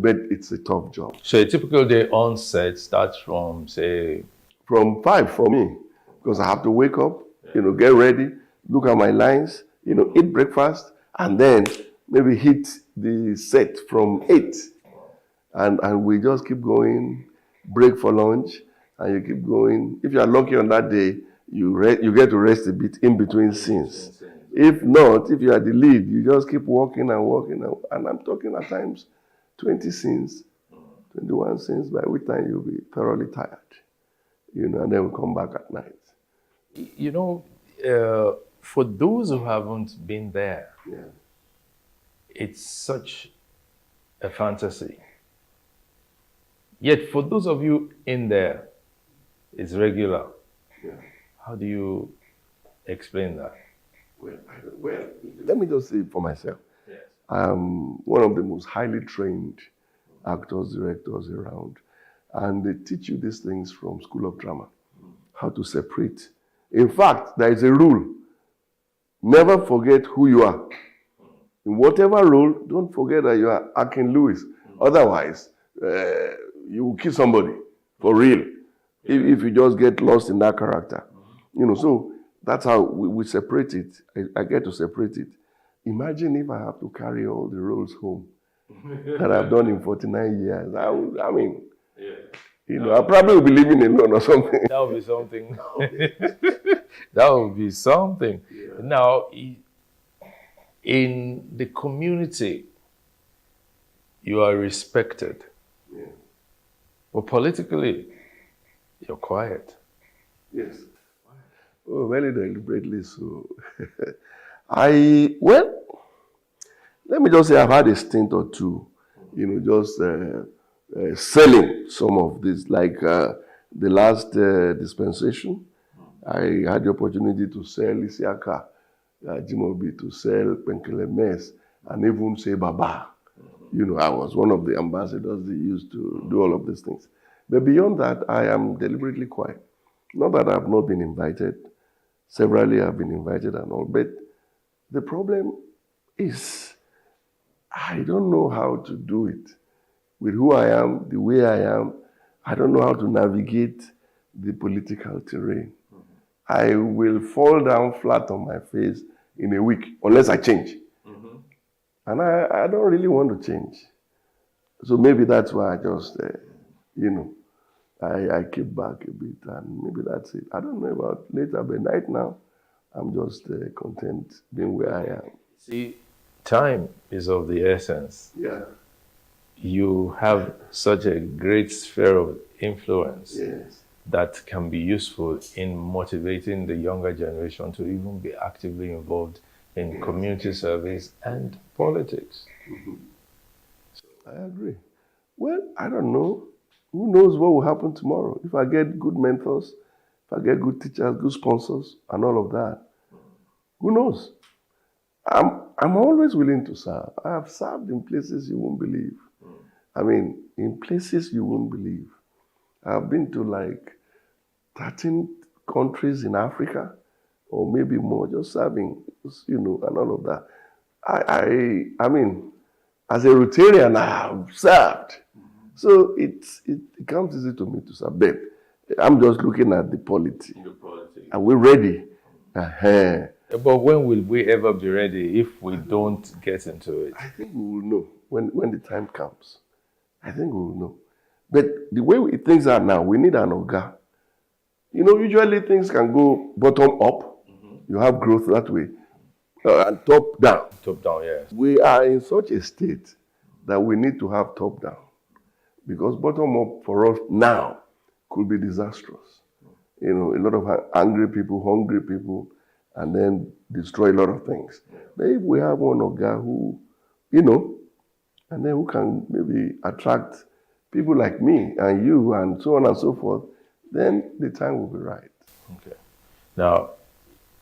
but it's a tough job. So a typical day on set starts from, say... From 5 for me, because I have to wake up, get ready, look at my lines, eat breakfast, and then maybe hit the set from 8. And we just keep going, break for lunch, and you keep going. If you are lucky on that day, you get to rest a bit in between scenes. If not, if you are the lead, you just keep walking. And I'm talking at times 20 scenes, 21 scenes, by which time you'll be thoroughly tired. And then we come back at night. For those who haven't been there, it's such a fantasy. Yet for those of you in there, is regular. Yeah. How do you explain that? Well, let me just say it for myself. Yes. I'm one of the most highly trained actors, directors around. And they teach you these things from School of Drama, how to separate. In fact, there is a rule. Never forget who you are. In whatever role, don't forget that you are Akin Lewis. Otherwise, you will kill somebody, for real, if you just get lost in that character. You know, so that's how we separate it. I get to separate it. Imagine if I have to carry all the roles home that I've done in 49 years. I mean, you know, I probably will be living alone or something. That would be something. That would be something. Yeah. Now, in the community, you are respected. Yeah. But politically, you're quiet. Yes. Oh, very deliberately so. Well, let me just say I've had a stint or two, you know, just selling some of this, like the last dispensation. I had the opportunity to sell Isiaka, Jimobi, to sell Penkele Mess, and even say Baba. You know, I was one of the ambassadors they used to do all of these things. But beyond that, I am deliberately quiet. Not that I've not been invited. Severally I've been invited and all. But the problem is, I don't know how to do it. With who I am, the way I am, I don't know how to navigate the political terrain. I will fall down flat on my face in a week unless I change. And I don't really want to change. So maybe that's why I just, you know, I keep back a bit, and maybe that's it. I don't know about later, but right now, I'm just content being where I am. See, time is of the essence. Yeah. You have such a great sphere of influence. Yes. That can be useful in motivating the younger generation to even be actively involved in community service and politics. I agree. Well, I don't know. Who knows what will happen tomorrow? If I get good mentors, if I get good teachers, good sponsors, and all of that, who knows? I'm always willing to serve. I have served in places you won't believe. I mean, in places you won't believe. I've been to like 13 countries in Africa, or maybe more, just serving, you know, and all of that. I mean, as a Rotarian, I have served. So it comes easy to me to serve. But I'm just looking at the polity. Are we ready? But when will we ever be ready if we don't get into it? I think we will know when the time comes. I think we will know. But the way things are now, we need an Oga. You know, usually things can go bottom up. You have growth that way. And top down. Top down, yes. We are in such a state that we need to have top down. Because bottom up for us now could be disastrous. You know, a lot of angry people, hungry people, and then destroy a lot of things. But if we have one Oga who, you know, and then who can maybe attract people like me and you and so on and so forth, then the time will be right. Okay. Now,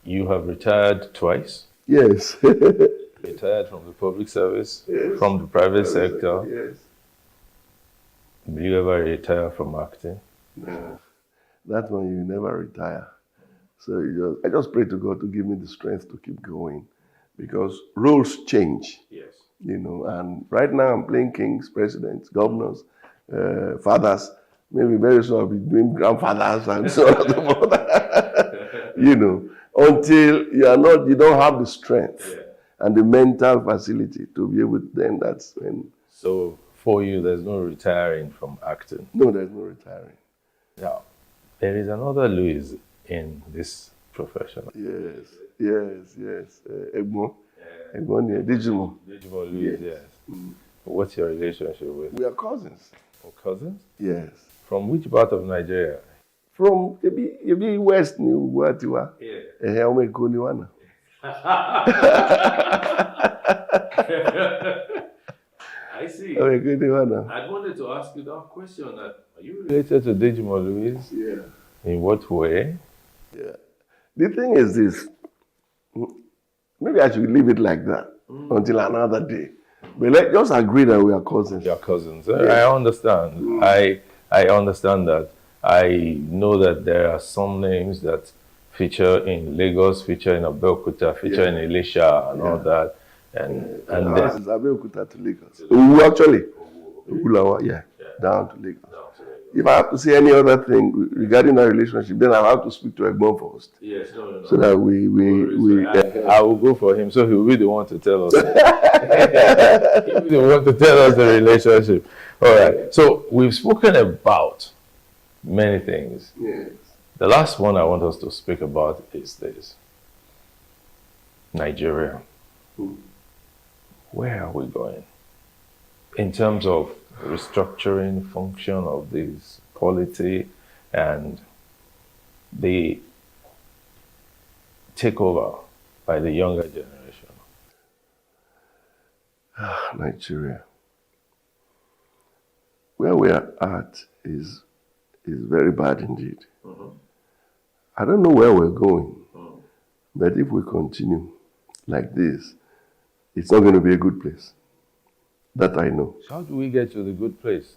you have retired twice. Yes. Retired from the public service, yes. From the private sector. Yes. Will you ever retire from acting? No. That one you never retire. So I just pray to God to give me the strength to keep going, because roles change. Yes. You know, and right now I'm playing kings, presidents, governors, fathers. Maybe very soon I'll be doing grandfathers and so on and so forth. You know, until you don't have the strength and the mental facility to be able to, then that's when. So for you, there's no retiring from acting? No, there's no retiring. Now, there is another Louis in this profession. Yes. Egmon, Digimon. Digimon Louis, yes. What's your relationship with? We are cousins. Oh, cousins? Yes. From which part of Nigeria? From maybe West New Watiwa. Yeah. I see. I wanted to ask you that question. Are you related to Digimon Louis? Yeah. In what way? Yeah. The thing is this. Maybe I should leave it like that until another day. But let's just agree that we are cousins. Your cousins. Yeah. I understand. I understand that. I know that there are some names that feature in Lagos, feature in Abeokuta, feature in Elisha and all that. And Ours is Abeokuta to Lagos. Owu actually. Ulawa, yeah, down to Lagos. If I have to say any other thing regarding that relationship, then I have to speak to Egbon first. Yes, no. So that we I will go for him, so he will be the one to tell us. He will be the one to tell us the relationship. All right. So we've spoken about many things. Yes. The last one I want us to speak about is this: Nigeria. Where are we going in terms of restructuring function of this polity and the takeover by the younger generation? Nigeria. Where we are at is very bad indeed. I don't know where we're going, but if we continue like this, it's not going to be a good place. That I know. So how do we get to the good place?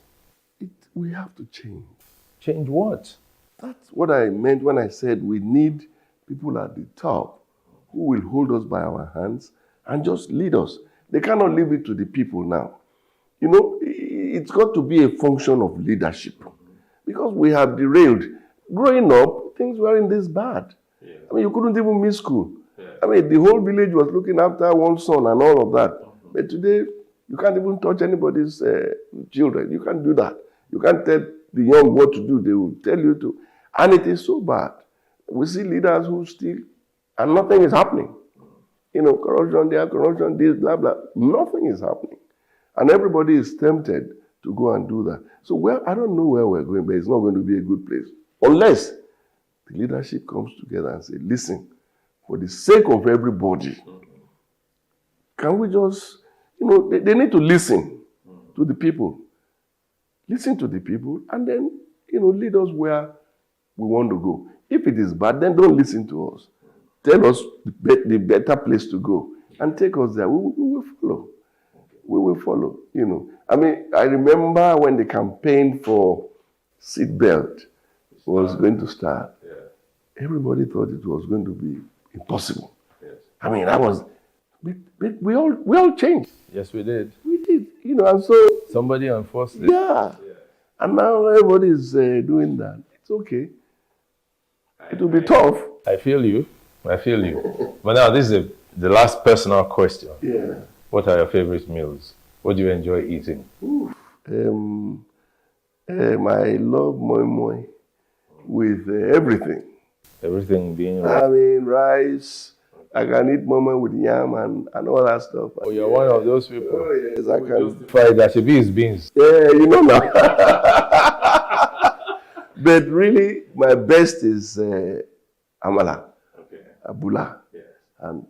We have to change. Change what? That's what I meant when I said we need people at the top who will hold us by our hands and just lead us. They cannot leave it to the people now. You know, it's got to be a function of leadership because we have derailed. Growing up, things weren't this bad. Yeah. I mean, you couldn't even miss school. Yeah. I mean, the whole village was looking after one son and all of that. But today, you can't even touch anybody's children. You can't do that. You can't tell the young what to do. They will tell you to. And it is so bad. We see leaders who steal and nothing is happening. You know, corruption there, corruption this, blah, blah. Nothing is happening. And everybody is tempted to go and do that. So I don't know where we're going, but it's not going to be a good place. Unless the leadership comes together and say, listen, for the sake of everybody, can we just... You know, they need to listen to the people. Listen to the people and then, you know, lead us where we want to go. If it is bad, then don't listen to us. Tell us the better place to go and take us there. We will follow. We will follow, you know. I mean, I remember when the campaign for seatbelt was going to start. Everybody thought it was going to be impossible. I mean, that was... But we all changed. Yes, we did. We did, you know, and so... Somebody enforced it. Yeah. And now everybody is doing that. It's okay. It will be tough. I feel you. But now this is the last personal question. Yeah. What are your favorite meals? What do you enjoy eating? I love moi moi with everything. Everything being I mean, rice. I can eat moi moi with yam and all that stuff. Oh, you're one of those people. Oh, yes, I can. Fried that should be his beans. Yeah, you know now. But really, my best is amala, abula, and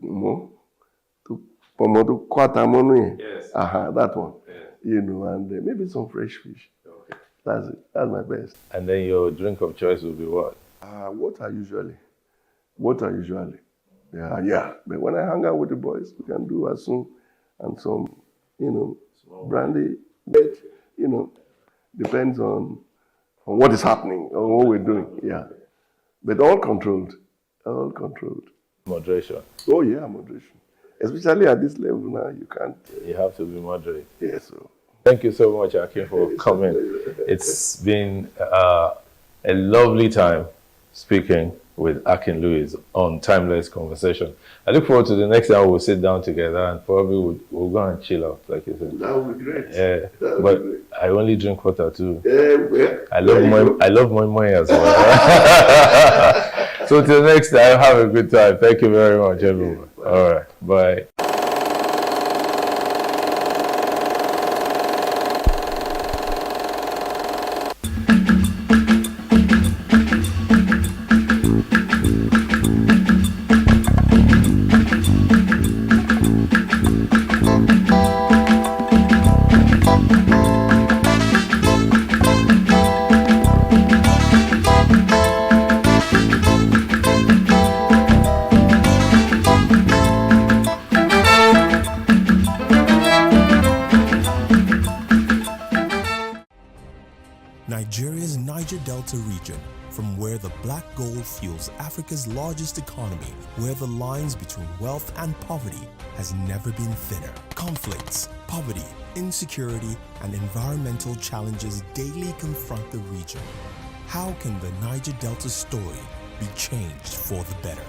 pomoto kwata. Yes. That one. Yes. You know, and maybe some fresh fish. Okay. That's it. That's my best. And then your drink of choice will be what? Water usually. Yeah. But when I hang out with the boys, we can do asun and some, you know, brandy. But, you know, depends on what is happening or what we're doing. Yeah. But all controlled. Moderation. Oh, yeah, moderation. Especially at this level now, you can't. You have to be moderate. Yes, sir. Thank you so much, Akin, for coming. It's been a lovely time speaking with Akin Lewis on Timeless Conversation. I look forward to the next time we'll sit down together and probably we'll go and chill out, like you said. That would be great. Yeah, but I only drink water too. Yeah. I love moi moi as well. So till next time, have a good time. Thank you very much, everyone. All right, bye. from where the black gold fuels Africa's largest economy, where the lines between wealth and poverty has never been thinner. Conflicts, poverty, insecurity, and environmental challenges daily confront the region. How can the Niger Delta story be changed for the better?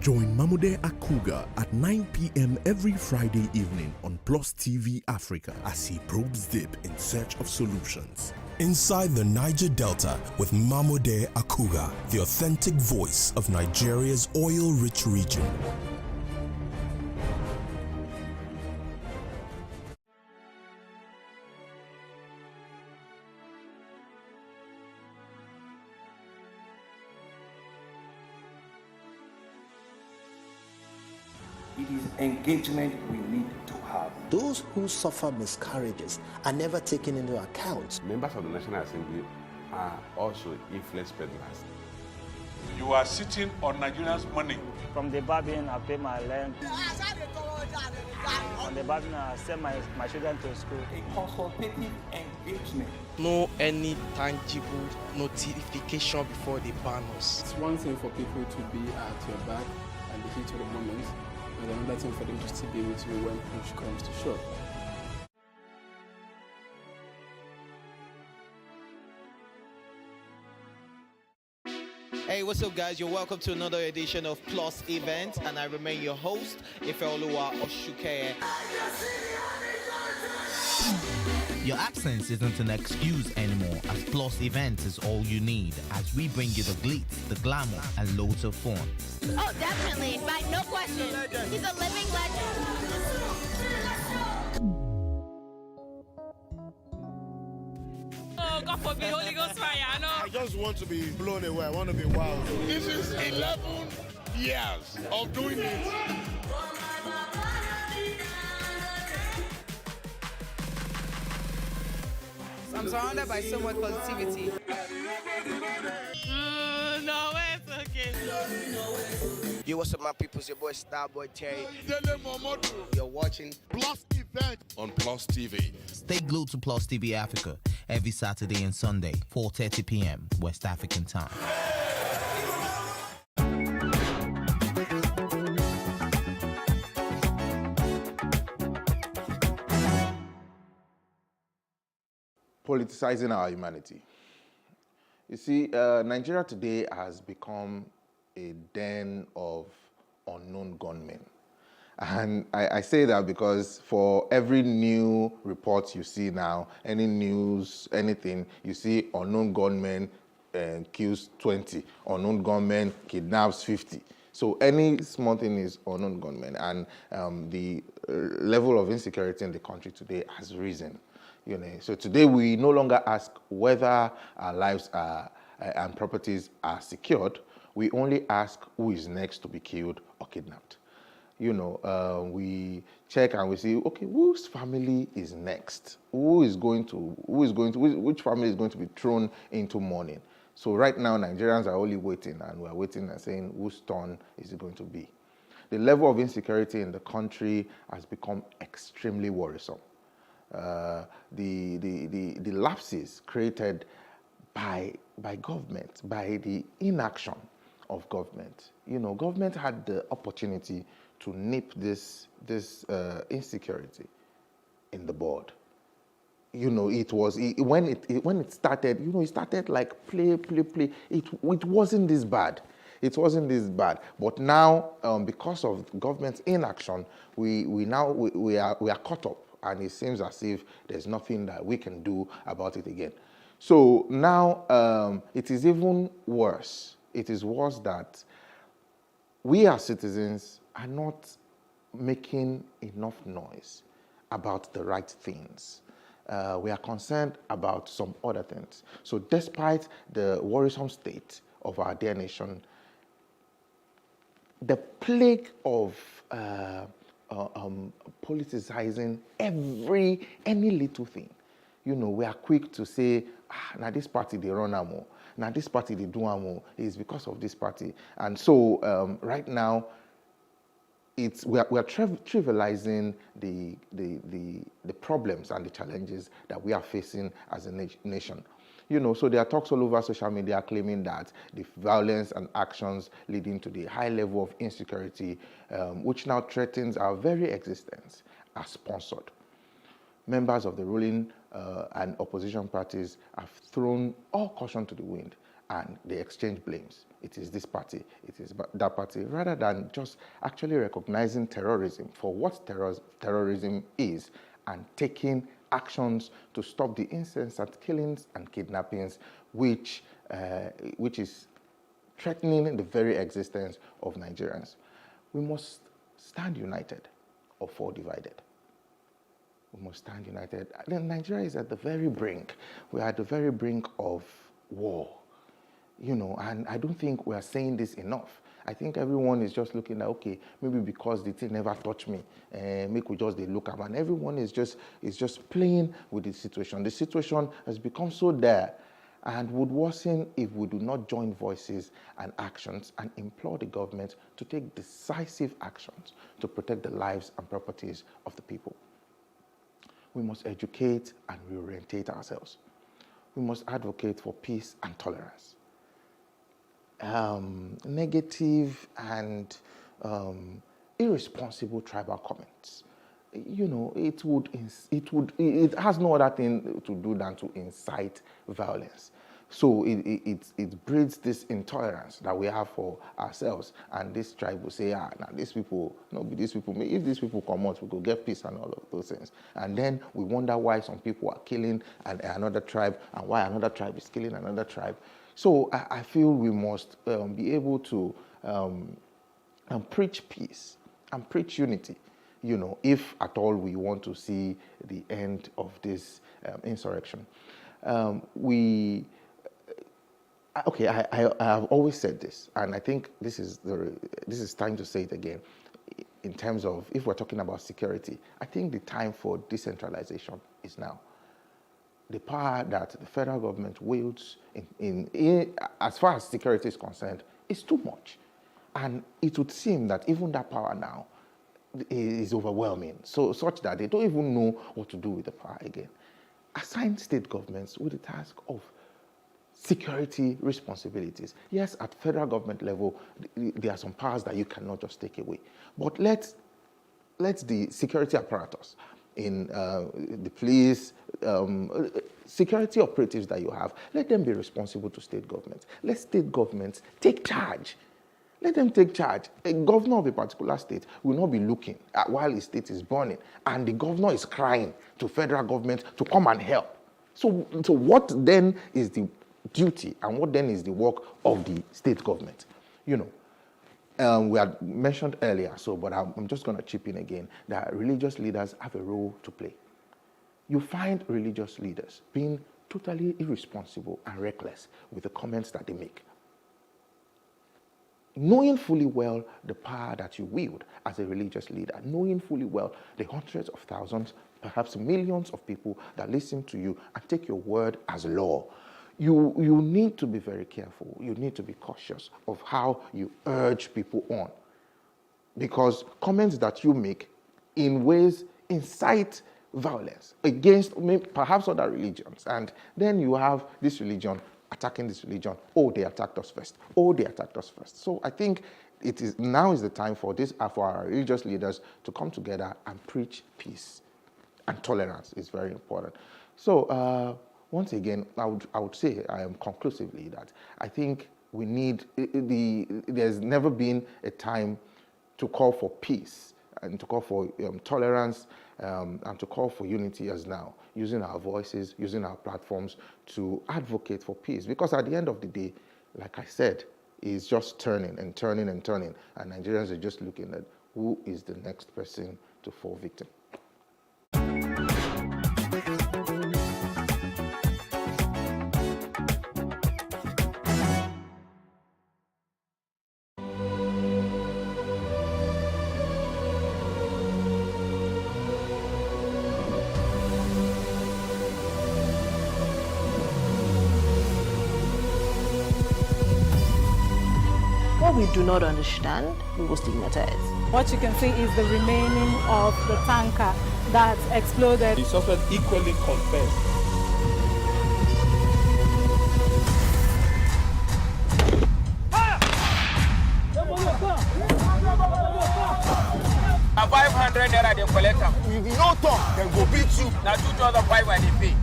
Join Mamode Akuga at 9 p.m. every Friday evening on Plus TV Africa as he probes deep in search of solutions. Inside the Niger Delta with Mamode Akuga, the authentic voice of Nigeria's oil-rich region. It is engagement we need to have. Those who suffer miscarriages are never taken into account. Members of the National Assembly are also influence peddlers. You are sitting on Nigerians' money. From the Babin, I pay my rent. From the Babin, I send my children to school. A consultative engagement. No any tangible notification before they ban us. It's one thing for people to be at your back and the heat of the moment, and another thing for them to still be with you when push comes to shove. Hey, what's up, guys? You're welcome to another edition of Plus Event, and I remain your host, Ifeoluwa Oshukeye. Your absence isn't an excuse anymore, as Plus Events is all you need, as we bring you the glitz, the glamour, and loads of fun. Oh, definitely. Right, no question. He's a living legend. Oh, God forbid, Holy Ghost fire, I know. I just want to be blown away. I want to be wild. This is 11 years of doing it. I'm surrounded by so much positivity. No, it's okay. Yo, what's up, my people? It's your boy Starboy Terry. You're watching Plus Event on Plus TV. Stay glued to Plus TV Africa every Saturday and Sunday, 4:30 p.m. West African time. Politicizing our humanity. You see, Nigeria today has become a den of unknown gunmen. And I say that because for every new report you see now, any news, anything, you see unknown gunmen kills 20, unknown gunmen kidnaps 50. So any small thing is unknown gunmen. And the level of insecurity in the country today has risen. You know, so today we no longer ask whether our lives are, and properties are secured. We only ask who is next to be killed or kidnapped. You know, we check and we see, okay, whose family is next? Which family is going to be thrown into mourning? So right now, Nigerians are only waiting, and we're waiting and saying, whose turn is it going to be? The level of insecurity in the country has become extremely worrisome. The lapses created by government, by the inaction of government. You know, government had the opportunity to nip this insecurity in the bud. You know, when it started. You know, it started like play. It wasn't this bad. It wasn't this bad. But now, because of government's inaction, we are caught up. And it seems as if there's nothing that we can do about it again. So now it is even worse. It is worse that we as citizens are not making enough noise about the right things. We are concerned about some other things. So despite the worrisome state of our dear nation, the plague of politicizing any little thing. You know, we are quick to say, now this party they run amo, now this party they do amo, is because of this party. And so right now, we are trivializing the problems and the challenges that we are facing as a nation. You know, so there are talks all over social media claiming that the violence and actions leading to the high level of insecurity, which now threatens our very existence, are sponsored. Members of the ruling and opposition parties have thrown all caution to the wind, and they exchange blames. It is this party, it is that party, rather than just actually recognizing terrorism for what terrorism is and taking actions to stop the incessant killings and kidnappings, which is threatening the very existence of Nigerians. We must stand united or fall divided. We must stand united. Nigeria is at the very brink. We are at the very brink of war. You know, and I don't think we are saying this enough. I think everyone is just looking at, okay, maybe because the thing never touched me, make we just look at, and everyone is just playing with the situation. The situation has become so dire and would worsen if we do not join voices and actions and implore the government to take decisive actions to protect the lives and properties of the people. We must educate and reorientate ourselves. We must advocate for peace and tolerance. Negative and irresponsible tribal comments, you know, it has no other thing to do than to incite violence. So it breeds this intolerance that we have for ourselves, and this tribe will say, now these people, if these people come out, we could get peace and all of those things. And then we wonder why some people are killing another tribe, and why another tribe is killing another tribe. So I feel we must be able to preach peace and preach unity, you know, if at all we want to see the end of this insurrection. I have always said this, and I think this is time to say it again. In terms of, if we're talking about security, I think the time for decentralization is now. The power that the federal government wields as far as security is concerned is too much. And it would seem that even that power now is overwhelming, such that they don't even know what to do with the power again. Assign state governments with the task of security responsibilities. Yes, at federal government level, there are some powers that you cannot just take away. But let the security apparatus in the police, security operatives that you have, let them be responsible to state governments. Let state governments take charge. Let them take charge. A governor of a particular state will not be looking at while his state is burning, and the governor is crying to federal government to come and help. So what then is the duty, and what then is the work of the state government? You know, we had mentioned earlier, but I'm just going to chip in again, that religious leaders have a role to play. You find religious leaders being totally irresponsible and reckless with the comments that they make, knowing fully well the power that you wield as a religious leader, knowing fully well the hundreds of thousands, perhaps millions of people that listen to you and take your word as law. You need to be very careful. You need to be cautious of how you urge people on, because comments that you make in ways incite violence against perhaps other religions, and then you have this religion attacking this religion. Oh, they attacked us first. Oh, they attacked us first. So I think now is the time for our religious leaders to come together and preach peace and tolerance. Is very important. So once again, I would say conclusively that I think we need there's never been a time to call for peace and to call for tolerance and to call for unity as now, using our voices, using our platforms to advocate for peace. Because at the end of the day, like I said, it's just turning and turning and turning, and Nigerians are just looking at who is the next person to fall victim. What we do not understand, we will stigmatize. What you can see is the remaining of the tanker that exploded. The suspect equally confessed. they collect them. If you don't talk, then go beat you. Now 2005 when they pay.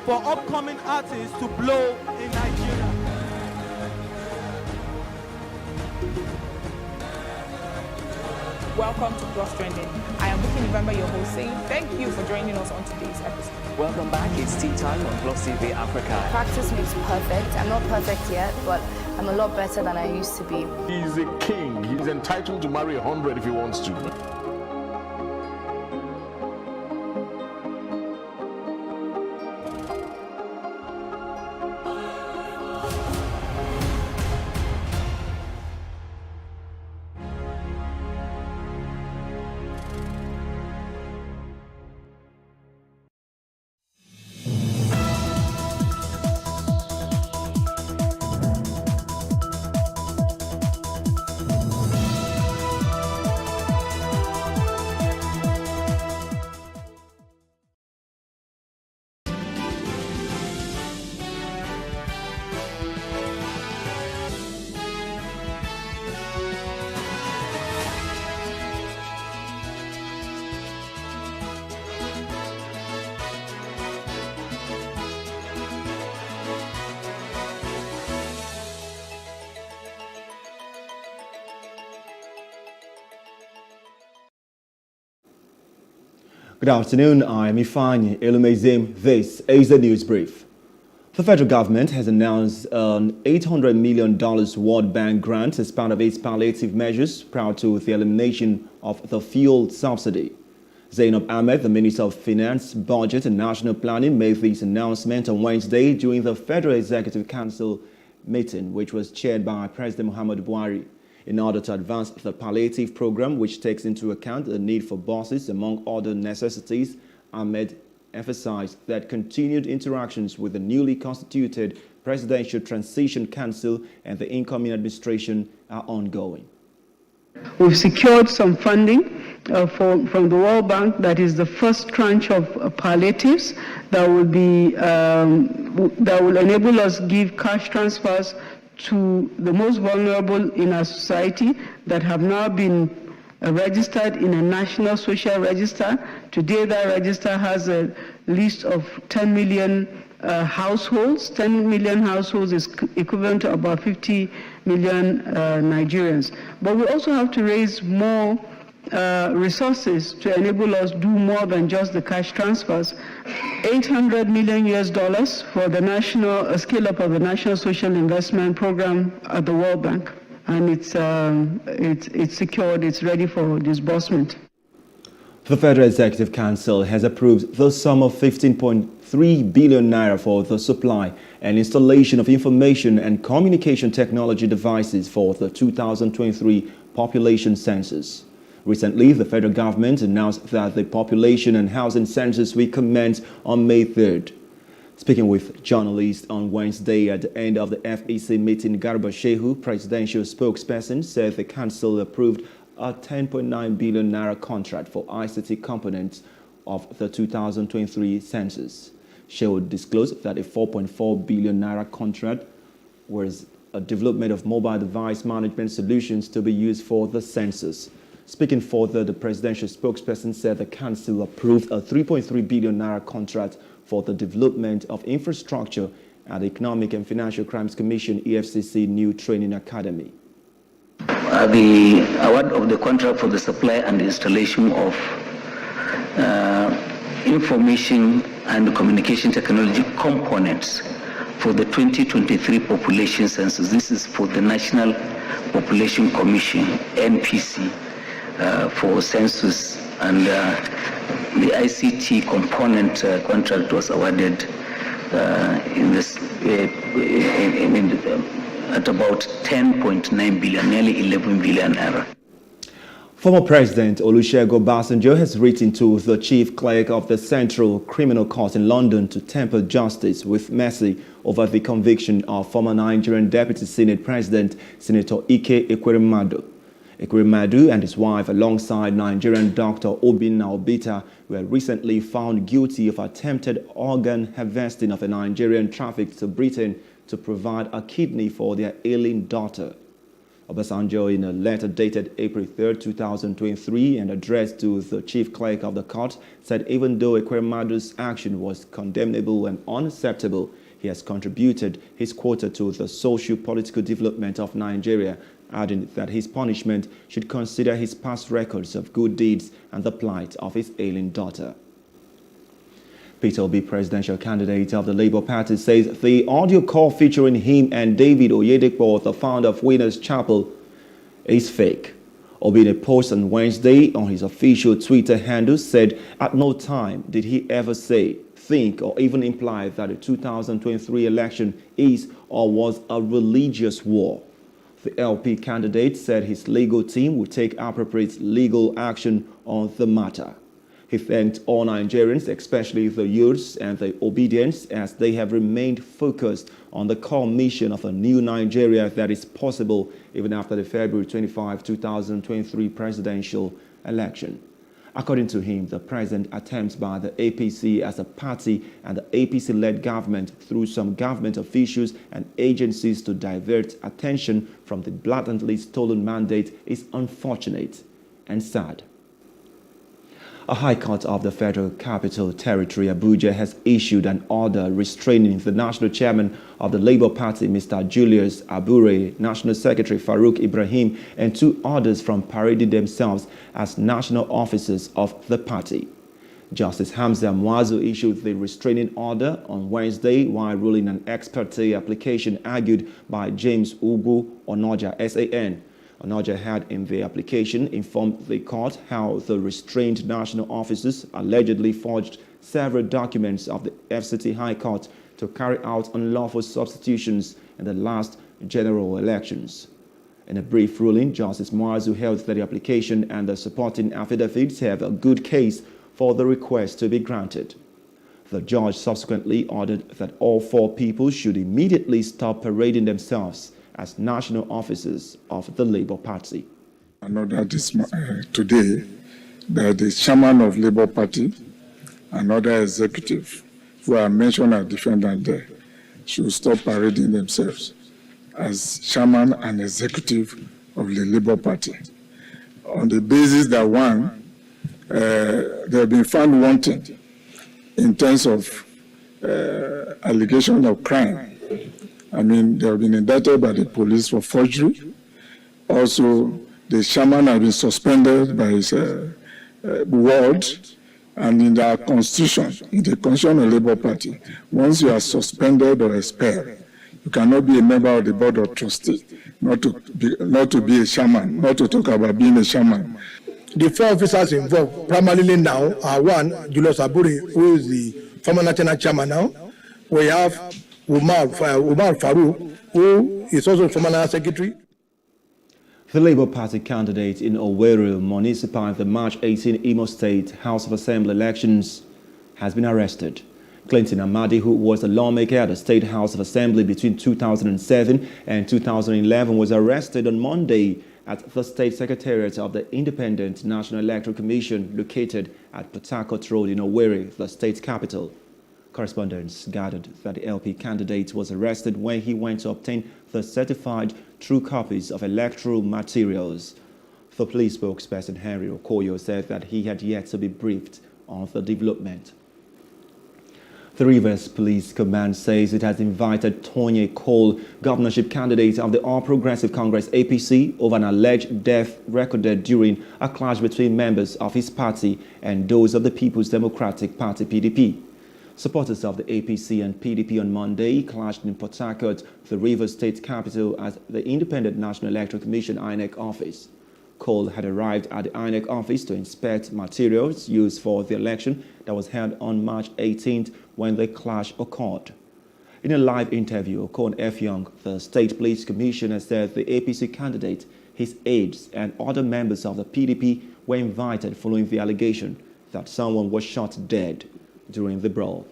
For upcoming artists to blow in Nigeria. Welcome to Plus Trending. I am Buki November, your host, saying thank you for joining us on today's episode. Welcome back. It's tea time on Plus TV Africa. Practice makes perfect. I'm not perfect yet, but I'm a lot better than I used to be. He's a king. He's entitled to marry 100 if he wants to. Good afternoon, I am Ifeanyi Elumezim. This is the news brief. The federal government has announced an $800 million World Bank grant as part of its palliative measures prior to the elimination of the fuel subsidy. Zainab Ahmed, the Minister of Finance, Budget and National Planning, made this announcement on Wednesday during the Federal Executive Council meeting, which was chaired by President Muhammadu Buhari. In order to advance the palliative program, which takes into account the need for buses, among other necessities, Ahmed emphasized that continued interactions with the newly constituted Presidential Transition Council and the incoming administration are ongoing. We've secured some funding from the World Bank. That is the first tranche of palliatives that will enable us to give cash transfers to the most vulnerable in our society that have now been registered in a national social register. Today that register has a list of 10 million households. 10 million households is equivalent to about 50 million Nigerians. But we also have to raise more resources to enable us to do more than just the cash transfers. $800 million for the national scale-up of the National Social Investment Program at the World Bank, and it's secured. It's ready for disbursement. The Federal Executive Council has approved the sum of 15.3 billion naira for the supply and installation of information and communication technology devices for the 2023 population census. Recently, the federal government announced that the population and housing census will commence on May 3rd. Speaking with journalists on Wednesday at the end of the FEC meeting, Garba Shehu, presidential spokesperson, said the council approved a 10.9 billion naira contract for ICT components of the 2023 census. Shehu disclosed that a 4.4 billion naira contract was a development of mobile device management solutions to be used for the census. Speaking further, the presidential spokesperson said the council approved a 3.3 billion naira contract for the development of infrastructure at the Economic and Financial Crimes Commission EFCC New Training Academy. The award of the contract for the supply and installation of information and communication technology components for the 2023 population census. This is for the National Population Commission, NPC. For census, and the ICT component contract was awarded at about 10.9 billion, nearly 11 billion naira. Former President Olusegun Obasanjo has written to the Chief Clerk of the Central Criminal Court in London to temper justice with mercy over the conviction of former Nigerian Deputy Senate President Senator Ike Ekweremadu. Ekweremadu and his wife, alongside Nigerian doctor Obinna Obita, were recently found guilty of attempted organ harvesting of a Nigerian trafficked to Britain to provide a kidney for their ailing daughter. Obasanjo, in a letter dated April 3, 2023 and addressed to the Chief Clerk of the Court, said even though Ekweremadu's action was condemnable and unacceptable, he has contributed his quota to the socio-political development of Nigeria, adding that his punishment should consider his past records of good deeds and the plight of his ailing daughter. Peter Obi, presidential candidate of the Labour Party, says the audio call featuring him and David Oyedepo, the founder of Winners Chapel, is fake. Obi, in a post on Wednesday on his official Twitter handle, said at no time did he ever say, think, or even imply that the 2023 election is or was a religious war. The LP candidate said his legal team would take appropriate legal action on the matter. He thanked all Nigerians, especially the youths and the obedience, as they have remained focused on the core mission of a new Nigeria that is possible even after the February 25, 2023 presidential election. According to him, the present attempts by the APC as a party and the APC-led government through some government officials and agencies to divert attention from the blatantly stolen mandate is unfortunate and sad. A High Court of the Federal Capital Territory, Abuja, has issued an order restraining the national chairman of the Labour Party, Mr. Julius Abure, National Secretary Farouk Ibrahim, and two others from parading themselves as national officers of the party. Justice Hamza Mwazu issued the restraining order on Wednesday while ruling an ex parte application argued by James Ugu Onoja, SAN. Onoja had in the application informed the court how the restrained national officers allegedly forged several documents of the FCT High Court to carry out unlawful substitutions in the last general elections. In a brief ruling, Justice Mwazu held that the application and the supporting affidavits have a good case for the request to be granted. The judge subsequently ordered that all four people should immediately stop parading themselves as national officers of the Labour Party. I know that today that the chairman of Labour Party and other executives who are mentioned as defendants there should stop parading themselves as chairman and executive of the Labour Party on the basis that one, they have been found wanting in terms of allegation of crime. I mean, they have been indicted by the police for forgery. Also, the chairman has been suspended by his ward. And in the constitution, in the constitution of the Labour Party, once you are suspended or expelled, you cannot be a member of the board of trustees, not to be a chairman, not to talk about being a chairman. The four officers involved primarily now are one, Julius Abure, who is the former national chairman now. We have Umar Farouk, who is also former national secretary. The Labour Party candidate in Owerri Municipal in the March 18 Imo State House of Assembly elections has been arrested. Clinton Amadi, who was a lawmaker at the State House of Assembly between 2007 and 2011, was arrested on Monday at the State Secretariat of the Independent National Electoral Commission located at Port Harcourt Road in Owerri, the state capital. Correspondents gathered that the LP candidate was arrested when he went to obtain the certified true copies of electoral materials. The police spokesperson Henry Okoyo said that he had yet to be briefed on the development. The Rivers Police Command says it has invited Tonye Cole, governorship candidate of the All Progressive Congress APC, over an alleged death recorded during a clash between members of his party and those of the People's Democratic Party PDP. Supporters of the APC and PDP on Monday clashed in Port Harcourt, the Rivers State capital, at the Independent National Electoral Commission INEC office. Cole had arrived at the INEC office to inspect materials used for the election that was held on March 18th when the clash occurred. In a live interview, Okon Effiong, the State Police Commissioner, said the APC candidate, his aides, and other members of the PDP were invited following the allegation that someone was shot dead during the brawl.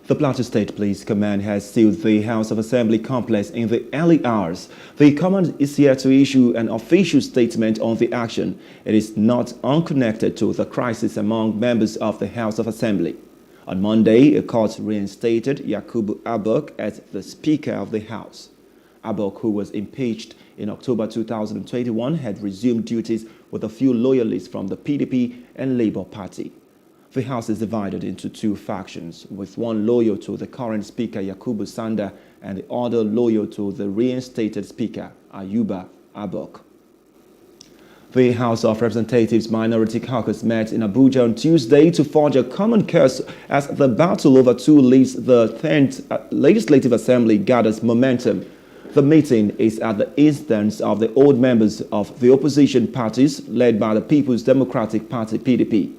The Plateau State Police Command has sealed the House of Assembly complex in the early hours. The command is here to issue an official statement on the action. It is not unconnected to the crisis among members of the House of Assembly. On Monday, a court reinstated Yakubu Abok as the Speaker of the House. Abok, who was impeached in October 2021, had resumed duties with a few loyalists from the PDP and Labour Party. The House is divided into two factions, with one loyal to the current Speaker Yakubu Sanda and the other loyal to the reinstated Speaker Ayuba Abok. The House of Representatives Minority Caucus met in Abuja on Tuesday to forge a common cause as the battle over two leads the 10th Legislative Assembly gathers momentum. The meeting is at the instance of the old members of the opposition parties led by the People's Democratic Party PDP.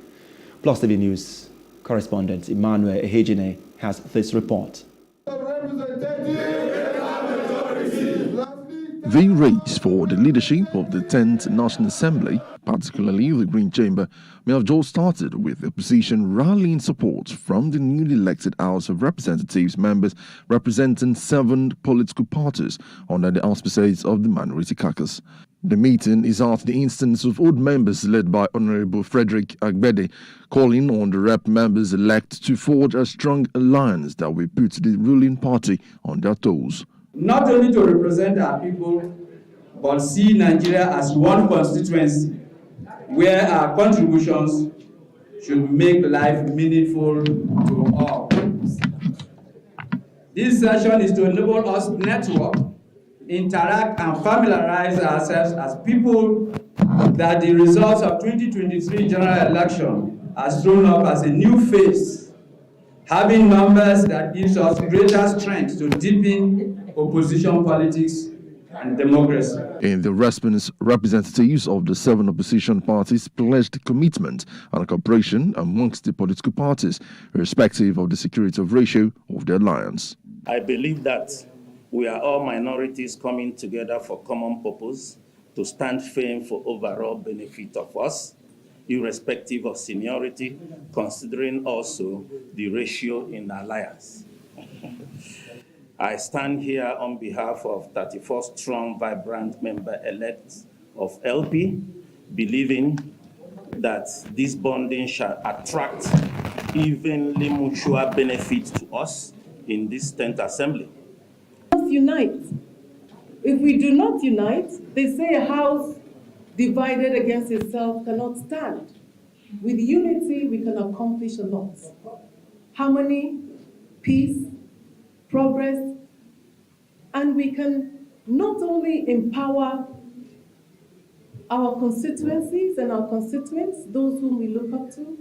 Plus TV News correspondent Emmanuel Ehejine has this report. The race for the leadership of the 10th National Assembly, particularly the Green Chamber, may have just started with the opposition rallying support from the newly elected House of Representatives members representing 7 political parties under the auspices of the Minority Caucus. The meeting is at the instance of old members led by Honorable Frederick Agbede, calling on the rep members elect to forge a strong alliance that will put the ruling party on their toes. Not only to represent our people, but see Nigeria as one constituency where our contributions should make life meaningful to all. This session is to enable us to network, interact, and familiarize ourselves as people that the results of 2023 general election has thrown up as a new face, having numbers that gives us greater strength to deepen opposition politics and democracy. In the response, representatives of the 7 opposition parties pledged commitment and cooperation amongst the political parties, irrespective of the security of ratio of the alliance. I believe that we are all minorities coming together for common purpose to stand firm for overall benefit of us, irrespective of seniority, considering also the ratio in the alliance. I stand here on behalf of 34 strong, vibrant member-elects of LP, believing that this bonding shall attract evenly mutual benefit to us in this 10th Assembly. Let's unite. If we do not unite, they say a house divided against itself cannot stand. With unity, we can accomplish a lot. Harmony, peace, progress, and we can not only empower our constituencies and our constituents, those whom we look up to,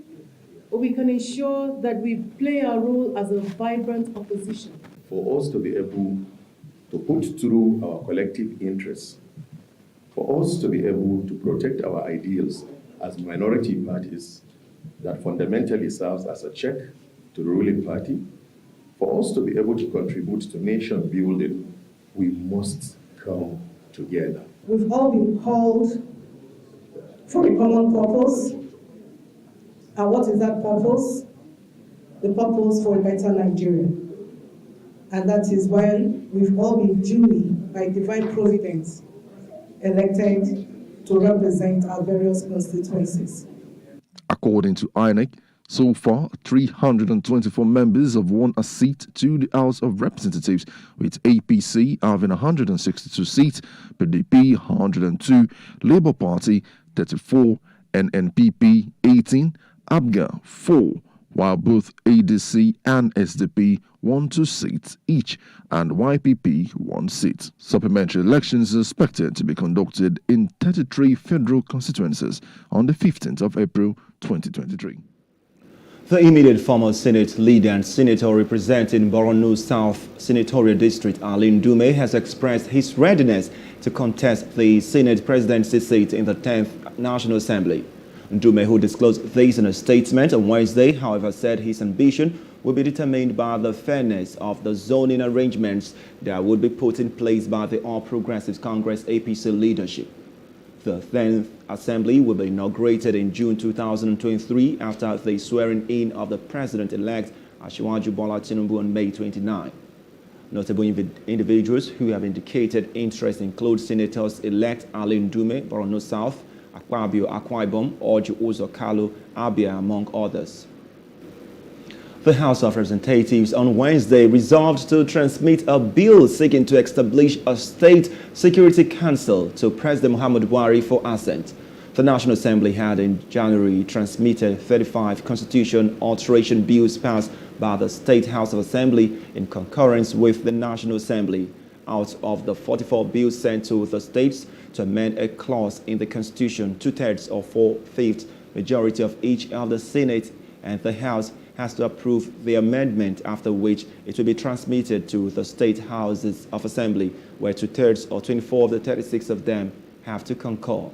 but we can ensure that we play our role as a vibrant opposition. For us to be able to put through our collective interests, for us to be able to protect our ideals as minority parties that fundamentally serves as a check to the ruling party, for us to be able to contribute to nation building, we must come together. We've all been called for a common purpose. And what is that purpose? The purpose for a better Nigeria. And that is why we've all been duly, by divine providence, elected to represent our various constituencies. According to INEC, so far, 324 members have won a seat to the House of Representatives, with APC having 162 seats, PDP 102, Labour Party 34, NNPP 18, ABGA 4, while both ADC and SDP won 2 seats each, and YPP 1 seat. Supplementary elections are expected to be conducted in 33 federal constituencies on the 15th of April 2023. The immediate former Senate leader and senator representing Borno South Senatorial District, Ali Ndume, has expressed his readiness to contest the Senate presidency seat in the 10th National Assembly. Ndume, who disclosed this in a statement on Wednesday, however, said his ambition will be determined by the fairness of the zoning arrangements that would be put in place by the All Progressives Congress APC leadership. The 10th Assembly will be inaugurated in June 2023 after the swearing-in of the President-elect Asiwaju Bola Tinubu on May 29. Notable individuals who have indicated interest include Senators-elect Ali Ndume, Borno South, Akpabio Akwa Ibom, Orji Uzor Kalu, Abia, among others. The House of Representatives on Wednesday resolved to transmit a bill seeking to establish a State Security Council to President Muhammadu Buhari for assent. The National Assembly had in January transmitted 35 constitution alteration bills passed by the State House of Assembly in concurrence with the National Assembly. Out of the 44 bills sent to the states to amend a clause in the Constitution, 2/3 or 4/5 majority of each of the Senate and the House has to approve the amendment, after which it will be transmitted to the State Houses of Assembly, where 2/3 or 24 of the 36 of them have to concur.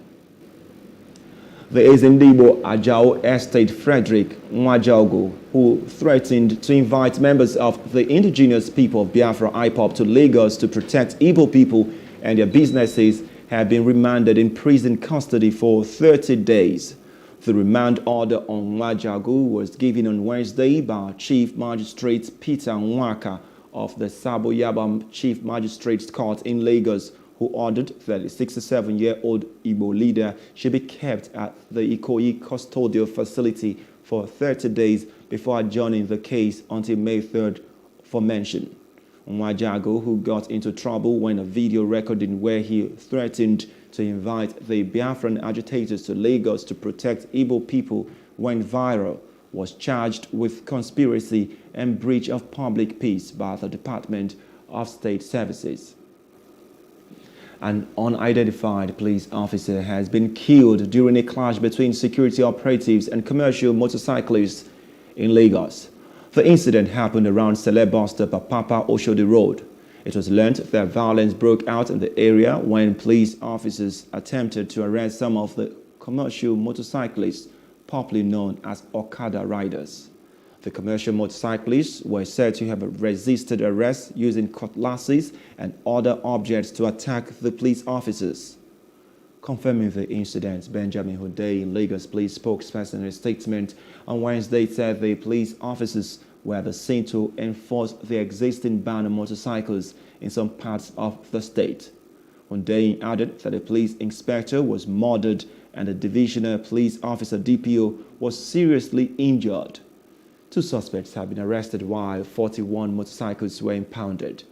The Ezimdibo Ajao Estate Frederick Nwajaogo, who threatened to invite members of the indigenous people of Biafra IPOB to Lagos to protect Igbo people and their businesses, have been remanded in prison custody for 30 days. The remand order on Nwajaogo was given on Wednesday by Chief Magistrate Peter Nwaka of the Sabo Yaba Chief Magistrates Court in Lagos, who ordered that the 67-year-old Igbo leader should be kept at the Ikoyi custodial facility for 30 days before adjourning the case until May 3rd for mention. Nwajaogo, who got into trouble when a video recording where he threatened to invite the Biafran agitators to Lagos to protect Igbo people went viral, was charged with conspiracy and breach of public peace by the Department of State Services. An unidentified police officer has been killed during a clash between security operatives and commercial motorcyclists in Lagos. The incident happened around Celeb bus stop at Papa Oshodi Road. It was learned that violence broke out in the area when police officers attempted to arrest some of the commercial motorcyclists, popularly known as Okada riders. The commercial motorcyclists were said to have resisted arrest using cutlasses and other objects to attack the police officers. Confirming the incident, Benjamin Hodei, Lagos police spokesperson, in a statement on Wednesday said the police officers were at the scene to enforce the existing ban on motorcycles in some parts of the state. Hodei added that the police inspector was murdered and the divisional police officer DPO was seriously injured. 2 suspects have been arrested while 41 motorcycles were impounded.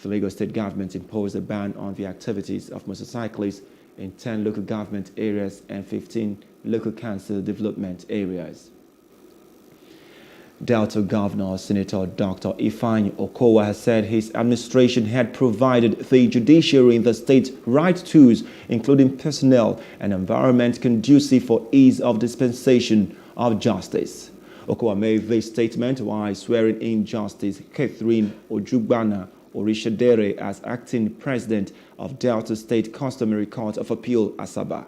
The Lagos state government imposed a ban on the activities of motorcyclists in 10 local government areas and 15 local council development areas. Delta Governor Senator Dr. Ifeanyi Okowa has said his administration had provided the judiciary in the state right tools, including personnel and environment conducive for ease of dispensation of justice. Okowa made this statement while swearing in Justice Catherine Ojugbana Orishadere as acting president of Delta State Customary Court of Appeal, Asaba.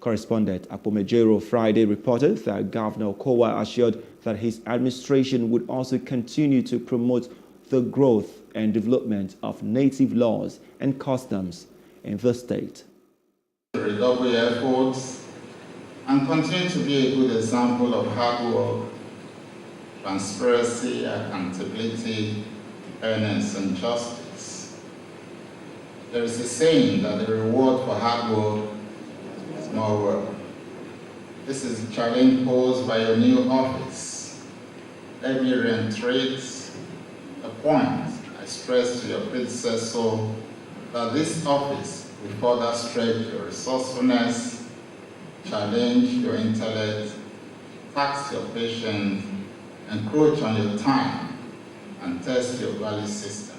Correspondent Apomejero Friday reported that Governor Okowa assured that his administration would also continue to promote the growth and development of native laws and customs in the state. Redouble your efforts and continue to be a good example of hard work, transparency, accountability, fairness, and justice. There is a saying that the reward for hard work is more work. This is a challenge posed by your new office. Let me reiterate the point I stressed to your predecessor, that this office will further stretch your resourcefulness, challenge your intellect, tax your patience, encroach on your time, and test your value system.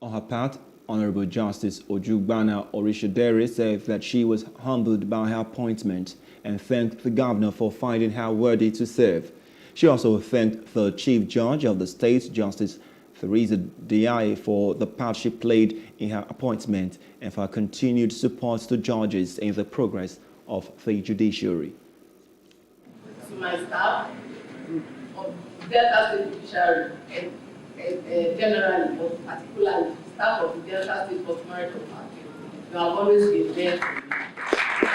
On her part, Honorable Justice Ojugbana Orishadere said that she was humbled by her appointment and thanked the governor for finding her worthy to serve. She also thanked the Chief Judge of the state, Justice Theresa Diaye, for the part she played in her appointment and for her continued support to judges in the progress of the judiciary. To my staff, Delta State Judiciary, generally, but particularly staff of the Delta State Customary Court, you have always been there for me. I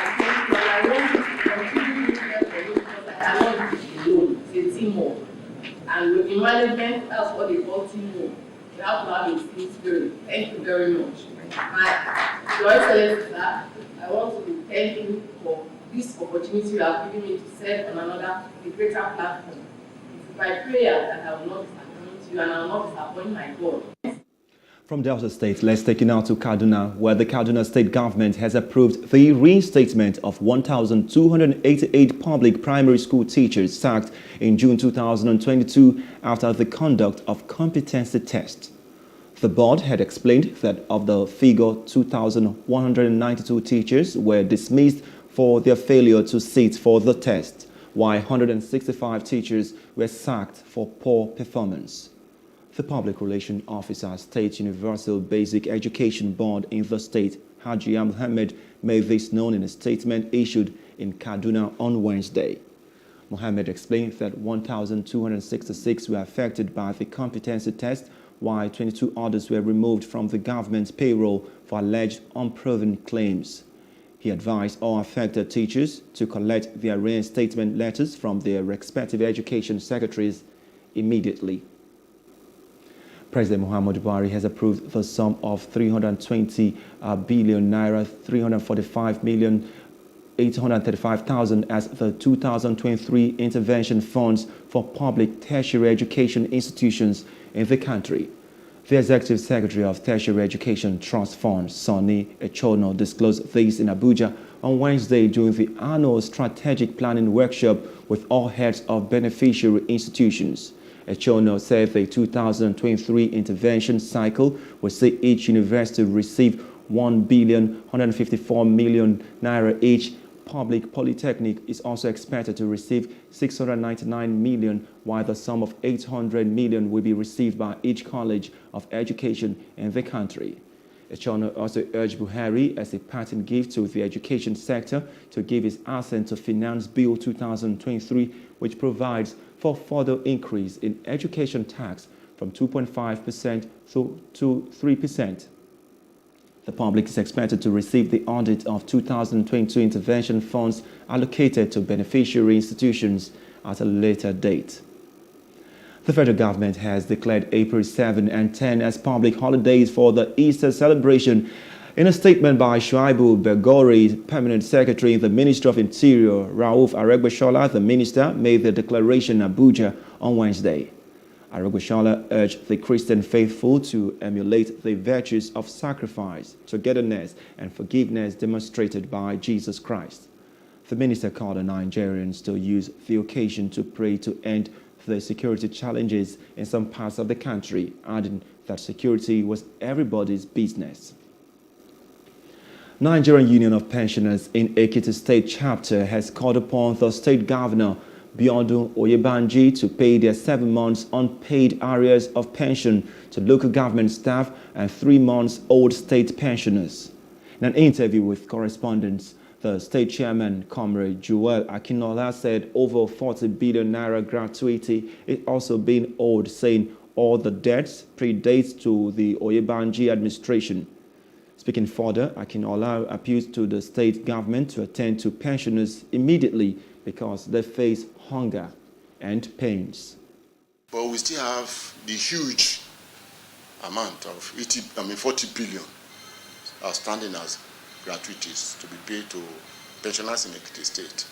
want to continue being there for you because I cannot do it alone. It's a teamwork. And in management, that's what they call teamwork. You have to have a team spirit. Thank you very much. Your Excellency, sir, I want to thank you for this opportunity you have given me to serve on another, a greater platform. It's my prayer that I will not disappoint you and I will not disappoint my God. From Delta State, let's take you now to Kaduna, where the Kaduna State government has approved the reinstatement of 1,288 public primary school teachers sacked in June 2022 after the conduct of competency tests. The board had explained that of the figure, 2,192 teachers were dismissed for their failure to sit for the test, while 165 teachers were sacked for poor performance. The Public Relations Officer, State Universal Basic Education Board in the state, Haji Mohammed, made this known in a statement issued in Kaduna on Wednesday. Mohammed explained that 1,266 were affected by the competency test, while 22 others were removed from the government's payroll for alleged unproven claims. He advised all affected teachers to collect their reinstatement letters from their respective education secretaries immediately. President Muhammadu Buhari has approved the sum of 320 billion naira, 345,835,000 as the 2023 intervention funds for public tertiary education institutions in the country. The Executive Secretary of Tertiary Education Trust Fund, Sonny Echono, disclosed this in Abuja on Wednesday during the annual strategic planning workshop with all heads of beneficiary institutions. Echono said the 2023 intervention cycle will see each university receive 1,154 million naira each. Public Polytechnic is also expected to receive 699 million, while the sum of 800 million will be received by each college of education in the country. Echono also urged Buhari as a parting gift to the education sector to give his assent to Finance Bill 2023, which provides for further increase in education tax from 2.5% to 3%. The public is expected to receive the audit of 2022 intervention funds allocated to beneficiary institutions at a later date. The federal government has declared April 7 and 10 as public holidays for the Easter celebration. In a statement by Shuaibu Begori, Permanent Secretary in the Ministry of Interior, Rauf Aregbesola, the minister, made the declaration in Abuja on Wednesday. Aregbesola urged the Christian faithful to emulate the virtues of sacrifice, togetherness, and forgiveness demonstrated by Jesus Christ. The minister called on Nigerians to use the occasion to pray to end the security challenges in some parts of the country, adding that security was everybody's business. Nigerian Union of Pensioners in Ekiti State Chapter has called upon the State Governor Biodun Oyebanji to pay their 7 months unpaid arrears of pension to local government staff and 3 months old state pensioners. In an interview with correspondents, the state chairman, Comrade Joel Akinola, said over 40 billion naira gratuity is also being owed, saying all the debts predates to the Oyebanji administration. Speaking further, Akinola appeals to the state government to attend to pensioners immediately because they face hunger and pains. But we still have the huge amount of 40 billion outstanding as gratuities to be paid to pensioners in Ekiti State.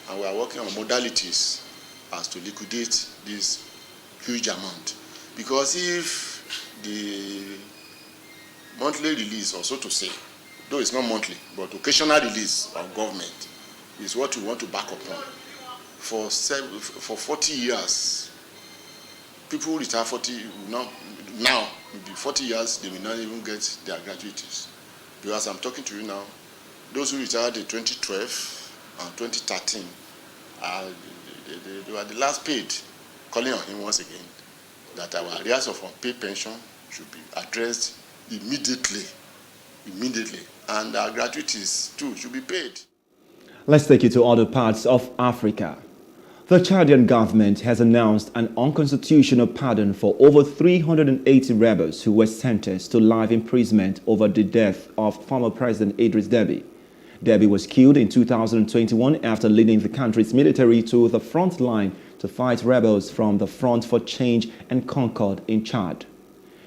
And we are working on modalities as to liquidate this huge amount. Because if the monthly release, or so to say, though it's not monthly, but occasional release of government is what we want to back upon. For 40 years, people who retire 40 now, maybe 40 years, they will not even get their gratuities. Because I'm talking to you now, those who retired in 2012 and 2013, they were the last paid, calling on him once again that our arrears of unpaid pension should be addressed immediately, and our gratuities too should be paid. Let's take you to other parts of Africa. The Chadian government has announced an unconstitutional pardon for over 380 rebels who were sentenced to life imprisonment over the death of former President Idris Deby. Deby was killed in 2021 after leading the country's military to the front line to fight rebels from the Front for Change and Concord in Chad.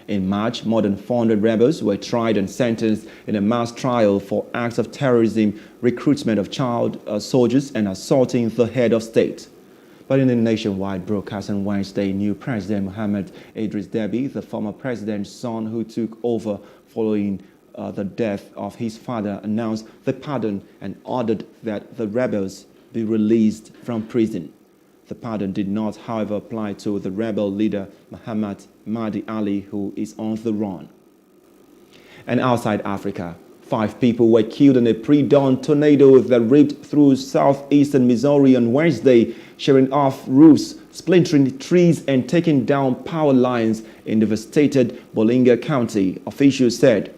In March, more than 400 rebels were tried and sentenced in a mass trial for acts of terrorism, recruitment of child soldiers, and assaulting the head of state. But in a nationwide broadcast on Wednesday, new President Mohamed Idris Deby, the former president's son who took over following the death of his father, announced the pardon and ordered that the rebels be released from prison. The pardon did not, however, apply to the rebel leader Muhammad Mahdi Ali, who is on the run. And outside Africa, 5 people were killed in a pre-dawn tornado that ripped through southeastern Missouri on Wednesday, shearing off roofs, splintering trees, and taking down power lines in devastated Bolinga County, officials said.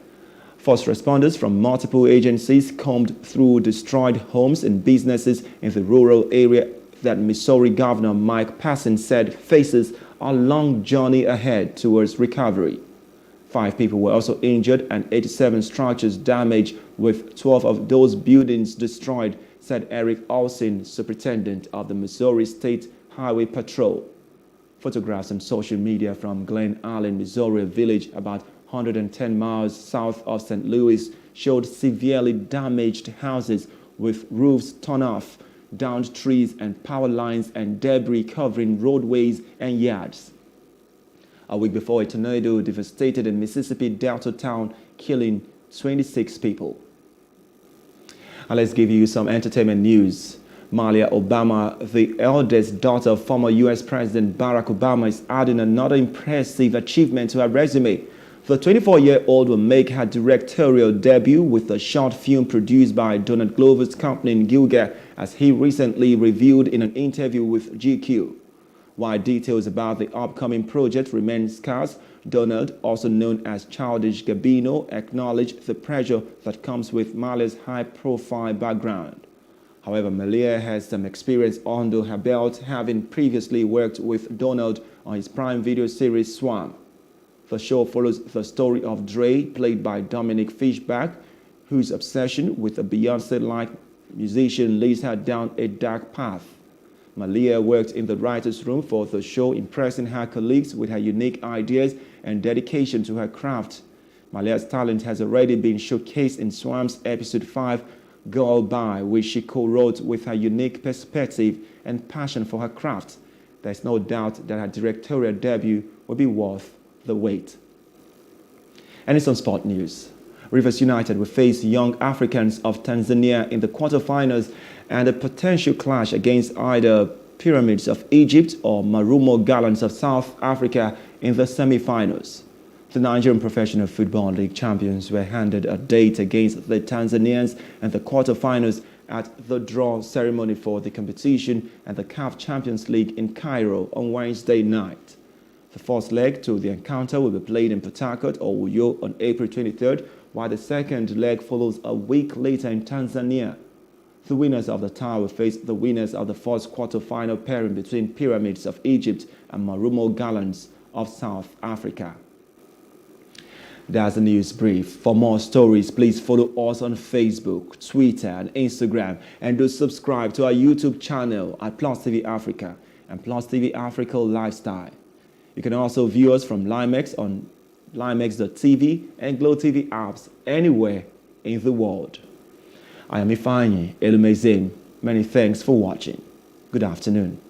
First responders from multiple agencies combed through destroyed homes and businesses in the rural area that Missouri Governor Mike Parson said faces a long journey ahead towards recovery. 5 people were also injured and 87 structures damaged, with 12 of those buildings destroyed, said Eric Olson, superintendent of the Missouri State Highway Patrol. Photographs on social media from Glen Allen, Missouri, a village about 110 miles south of St. Louis, showed severely damaged houses with roofs torn off, downed trees and power lines, and debris covering roadways and yards. A week before, a tornado devastated a Mississippi Delta town, killing 26 people. And let's give you some entertainment news. Malia Obama, the eldest daughter of former U.S. President Barack Obama, is adding another impressive achievement to her resume. The 24-year-old will make her directorial debut with a short film produced by Donald Glover's company in Gilgal, as he recently revealed in an interview with GQ. While details about the upcoming project remain scarce, Donald, also known as Childish Gambino, acknowledged the pressure that comes with Malia's high-profile background. However, Malia has some experience under her belt, having previously worked with Donald on his Prime Video series Swamp. The show follows the story of Dre, played by Dominic Fishback, whose obsession with a Beyoncé-like musician leads her down a dark path. Malia worked in the writer's room for the show, impressing her colleagues with her unique ideas and dedication to her craft. Malia's talent has already been showcased in Swamp's episode 5, Girl Bye, which she co-wrote with her unique perspective and passion for her craft. There's no doubt that her directorial debut will be worth the wait. And it's on sport news. Rivers United will face Young Africans of Tanzania in the quarterfinals, and a potential clash against either Pyramids of Egypt or Marumo Gallants of South Africa in the semi-finals. The Nigerian Professional Football League champions were handed a date against the Tanzanians in the quarterfinals at the draw ceremony for the competition and the CAF Champions League in Cairo on Wednesday night. The first leg to the encounter will be played in Port Harcourt or Uyo on April 23rd, while the second leg follows a week later in Tanzania. The winners of the tie will face the winners of the first quarter-final pairing between Pyramids of Egypt and Marumo Gallants of South Africa. That's the news brief. For more stories, please follow us on Facebook, Twitter, and Instagram, and do subscribe to our YouTube channel at Plus TV Africa and Plus TV Africa Lifestyle. You can also view us from Limex on limex.tv and Glow TV apps anywhere in the world. I am Ifeanyi Elumezim. Many thanks for watching. Good afternoon.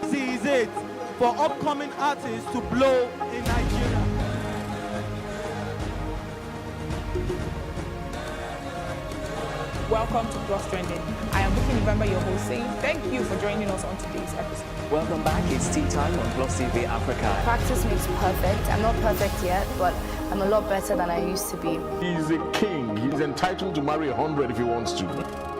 This is it. for upcoming artists to blow in Nigeria. Welcome to Plus Trending. I am Bookie November, your host, saying thank you for joining us on today's episode. Welcome back. It's tea time on Plus TV Africa. Practice makes perfect. I'm not perfect yet, but I'm a lot better than I used to be. He's a king. He's entitled to marry 100 if he wants to.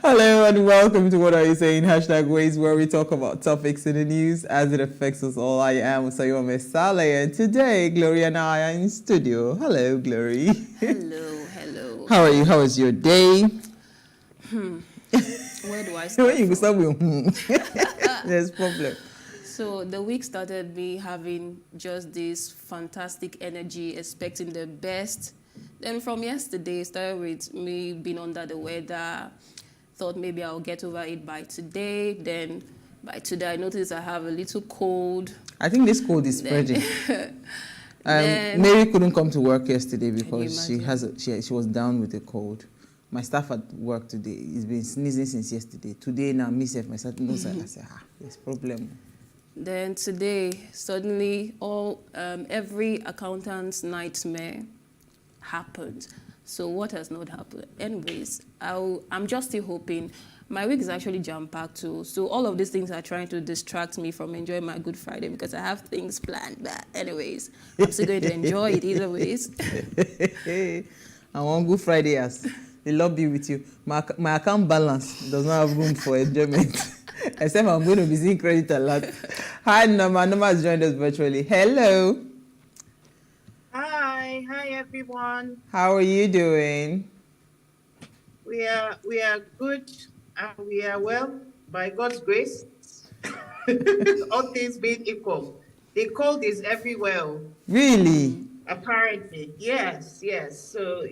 Hello and welcome to What Are You Saying? #Ways, where we talk about topics in the news as it affects us all. I am Usayome Saleh, and today Gloria and I are in studio. Hello, Glory. Hello. How are you? How was your day? Where do I start? When you start with there's problem. So the week started me having just this fantastic energy, expecting the best. Then from yesterday, started with me being under the weather. Thought maybe I'll get over it by today. Then by today, I noticed I have a little cold. I think this cold is spreading. Mary couldn't come to work yesterday because she was down with a cold. My staff at work today has been sneezing since yesterday. Today now, myself, I said, there's problem. Then today, suddenly, every accountant's nightmare happened. So what has not happened? Anyways, I'm just still hoping. My week is actually jam-packed too. So all of these things are trying to distract me from enjoying my Good Friday because I have things planned. But anyways, I'm still going to enjoy it either ways. I want Good Friday as they love be with you. My account balance does not have room for enjoyment. Except I'm going to be seeing credit a lot. Hi, Nama. Nama has joined us virtually. Hello. Hi everyone. How are you doing? We are good and we are well by God's grace. All things being equal. The cold is everywhere. Really? Apparently, yes. So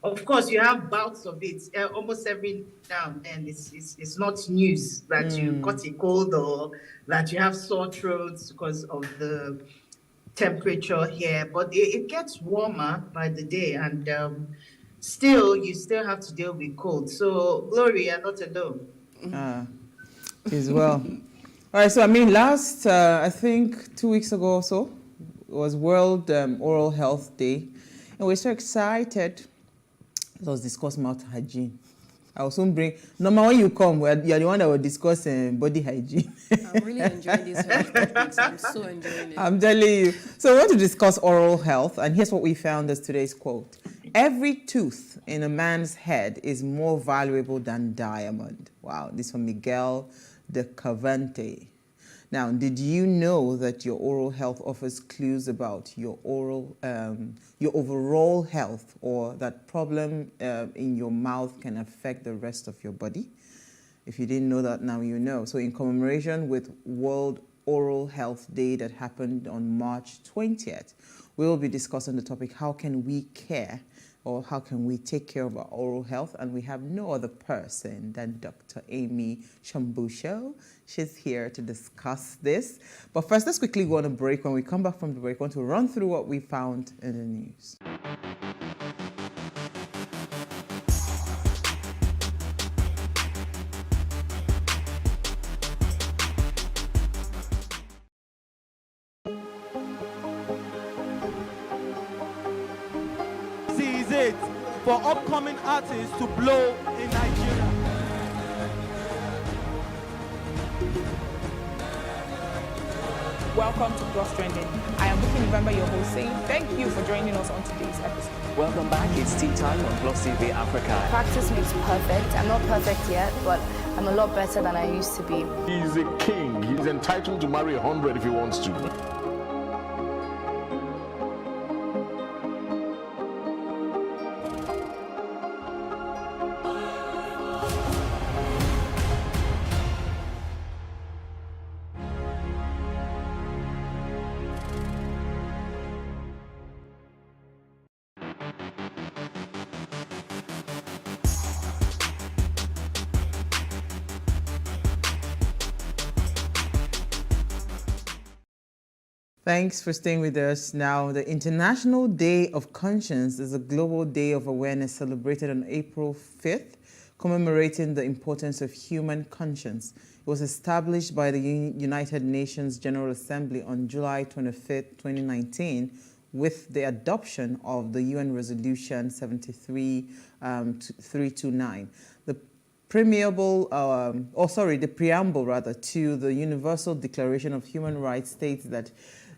of course you have bouts of it almost every now and then. It's not news that you got a cold or that you have sore throats because of the temperature here, but it gets warmer by the day, and you still have to deal with cold. So Glory, you're not alone. As well. All right, so last I think 2 weeks ago or so was World Oral Health Day, and we're so excited. Let us discuss mouth hygiene. I will soon bring. Normal when you come, you're the one that will discuss body hygiene. I'm really enjoying these health topics. I'm so enjoying it. I'm telling you. So we want to discuss oral health, and here's what we found as today's quote. Every tooth in a man's head is more valuable than diamond. Wow, this is from Miguel de Cavante. Now, did you know that your oral health offers clues about your overall health, or that problem in your mouth can affect the rest of your body? If you didn't know that, now you know. So in commemoration with World Oral Health Day that happened on March 20th, we will be discussing the topic, how can we care, or how can we take care of our oral health? And we have no other person than Dr. Amy Shambusho. She's here to discuss this. But first, let's quickly go on a break. When we come back from the break, I want to run through what we found in the news. for upcoming artists to blow in Nigeria. Welcome to Plus Trending. I am Bookie November, your host, saying thank you for joining us on today's episode. Welcome back. It's tea time on Plus TV Africa. Practice makes perfect. I'm not perfect yet, but I'm a lot better than I used to be. He's a king. He's entitled to marry 100 if he wants to. Thanks for staying with us. Now, the International Day of Conscience is a global day of awareness celebrated on April 5th, commemorating the importance of human conscience. It was established by the United Nations General Assembly on July 25th, 2019, with the adoption of the UN Resolution 73-329. The preamble to the Universal Declaration of Human Rights states that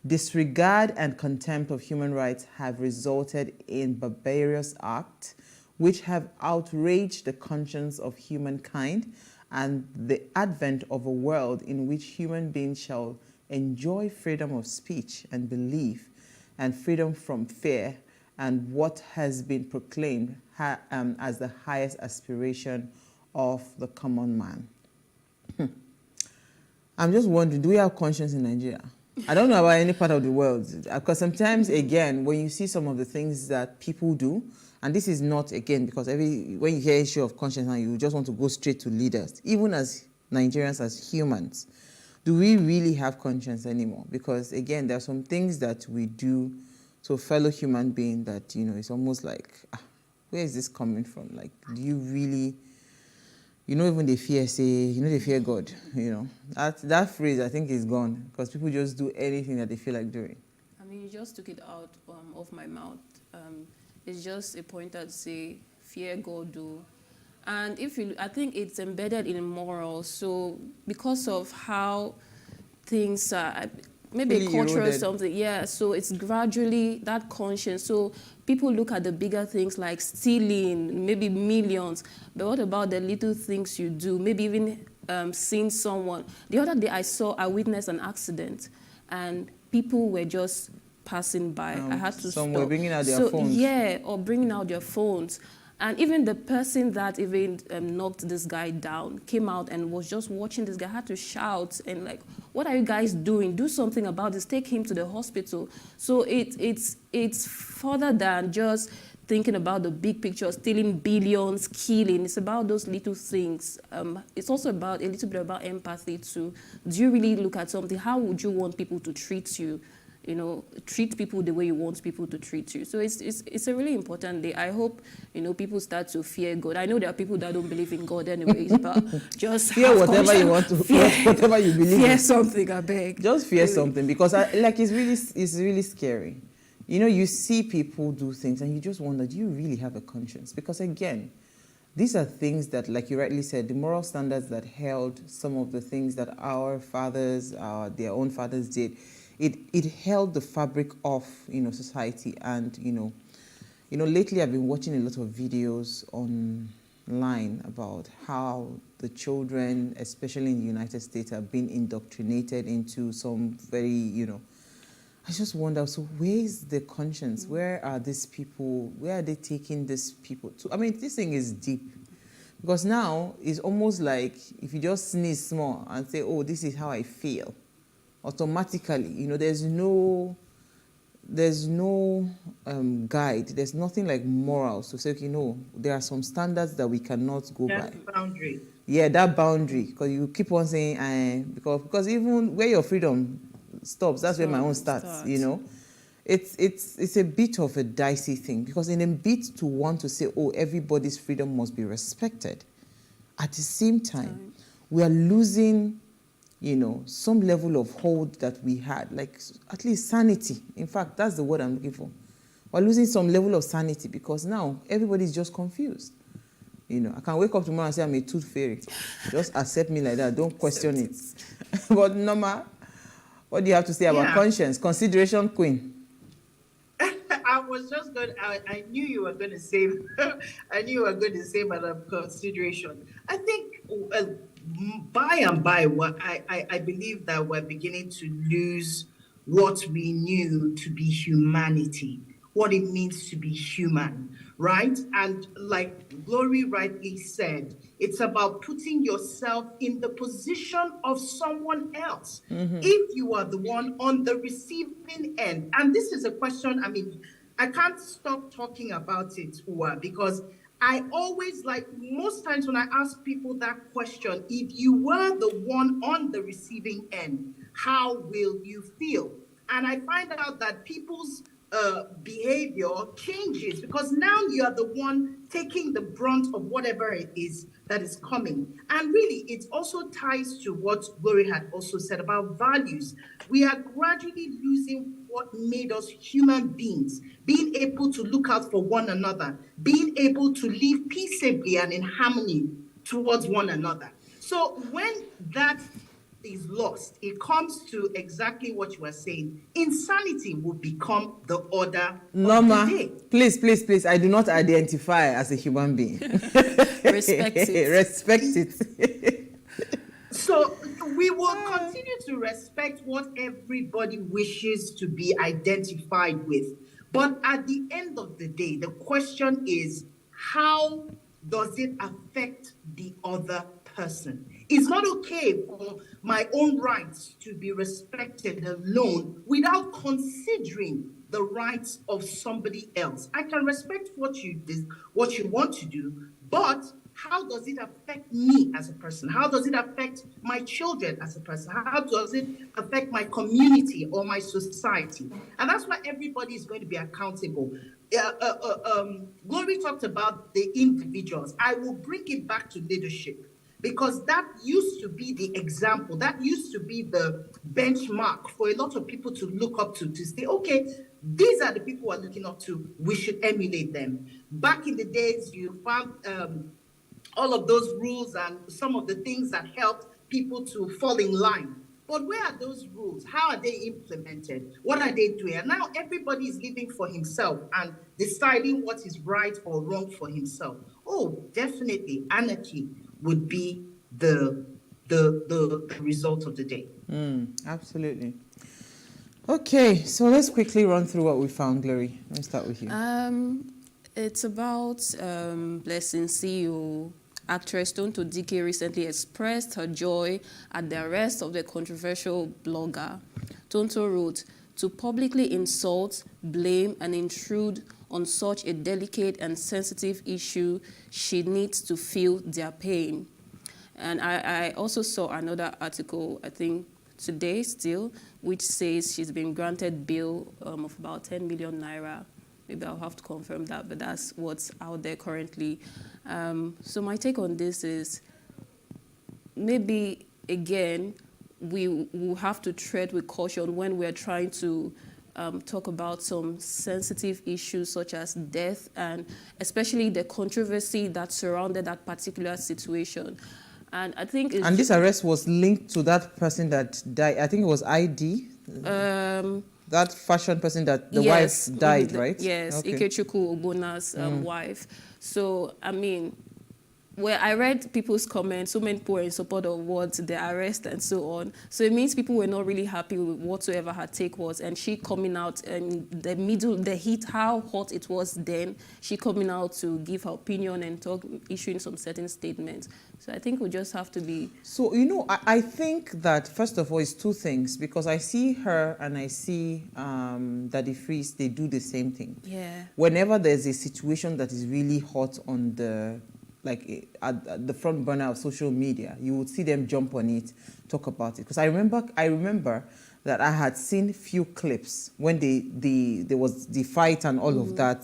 disregard and contempt of human rights have resulted in barbarous acts which have outraged the conscience of humankind, and the advent of a world in which human beings shall enjoy freedom of speech and belief and freedom from fear, and what has been proclaimed as the highest aspiration of the common man. I'm just wondering, do we have conscience in Nigeria? I don't know about any part of the world, because sometimes, again, when you see some of the things that people do, and this is not, again, because when you hear issue of conscience, and you just want to go straight to leaders, even as Nigerians, as humans, do we really have conscience anymore? Because, again, there are some things that we do to a fellow human being that, it's almost like, where is this coming from? Like, do you really... even the fear they fear God, That phrase, I think, is gone, because people just do anything that they feel like doing. I mean, you just took it out of my mouth. It's just a pointer to say, fear God do. And I think it's embedded in morals. So because of how things are, maybe a culture or something, so it's gradually that conscience. So people look at the bigger things like stealing, maybe millions, but what about the little things you do? Maybe even seeing someone. The other day I witnessed an accident, and people were just passing by. I had to stop. Some were bringing out their phones. Yeah, or bringing out their phones. And even the person that even knocked this guy down came out and was just watching this guy, had to shout and like, what are you guys doing? Do something about this. Take him to the hospital. So it's further than just thinking about the big picture, stealing billions, killing. It's about those little things. It's also about a little bit about empathy too. Do you really look at something? How would you want people to treat you? Treat people the way you want people to treat you. So it's a really important day. I hope, people start to fear God. I know there are people that don't believe in God anyways, but just fear whatever you want to, whatever you believe in. Fear something, I beg. Just fear something, because it's really scary. You see people do things and you just wonder, do you really have a conscience? Because again, these are things that, like you rightly said, the moral standards that held some of the things that our fathers, their own fathers did. It held the fabric of society, and lately I've been watching a lot of videos online about how the children, especially in the United States, have been indoctrinated into some very I just wonder, so where is the conscience? Where are these people? Where are they taking these people to? I mean, this thing is deep, because now it's almost like if you just sneeze small and say, oh, this is how I feel, automatically, there's no guide. There's nothing like morals to say, okay, there are some standards that we cannot go by. That's the boundary. Yeah, that boundary, because you keep on saying, because even where your freedom stops, that's where my own starts. It's a bit of a dicey thing, because in a bit to want to say, oh, everybody's freedom must be respected, at the same time, we are losing some level of hold that we had, like at least sanity. In fact, that's the word I'm looking for. we're losing some level of sanity because now everybody's just confused. You know, I can wake up tomorrow and say I'm a tooth fairy. Just accept me like that. Don't question it. But Norma, what do you have to say about conscience? Consideration queen. I was just going. I knew you were going to say. I knew you were going to say, Madam Consideration. I think by and by, I believe that we're beginning to lose what we knew to be humanity, what it means to be human, right? And like Glory rightly said, it's about putting yourself in the position of someone else. If you are the one on the receiving end, and this is a question, I mean, I can't stop talking about it, Uwa, because I always, like most times when I ask people that question, if you were the one on the receiving end, how will you feel? And I find out that people's behavior changes because now you are the one taking the brunt of whatever it is that is coming. And really, it also ties to what Glory had also said about values. We are gradually losing what made us human beings, being able to look out for one another, being able to live peaceably and in harmony towards one another. So when that is lost, it comes to exactly what you were saying. Insanity will become the order Norma, of the day. please, I do not identify as a human being. Respect it. Respect it. So we will continue to respect what everybody wishes to be identified with. But at the end of the day, the question is, how does it affect the other person? It's not okay for my own rights to be respected alone without considering the rights of somebody else. I can respect what you want to do, but how does it affect me as a person? How does it affect my children as a person? How does it affect my community or my society? And that's why everybody is going to be accountable. Glory talked about the individuals. I will bring it back to leadership, because that used to be the example, that used to be the benchmark for a lot of people to look up to say, okay, these are the people we're looking up to, we should emulate them. Back in the days, you found all of those rules and some of the things that helped people to fall in line. But where are those rules? How are they implemented? What are they doing? And now everybody is living for himself and deciding what is right or wrong for himself. Oh, definitely, anarchy would be the result of the day. Absolutely. Okay, so let's quickly run through what we found, Glory. Let me start with you. It's about Blessing CEO. Actress Tonto Dike recently expressed her joy at the arrest of the controversial blogger. Tonto wrote, "To publicly insult, blame, and intrude on such a delicate and sensitive issue, she needs to feel their pain." And I also saw another article, I think today still, which says she's been granted bail of about 10 million naira. Maybe I'll have to confirm that, but that's what's out there currently. So my take on this is maybe, again, we will have to tread with caution when we're trying to talk about some sensitive issues such as death and especially the controversy that surrounded that particular situation. And I think it's... And this arrest was linked to that person that died. I think it was ID. That fashion person that the wife died, right? Yes, okay. Ikechukwu Ogbona's wife. So, I mean, where I read people's comments, so many people were in support of what the arrest and so on. So it means people were not really happy with whatsoever her take was. And she coming out in the middle, the heat, how hot it was then, she coming out to give her opinion and issuing some certain statements. So I think we just have to be... So, you know, I think that, first of all, it's two things, because I see her and I see Daddy Freeze, they do the same thing. Yeah. Whenever there's a situation that is really hot on the, like at the front burner of social media, you would see them jump on it, talk about it. Because I remember that I had seen few clips when there was the fight and all of that.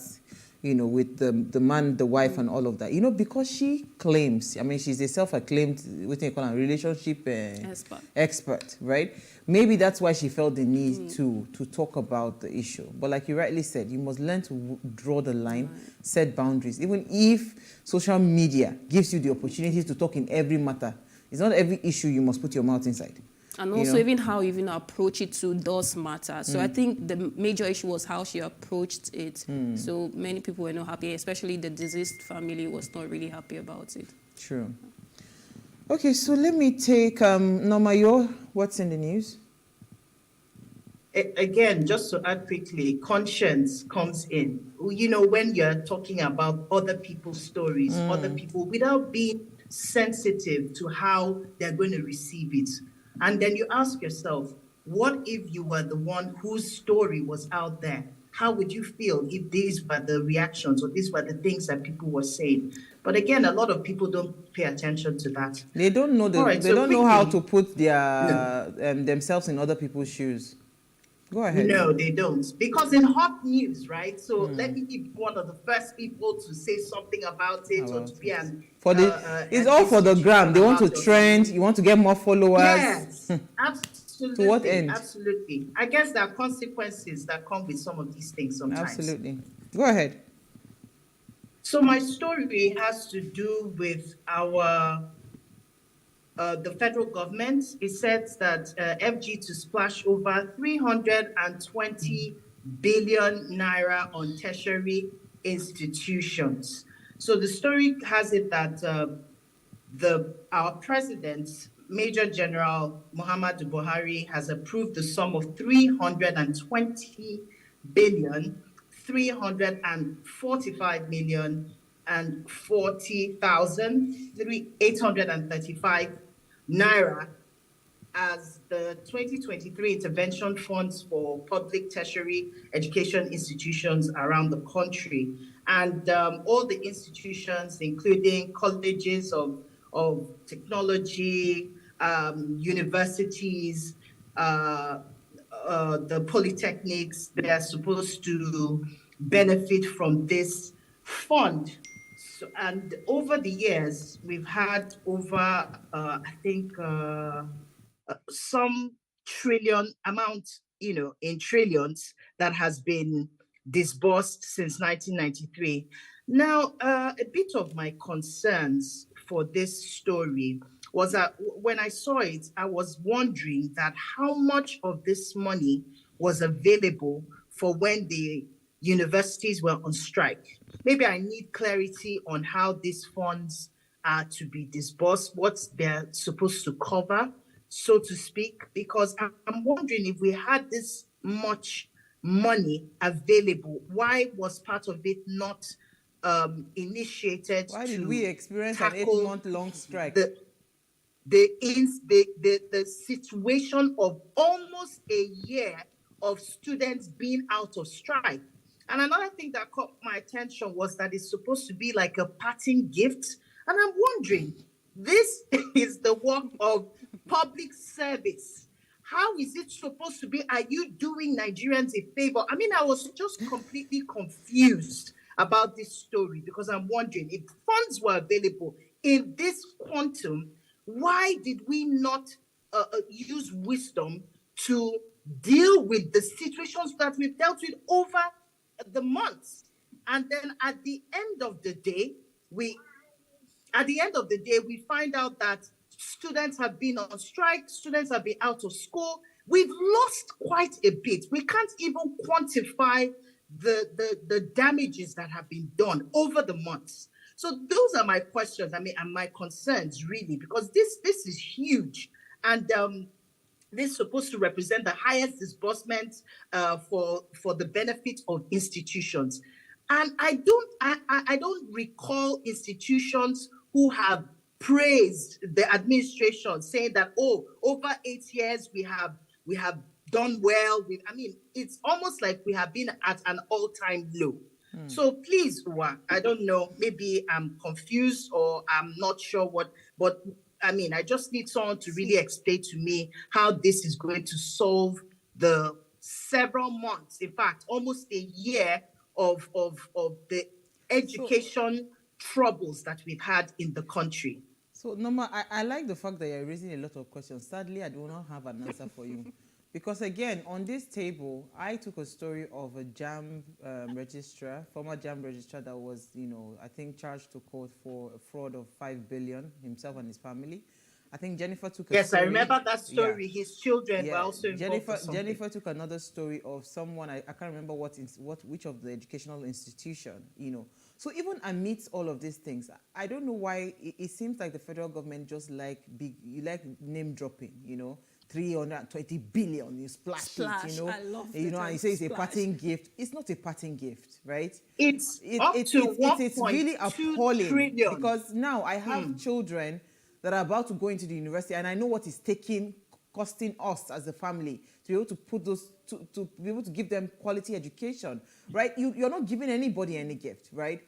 with the man, the wife, and all of that. Because she claims, she's a self-acclaimed, what do you call her, relationship expert, right? Maybe that's why she felt the need to talk about the issue. But like you rightly said, you must learn to draw the line, set boundaries. Even if social media gives you the opportunity to talk in every matter, it's not every issue you must put your mouth inside. And also even how you even approach it too does matter. So I think the major issue was how she approached it. So many people were not happy, especially the deceased family was not really happy about it. True. Okay, so let me take, Norma, what's in the news? Again, just to add quickly, conscience comes in. When you're talking about other people's stories, other people, without being sensitive to how they're going to receive it. And then you ask yourself, what if you were the one whose story was out there? How would you feel if these were the reactions or these were the things that people were saying? But again, a lot of people don't pay attention to that. They don't know know how to put their themselves in other people's shoes. Go ahead. No, they don't. Because in hot news, right? So let me be one of the first people to say something about it or to be an... it's all for the gram. They want to trend. You want to get more followers. Yes, absolutely. To what end? Absolutely. I guess there are consequences that come with some of these things sometimes. Absolutely. Go ahead. So my story has to do with our... the federal government. It says that FG to splash over 320 billion naira on tertiary institutions. So the story has it that our president, Major General Muhammadu Buhari, has approved the sum of 320 billion, 345 million and 40,835 naira as the 2023 intervention funds for public tertiary education institutions around the country. And all the institutions, including colleges of technology, universities, the polytechnics, they are supposed to benefit from this fund. So, and over the years, we've had over, some trillion amount, in trillions that has been disbursed since 1993. Now, a bit of my concerns for this story was that when I saw it, I was wondering that how much of this money was available for when the universities were on strike. Maybe I need clarity on how these funds are to be disbursed, what they're supposed to cover, so to speak, because I'm wondering if we had this much money available, why was part of it not initiated? Why did we experience an 8-month-long strike? The situation of almost a year of students being out of strike. And another thing that caught my attention was that it's supposed to be like a parting gift. And I'm wondering, this is the work of public service. How is it supposed to be? Are you doing Nigerians a favor? I mean, I was just completely confused about this story because I'm wondering if funds were available in this quantum, why did we not use wisdom to deal with the situations that we've dealt with over the months? And then at the end of the day, we find out that students have been on strike, students have been out of school. We've lost quite a bit. We can't even quantify the damages that have been done over the months. So those are my questions, and my concerns really, because this is huge. And this is supposed to represent the highest disbursement for the benefit of institutions. And I don't recall institutions who have praised the administration, saying that, over 8 years we have done well. It's almost like we have been at an all-time low. So please, I don't know, maybe I'm confused or I'm not sure what, but I just need someone to really explain to me how this is going to solve the several months, in fact, almost a year of the education troubles that we've had in the country. So, Norma, I like the fact that you're raising a lot of questions. Sadly, I do not have an answer for you. Because, again, on this table, I took a story of a JAMB registrar, former JAMB registrar that was, I think charged to court for a fraud of 5 billion, himself and his family. I think Jennifer took a story. Yes, I remember that story. Yeah. His children were also involved. Jennifer took another story of someone, I can't remember which of the educational institution, So even amidst all of these things, I don't know why it seems like the federal government just like name dropping, 320 billion, you splash it, I love and you say it's a parting gift. It's not a parting gift, right? It's really appalling trillion. Because now I have children that are about to go into the university, and I know what it's costing us as a family to be able to put those, to be able to give them quality education, right? You're not giving anybody any gift, right?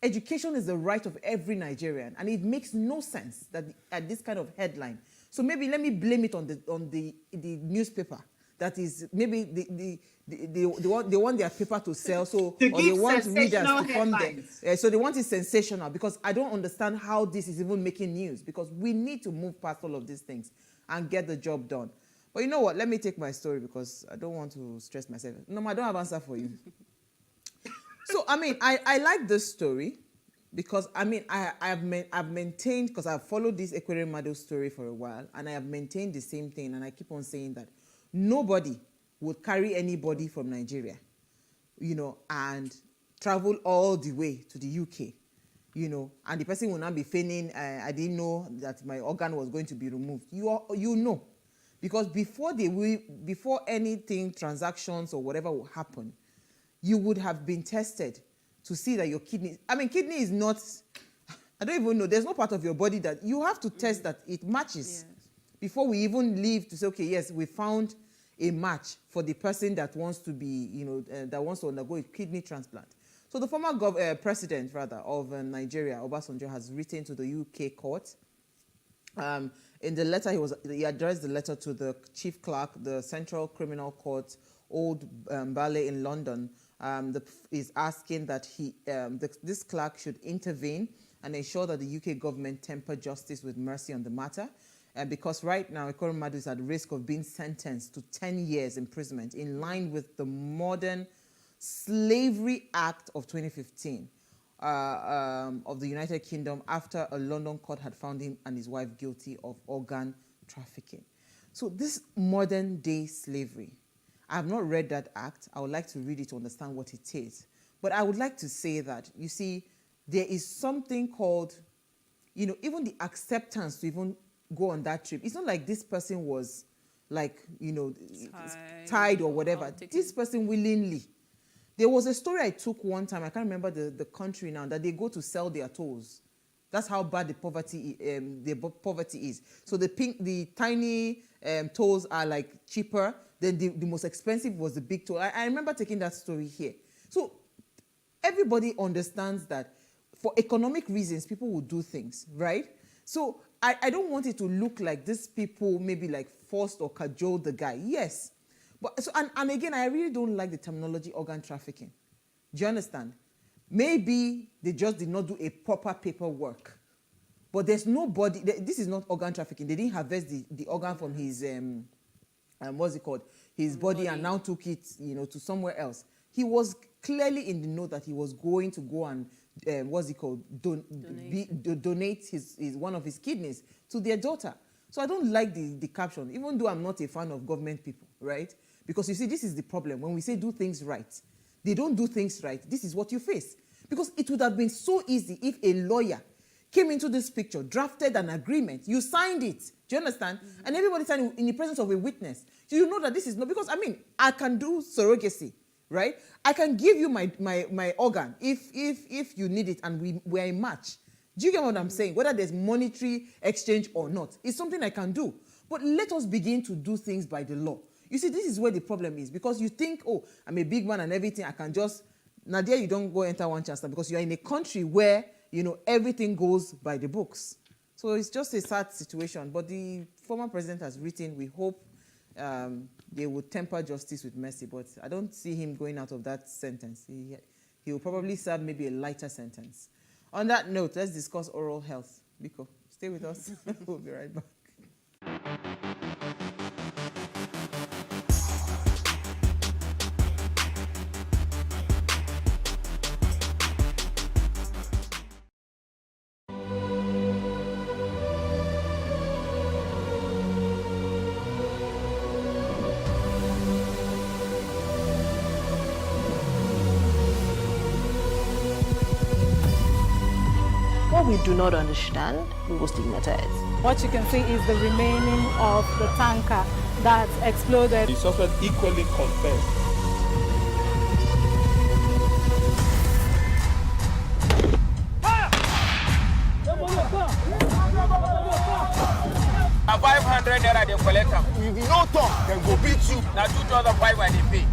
Education is the right of every Nigerian, and it makes no sense that at this kind of headline. So maybe let me blame it on the newspaper. That is maybe they want their paper to sell, or they want readers to come there. So they want it sensational, because I don't understand how this is even making news, because we need to move past all of these things and get the job done. But you know what? Let me take my story, because I don't want to stress myself. No, I don't have an answer for you. So, I like this story because, I've maintained, because I've followed this Ekweremadu story for a while, and I have maintained the same thing, and I keep on saying that nobody would carry anybody from Nigeria, and travel all the way to the UK, and the person will not be feigning, I didn't know that my organ was going to be removed. You know, because before anything, transactions or whatever will happen, you would have been tested to see that your kidney, kidney is not, I don't even know, there's no part of your body that you have to test that it matches. Yes. Before we even leave to say, okay, yes, we found a match for the person that wants to be, that wants to undergo a kidney transplant. So the former president, of Nigeria, Obasanjo, has written to the UK court. In the letter, he addressed the letter to the chief clerk, the Central Criminal Court, Old Bailey in London. Is asking that this clerk should intervene and ensure that the UK government temper justice with mercy on the matter. Because right now, Ekweremadu is at risk of being sentenced to 10 years imprisonment in line with the Modern Slavery Act of 2015 of the United Kingdom, after a London court had found him and his wife guilty of organ trafficking. So this modern day slavery, I have not read that act. I would like to read it to understand what it is. But I would like to say that, you see, there is something called, even the acceptance to even go on that trip. It's not like this person was tied or whatever. This person willingly. There was a story I took one time, I can't remember the country now, that they go to sell their toes. That's how bad the poverty is. So the tiny toes are like cheaper. Then the most expensive was the big toe. I remember taking that story here. So everybody understands that for economic reasons, people will do things, right? So I don't want it to look like these people maybe like forced or cajoled the guy. Yes. But and again, I really don't like the terminology organ trafficking. Do you understand? Maybe they just did not do a proper paperwork. But there's nobody, this is not organ trafficking. They didn't harvest the organ from his, what's it called? His body, and now took it, to somewhere else. He was clearly in the know that he was going to go and, donate his one of his kidneys to their daughter. So I don't like the caption, even though I'm not a fan of government people, right? Because you see, this is the problem. When we say do things right, they don't do things right. This is what you face. Because it would have been so easy if a lawyer came into this picture, drafted an agreement, you signed it. Do you understand? Mm-hmm. And everybody signed it in the presence of a witness. So you know that this is not, because I can do surrogacy, right? I can give you my organ if you need it and we're a match. Do you get what I'm saying? Whether there's monetary exchange or not, it's something I can do. But let us begin to do things by the law. You see, this is where the problem is, because you think, oh, I'm a big man and everything, I can just, Nadia, you don't go enter one chance, because you're in a country where, everything goes by the books. So it's just a sad situation. But the former president has written, we hope they will temper justice with mercy. But I don't see him going out of that sentence. he will probably serve maybe a lighter sentence. On that note, let's discuss oral health. Biko, stay with us. We'll be right back. What we do not understand, we will stigmatize. What you can see is the remaining of the tanker that exploded. The suspect equally confessed. A 500 naira they collect them. If you no talk, then go beat you. Now 2,500 they pay.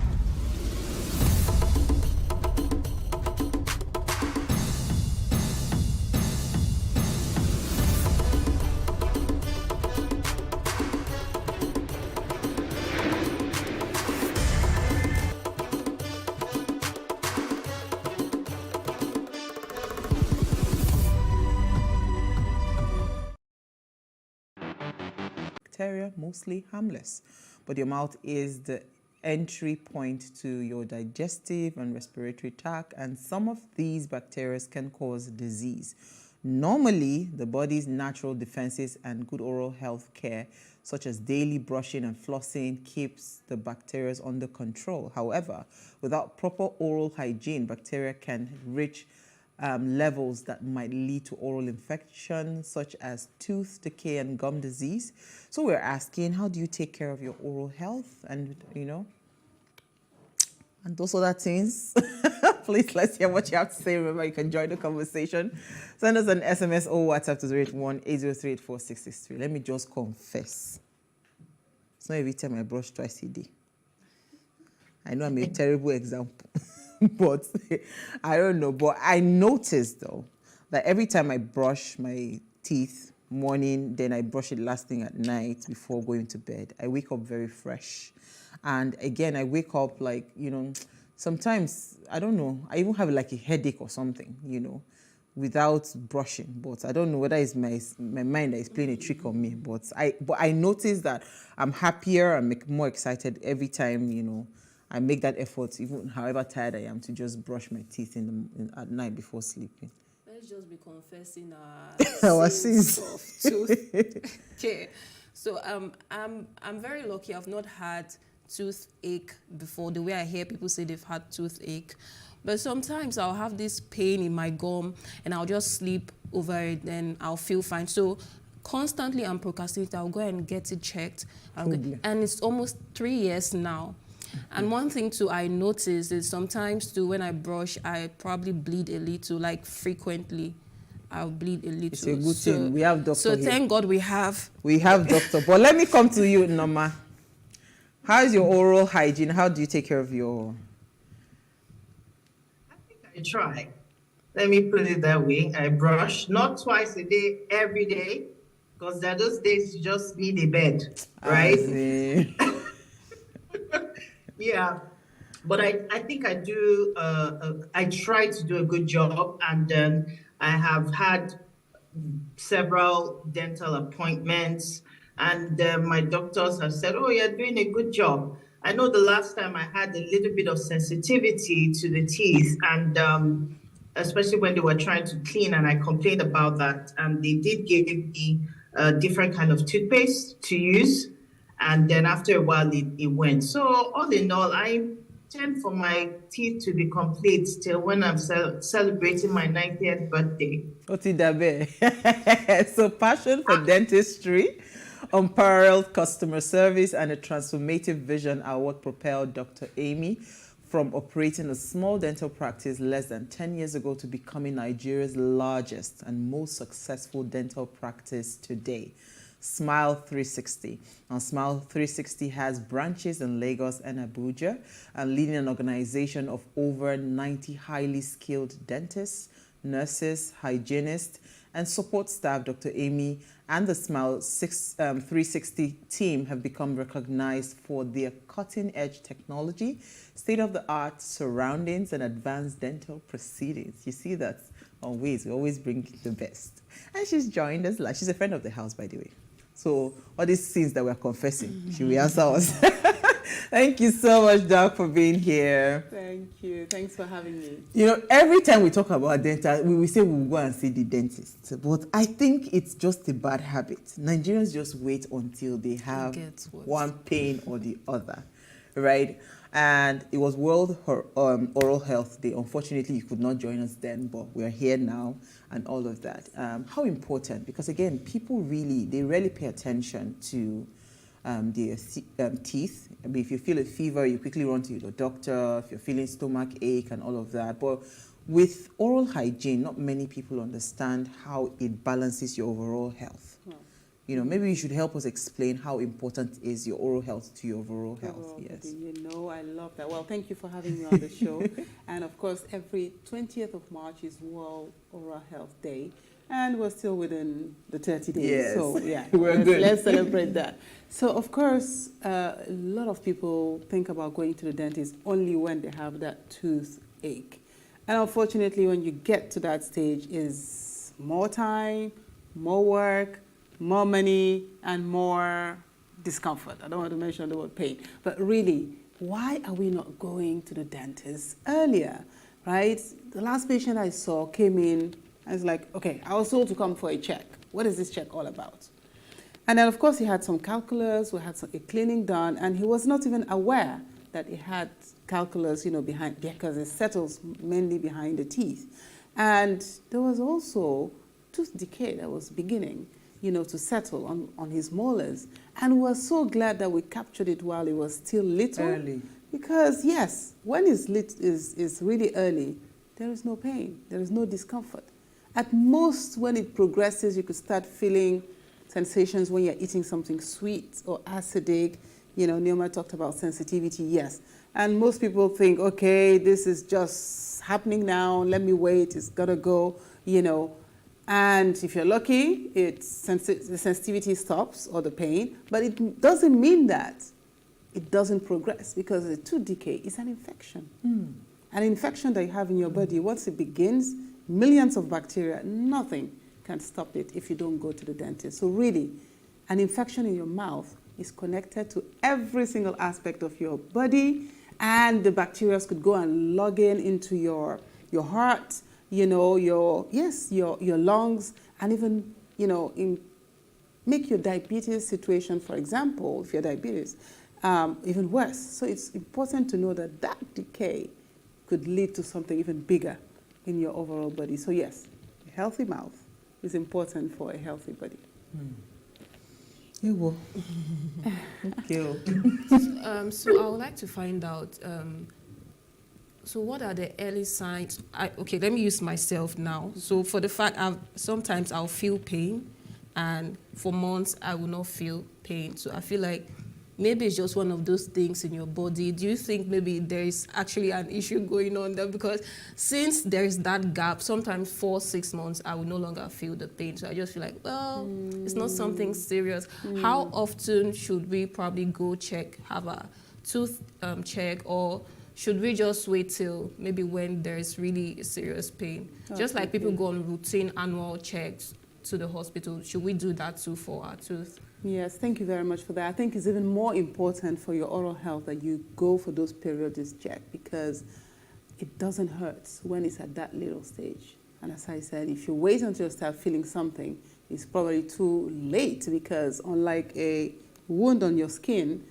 Bacteria, mostly harmless, but your mouth is the entry point to your digestive and respiratory tract, and some of these bacteria can cause disease. Normally, the body's natural defenses and good oral health care, such as daily brushing and flossing, keeps the bacteria under control. However, without proper oral hygiene, bacteria can reach levels that might lead to oral infection, such as tooth decay and gum disease. So we're asking, how do you take care of your oral health? And, and those other things. Please, let's hear what you have to say. Remember, you can join the conversation. Send us an SMS or WhatsApp to 081-803-8663. Let me just confess. It's not every time I brush twice a day. I know I'm a terrible example. But I don't know. But I noticed, though, that every time I brush my teeth morning, then I brush it last thing at night before going to bed, I wake up very fresh. And again, I wake up like, sometimes, I don't know, I even have like a headache or something, without brushing. But I don't know whether it's my mind that is playing a trick on me. But I notice that I'm happier, I'm more excited every time, I make that effort, even however tired I am, to just brush my teeth at night before sleeping. Let's just be confessing our sins of tooth. Okay, so I'm very lucky. I've not had toothache before. The way I hear people say they've had toothache, but sometimes I'll have this pain in my gum, and I'll just sleep over it, and I'll feel fine. So constantly, I'm procrastinating. I'll go and get it checked, and it's almost 3 years now. And one thing too I notice is sometimes too when I brush, I probably bleed a little, like frequently. I'll bleed a little. It's a good thing. We have doctor. So here. Thank God we have doctor. But let me come to you, Norma. How is your oral hygiene? How do you take care of your? I think I try. Let me put it that way. I brush not twice a day, every day, because there are those days you just need a bed, right? Yeah, but I think I do, I try to do a good job, and I have had several dental appointments, and my doctors have said, oh, you're doing a good job. I know the last time I had a little bit of sensitivity to the teeth, and especially when they were trying to clean, and I complained about that, and they did give me a different kind of toothpaste to use. And then after a while, it went. So all in all, I tend for my teeth to be complete till when I'm celebrating my 90th birthday. So passion for dentistry, unparalleled customer service, and a transformative vision are what propelled Dr. Amy from operating a small dental practice less than 10 years ago to becoming Nigeria's largest and most successful dental practice today. Smile 360. Now, Smile 360 has branches in Lagos and Abuja, and leading an organization of over 90 highly skilled dentists, nurses, hygienists, And support staff, Dr. Amy, and the Smile 360 team have become recognized for their cutting-edge technology, state-of-the-art surroundings, and advanced dental proceedings. You see that always, we always bring the best. And she's joined us. She's a friend of the house, by the way. So all these sins that we're confessing, she will answer us. Thank you so much, Doc, for being here. Thank you. Thanks for having me. You know, every time we talk about dental, we say we'll go and see the dentist. But I think it's just a bad habit. Nigerians just wait until they have one pain or the other, right? And it was World Oral Health Day. Unfortunately, you could not join us then, but we're here now and all of that. How important? Because again, people they rarely pay attention to their teeth. I mean, if you feel a fever, you quickly run to your doctor. If you're feeling stomach ache and all of that. But with oral hygiene, not many people understand how it balances your overall health. You know, maybe you should help us explain how important is your oral health to your overall health. Yes. You know, I love that. Well, thank you for having me on the show. And of course, every 20th of March is World Oral Health Day. And we're still within the 30 days. Yes. So, yeah, good. Let's celebrate that. So, of course, a lot of people think about going to the dentist only when they have that toothache. And unfortunately, when you get to that stage, is more time, more work, more money, and more discomfort. I don't want to mention the word pain. But really, why are we not going to the dentist earlier, right? The last patient I saw came in, I was like, okay, I was told to come for a check. What is this check all about? And then, of course, he had some calculus, we had a cleaning done, and he was not even aware that he had calculus, you know, behind, because it settles mainly behind the teeth. And there was also tooth decay that was beginning, you know, to settle on his molars. And we were so glad that we captured it while it was still little. Early. Because, yes, when it's is really early, there is no pain, there is no discomfort. At most, when it progresses, you could start feeling sensations when you're eating something sweet or acidic. You know, Neoma talked about sensitivity, yes. And most people think, okay, this is just happening now, let me wait, it's gotta go, you know. And if you're lucky, the sensitivity stops or the pain, but it doesn't mean that it doesn't progress, because the tooth decay is an infection. An infection that you have in your body, once it begins, millions of bacteria, nothing can stop it if you don't go to the dentist. So really, an infection in your mouth is connected to every single aspect of your body, and the bacteria could go and log into your heart, you know, your lungs, and even, you know, make your diabetes situation, for example, if you're diabetes, even worse. So it's important to know that that decay could lead to something even bigger in your overall body. So yes, a healthy mouth is important for a healthy body. You will. Okay. So I would like to find out, so what are the early signs? Okay, let me use myself now. So for the fact, sometimes I'll feel pain, and for months I will not feel pain. So I feel like maybe it's just one of those things in your body. Do you think maybe there is actually an issue going on there? Because since there is that gap, sometimes 4-6 months, I will no longer feel the pain. So I just feel like, well, it's not something serious. How often should we probably go have a tooth check, or should we just wait till maybe when there is really serious pain? Just like people go on routine annual checks to the hospital, should we do that too for our tooth? Yes, thank you very much for that. I think it's even more important for your oral health that you go for those periodic checks, because it doesn't hurt when it's at that little stage. And as I said, if you wait until you start feeling something, it's probably too late, because unlike a wound on your skin,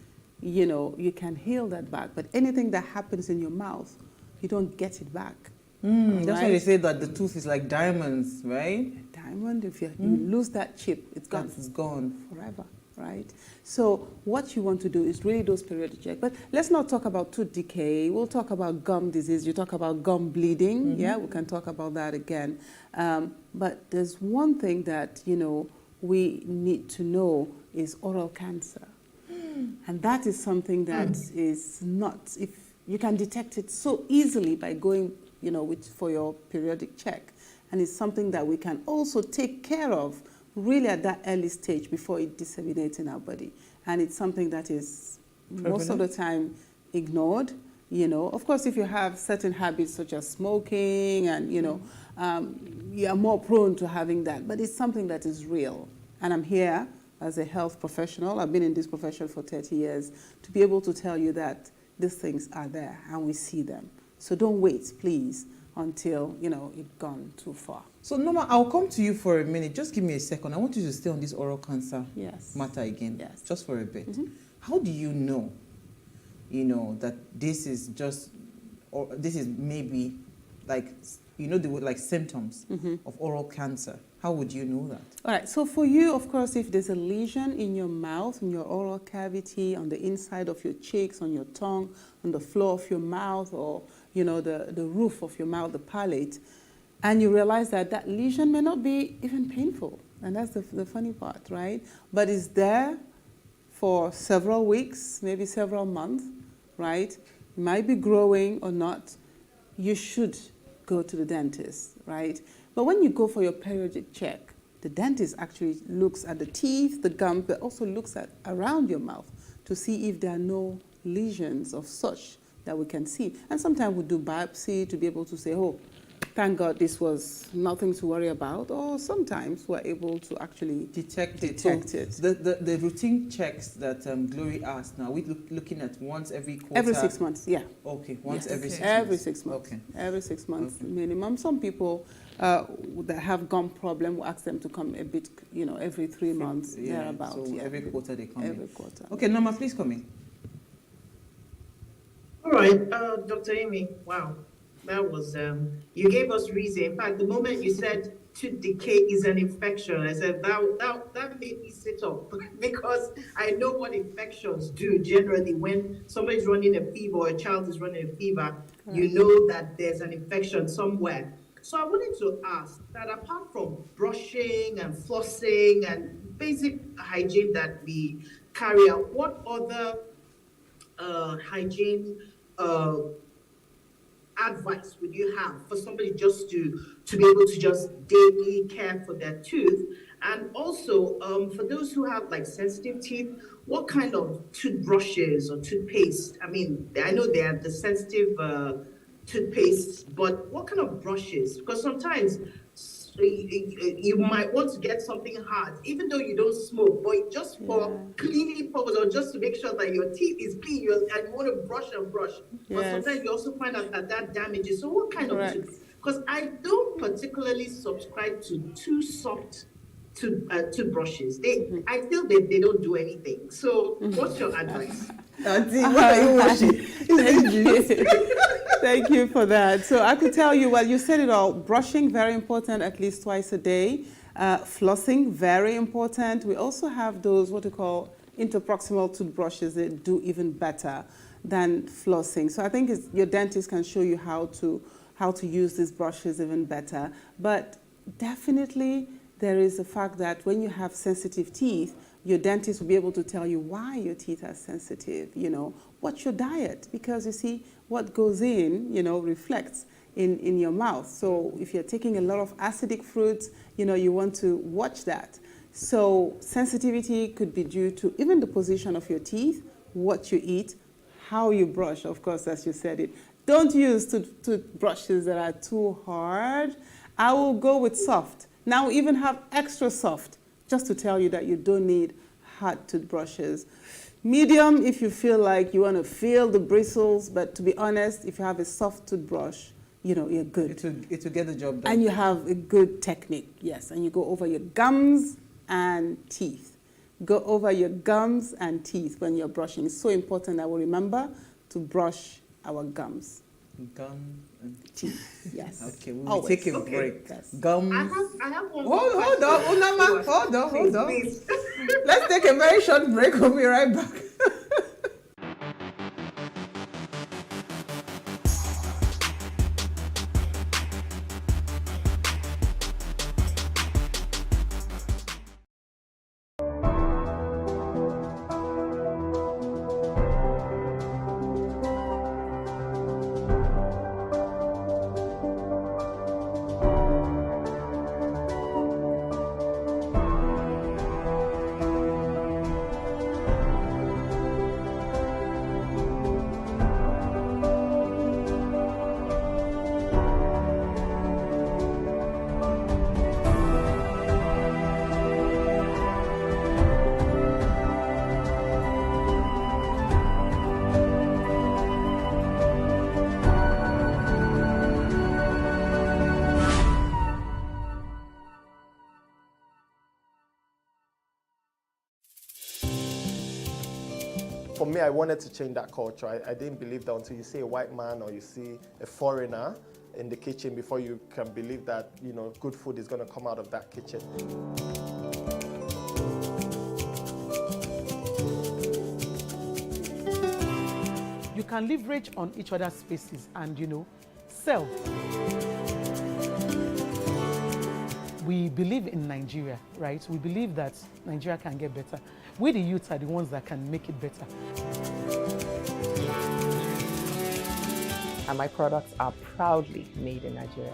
you know, you can heal that back. But anything that happens in your mouth, you don't get it back. That's why they say that the tooth is like diamonds, right? Diamond, if you lose that chip, it's gone. It's gone. Forever, right? So what you want to do is really those periodic checks. But let's not talk about tooth decay. We'll talk about gum disease. You talk about gum bleeding. Yeah, we can talk about that again. But there's one thing that, you know, we need to know is oral cancer. And that is something that is not, if you can detect it so easily by going, you know, for your periodic check. And it's something that we can also take care of really at that early stage before it disseminates in our body. And it's something that is most of the time ignored. Of course, if you have certain habits such as smoking and, you are more prone to having that. But it's something that is real. And I'm here as a health professional. I've been in this profession for 30 years to be able to tell you that these things are there and we see them. So don't wait, please, until, it's gone too far. So, Norma, I'll come to you for a minute. Just give me a second. I want you to stay on this oral cancer matter again, just for a bit. How do you know, that this is just, or this is maybe like, like symptoms of oral cancer? How would you know that? All right, so for you, of course, if there's a lesion in your mouth, in your oral cavity, on the inside of your cheeks, on your tongue, on the floor of your mouth, or, the roof of your mouth, the palate, and you realize that that lesion may not be even painful. And that's the funny part, right? But it's there for several weeks, maybe several months, right? It might be growing or not. You should go to the dentist, right? But when you go for your periodic check, the dentist actually looks at the teeth, the gums, but also looks at around your mouth to see if there are no lesions of such that we can see. And sometimes we do biopsy to be able to say, oh, thank God this was nothing to worry about. Or sometimes we're able to actually detect it. The routine checks that Glory asked now, we're looking at once every quarter? Every 6 months, yeah. Okay, once every 6 months. Every 6 months. Okay. Every 6 months minimum. Some people that have gum problem, will ask them to come a bit, every 3 months, thereabouts. So every quarter they come every quarter. Okay, Norma, please come in. All right, Dr. Amy, wow. That was, you gave us reason. In fact, the moment you said tooth decay is an infection, I said that made me sit up because I know what infections do generally. When somebody's running a fever or a child is running a fever, you know that there's an infection somewhere. So I wanted to ask that apart from brushing and flossing and basic hygiene that we carry out, what other hygiene advice would you have for somebody just to be able to just daily care for their tooth? And also, for those who have like sensitive teeth, what kind of toothbrushes or toothpaste? I mean, I know they are the sensitive toothpaste, but what kind of brushes? Because sometimes you might want to get something hard, even though you don't smoke, but just for cleaning purpose or just to make sure that your teeth is clean and you want to brush and brush. But sometimes you also find out that damages. So what kind of tooth? Because I don't particularly subscribe to too soft toothbrushes. I feel they don't do anything. So what's your advice? Auntie, what are you washing? Thank you for that. So I could tell you, well, you said it all. Brushing, very important, at least twice a day. Flossing, very important. We also have those, what we call interproximal toothbrushes that do even better than flossing. So I think your dentist can show you how to use these brushes even better. But definitely there is the fact that when you have sensitive teeth, your dentist will be able to tell you why your teeth are sensitive, what's your diet? Because you see, what goes in, reflects in your mouth. So if you're taking a lot of acidic fruits, you want to watch that. So sensitivity could be due to even the position of your teeth, what you eat, how you brush, of course, as you said it. Don't use toothbrushes that are too hard. I will go with soft. Now we even have extra soft, just to tell you that you don't need hard toothbrushes. Medium, if you feel like you want to feel the bristles, but to be honest, if you have a soft toothbrush, you're good. It will get the job done. And you have a good technique, yes. And you go over your gums and teeth. Go over your gums and teeth when you're brushing. It's so important that we remember to brush our gums. Gum and teeth, yes. Okay, we'll take a break. Yes. Gums. I have one Hold on, Unama, hold on. Please. Let's take a very short break. We'll be right back. for me, I wanted to change that culture. I didn't believe that until you see a white man or you see a foreigner in the kitchen before you can believe that, you know, good food is going to come out of that kitchen. You can leverage on each other's spaces and, you know, sell. We believe in Nigeria, right? We believe that Nigeria can get better. We, the youth, are the ones that can make it better. And my products are proudly made in Nigeria.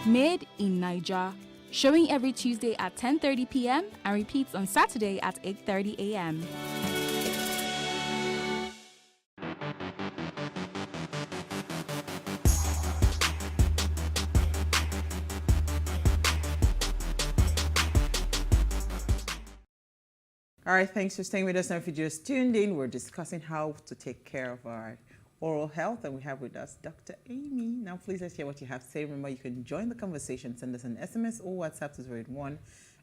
Made in Nigeria, showing every Tuesday at 10:30 p.m. and repeats on Saturday at 8:30 a.m. All right, thanks for staying with us. Now, if you just tuned in, we're discussing how to take care of our oral health, and we have with us Dr. Amy. Now, please let's hear what you have to say. Remember, you can join the conversation. Send us an SMS or WhatsApp to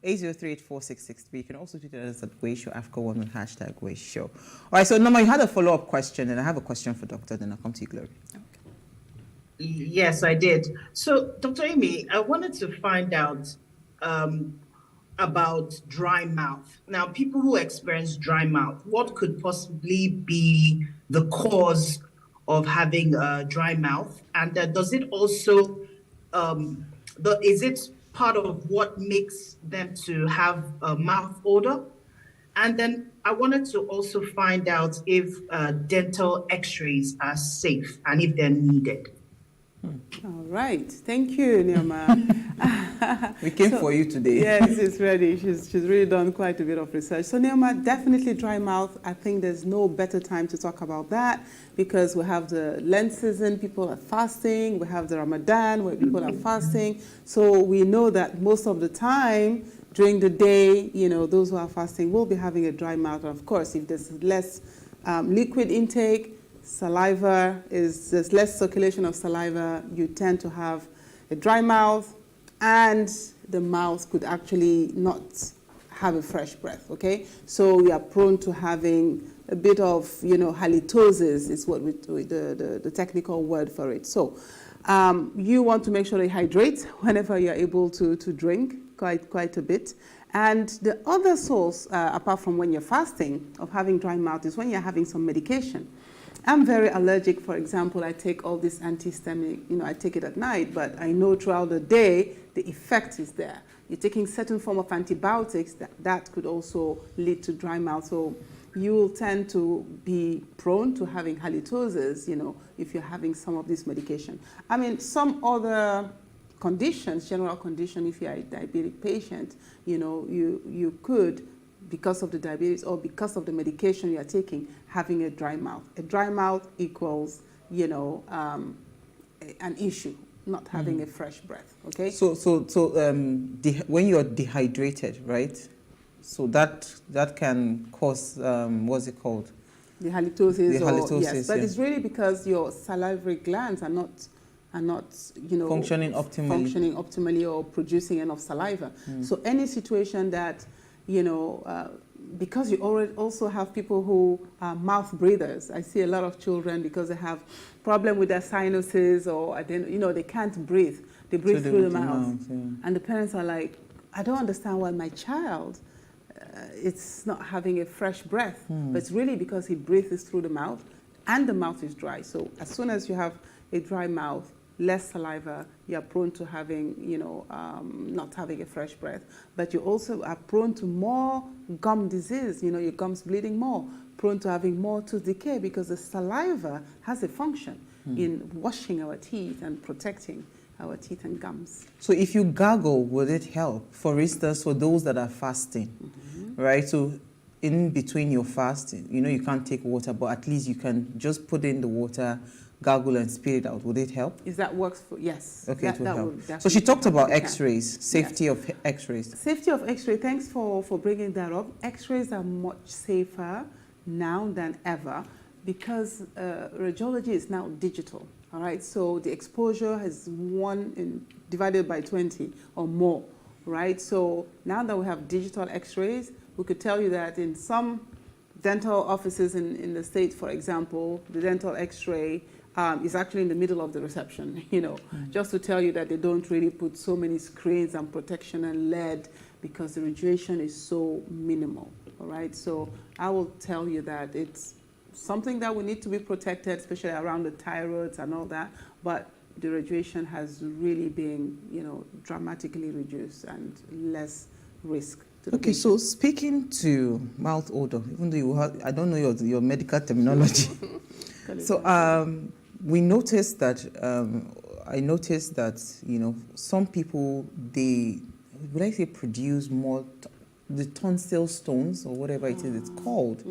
081-803-8663. You can also tweet us at Wayshow, Africa1 with hashtag Wayshow. All right, so Norma, you had a follow-up question, and I have a question for Doctor. Then I'll come to you, Glory. Yes, I did. So, Dr. Amy, I wanted to find out about dry mouth. Now, people who experience dry mouth, what could possibly be the cause of having dry mouth? And does it also, is it part of what makes them to have a mouth odor? And then I wanted to also find out if dental x-rays are safe and if they're needed. All right, thank you, Neoma. We came for you today. Yes, she's ready. She's really done quite a bit of research. So Neoma, definitely dry mouth. I think there's no better time to talk about that because we have the Lent season, people are fasting. We have the Ramadan where people are fasting. So we know that most of the time during the day, you know, those who are fasting will be having a dry mouth. And of course, if there's less liquid intake, saliva there's less circulation of saliva, you tend to have a dry mouth, and the mouth could actually not have a fresh breath, okay? So we are prone to having a bit of, you know, halitosis is what the technical word for it. So you want to make sure you hydrate whenever you're able to drink quite a bit. And the other source, apart from when you're fasting, of having dry mouth is when you're having some medication. I'm very allergic, for example, I take all this antihistaminic, you know, I take it at night, but I know throughout the day, the effect is there. You're taking certain form of antibiotics that could also lead to dry mouth. So you will tend to be prone to having halitosis, you know, if you're having some of this medication. I mean, some other conditions, general condition, if you're a diabetic patient, you know, you could, because of the diabetes or because of the medication you are taking, having a dry mouth. A dry mouth equals, you know, an issue, not having a fresh breath, okay? So when you're dehydrated, right? So that can cause, what's it called? The halitosis. The halitosis, yes, but yeah. it's really because your salivary glands are not, you know, functioning optimally or producing enough saliva. So any situation that, you know, because you already also have people who are mouth breathers. I see a lot of children because they have problem with their sinuses or, you know, they can't breathe. They breathe through the mouth. Yeah. And the parents are like, I don't understand why my child it's not having a fresh breath. But it's really because he breathes through the mouth and the mouth is dry. So as soon as you have a dry mouth, less saliva, you're prone to having, you know, not having a fresh breath. But you also are prone to more gum disease, you know, your gums bleeding more, prone to having more tooth decay because the saliva has a function in washing our teeth and protecting our teeth and gums. So if you gargle, would it help? For instance, for those that are fasting, right? So in between your fasting, you know, you can't take water, but at least you can just put in the water, gargle and spit it out. Would it help? Is that works for, yes. Okay, it will help. Would so she talked about x-rays, safety of x-rays. Safety of x-ray, thanks for bringing that up. X-rays are much safer now than ever because radiology is now digital, all right? So the exposure has divided by 20 or more right? So now that we have digital x-rays, we could tell you that in some dental offices in the States, for example, the dental x-ray is actually in the middle of the reception, just to tell you that they don't really put so many screens and protection and lead because the radiation is so minimal, all right? So I will tell you that it's something that we need to be protected, especially around the tie roads and all that, but the radiation has really been, dramatically reduced and less risk. Okay, so speaking to mouth odor, even though I don't know your medical terminology. So we noticed that, I noticed that, some people, produce more the tonsil stones or whatever it is it's called,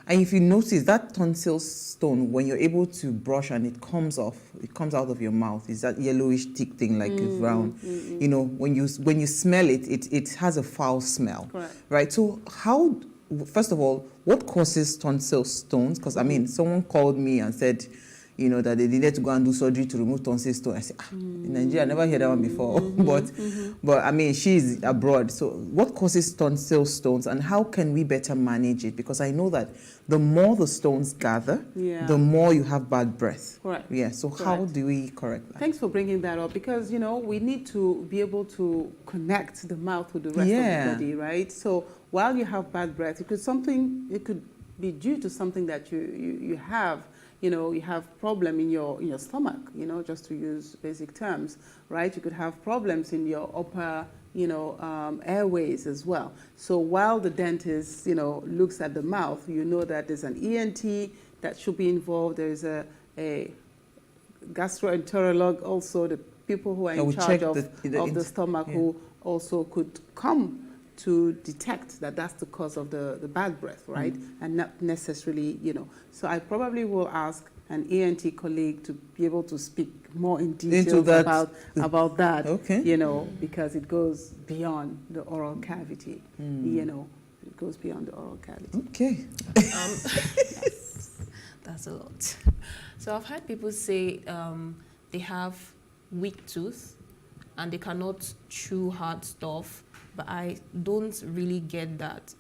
and if you notice that tonsil stone, when you're able to brush and it comes out of your mouth, is that yellowish thick thing like it's round, when you smell it, it has a foul smell. Correct. Right? So first of all, what causes tonsil stones? Because someone called me and said, that they needed to go and do surgery to remove tonsil stone. I said, in Nigeria, I never heard that one before. But she's abroad. So what causes tonsil stones and how can we better manage it? Because I know that the more the stones gather, the more you have bad breath. Correct. Yeah. So how do we correct that? Thanks for bringing that up because, we need to be able to connect the mouth with the rest of the body, right? So while you have bad breath, it could be due to something that you have. You have problem in your stomach, just to use basic terms, right? You could have problems in your upper, airways as well. So while the dentist, looks at the mouth, that there's an ENT that should be involved. There's a gastroenterologist also, the people who are in charge of the stomach who also could come to detect that that's the cause of the bad breath, right? And not necessarily, So I probably will ask an ENT colleague to be able to speak more in detail about that, okay. Because it goes beyond the oral cavity, it goes beyond the oral cavity. Okay. Yes, that's a lot. So I've heard people say they have weak tooth and they cannot chew hard stuff. But I don't really get that.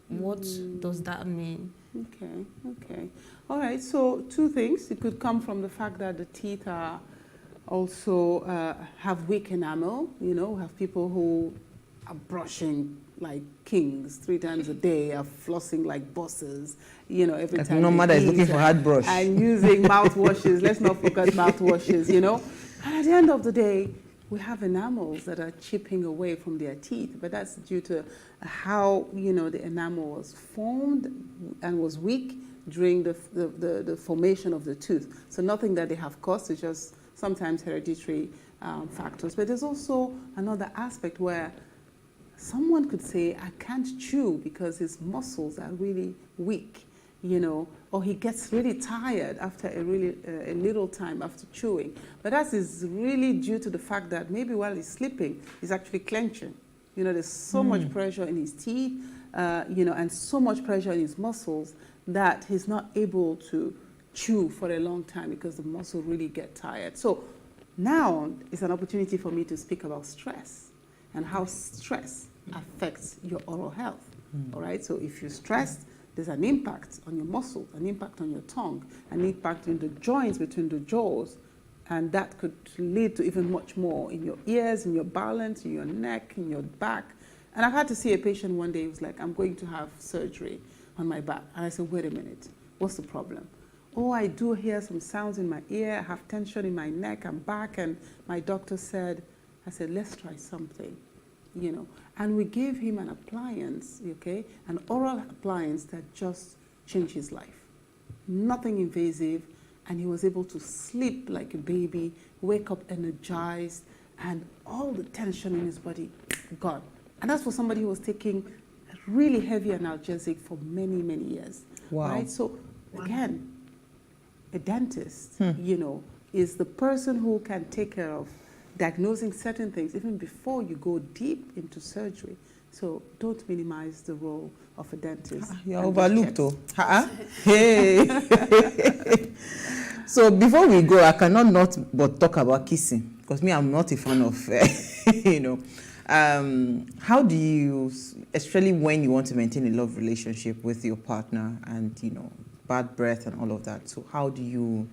What does that mean? Okay. All right, so two things. It could come from the fact that the teeth are also have weak enamel. Have people who are brushing like kings 3 times a day, are flossing like bosses, every like time. No mother is looking for hard brush. And using mouthwashes. Let's not forget mouthwashes, And at the end of the day, we have enamels that are chipping away from their teeth, but that's due to how, the enamel was formed and was weak during the formation of the tooth. So nothing that they have caused, it's just sometimes hereditary factors. But there's also another aspect where someone could say, I can't chew because his muscles are really weak, or he gets really tired after a little time after chewing. But that is really due to the fact that maybe while he's sleeping, he's actually clenching. There's so much pressure in his teeth, and so much pressure in his muscles that he's not able to chew for a long time because the muscle really get tired. So now is an opportunity for me to speak about stress and how stress affects your oral health. All right, so if you're stressed, there's an impact on your muscle, an impact on your tongue, an impact in the joints between the jaws, and that could lead to even much more in your ears, in your balance, in your neck, in your back. And I've had to see a patient one day who was like, I'm going to have surgery on my back. And I said, wait a minute, what's the problem? Oh, I do hear some sounds in my ear, I have tension in my neck and back, and my doctor said, let's try something. And we gave him an appliance, an oral appliance that just changed his life. Nothing invasive, and he was able to sleep like a baby, wake up energized, and all the tension in his body gone. And that's for somebody who was taking a really heavy analgesic for many, many years. Wow. Right? So again, a dentist, is the person who can take care of diagnosing certain things even before you go deep into surgery. So don't minimize the role of a dentist. You're overlooked, though. Hey. So before we go, I cannot not but talk about kissing. because me, I'm not a fan of, how do you, especially when you want to maintain a love relationship with your partner and, bad breath and all of that. So how do you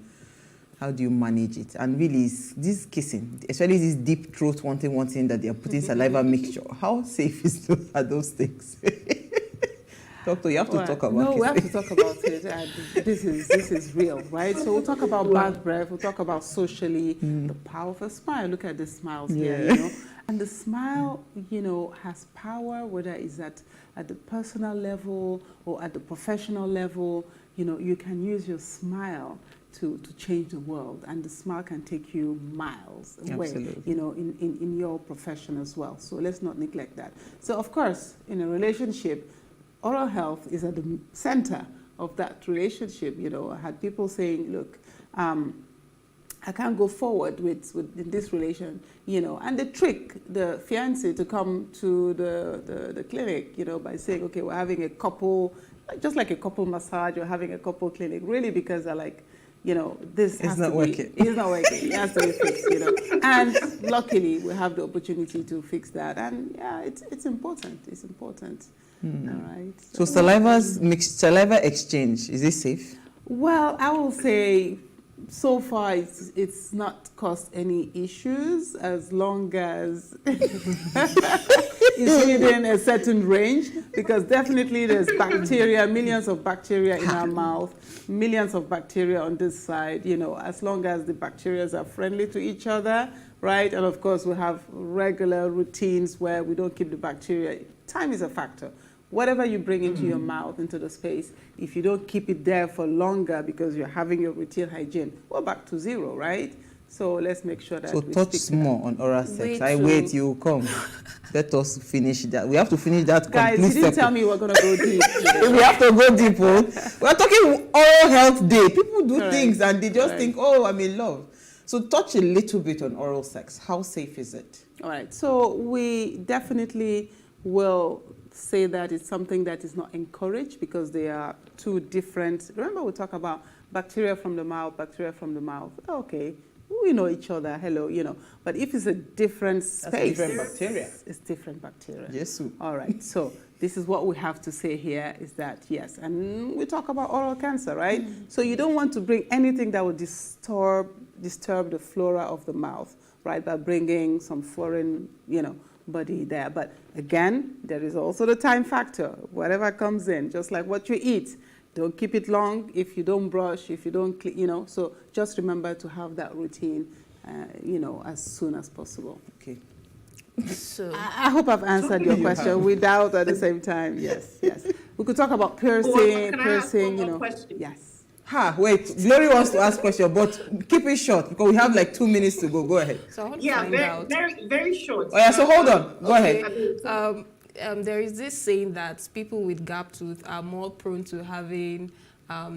manage it? And really, this kissing, especially this deep throat wanting that they are putting saliva mixture, how safe are those things? Doctor, you have to talk about it. No, we have to talk about it. And this is real, right? So we'll talk about bad breath. We'll talk about socially the power of a smile. Look at the smiles here, And the smile, has power, whether it's at the personal level or at the professional level. You can use your smile to change the world, and the smile can take you miles away, Absolutely. in your profession as well. So let's not neglect that. So of course, in a relationship, oral health is at the center of that relationship. I had people saying, look, I can't go forward with this relation, and they trick the fiancé to come to the clinic, by saying, okay, we're having a couple, just like a couple massage, or having a couple clinic, really, because they're like, this has to be, it's not working. It has to be fixed, And luckily, we have the opportunity to fix that, and yeah, it's important. It's important. All right. So saliva exchange, is it safe? Well, I will say so far it's not caused any issues as long as it's within a certain range, because definitely there's bacteria, millions of bacteria in our mouth, millions of bacteria on this side, as long as the bacteria are friendly to each other, right? And of course we have regular routines where we don't keep the bacteria. Time is a factor. Whatever you bring into your mouth, into the space, if you don't keep it there for longer because you're having your routine hygiene, we're back to zero, right? So let's make sure that we touch more on oral sex. Wait, you come. Let us finish that. We have to finish that. Guys, you didn't tell me we're going to go deep. We have to go deep. We're talking Oral Health Day. People do things and they just think, oh, I'm in love. So touch a little bit on oral sex. How safe is it? All right. So we definitely will say that it's something that is not encouraged, because they are two different. Remember, we talk about bacteria from the mouth, bacteria from the mouth. Okay, we know each other, hello, But if it's a different space, different bacteria. It's different bacteria. Yes. All right. So this is what we have to say here, is that yes, and we talk about oral cancer, right? So you don't want to bring anything that will disturb the flora of the mouth, right? By bringing some foreign, body there. But again, there is also the time factor. Whatever comes in, just like what you eat, don't keep it long if you don't brush, if you don't clean, so just remember to have that routine, as soon as possible. Okay. So I hope I've answered your question without at the same time. Yes. We could talk about piercing, Yes. Wait, Glory wants to ask a question, but keep it short because we have like 2 minutes to go. Go ahead. So I want to find out. Very short. Oh yeah, so hold on. Go ahead. There is this saying that people with gap tooth are more prone to having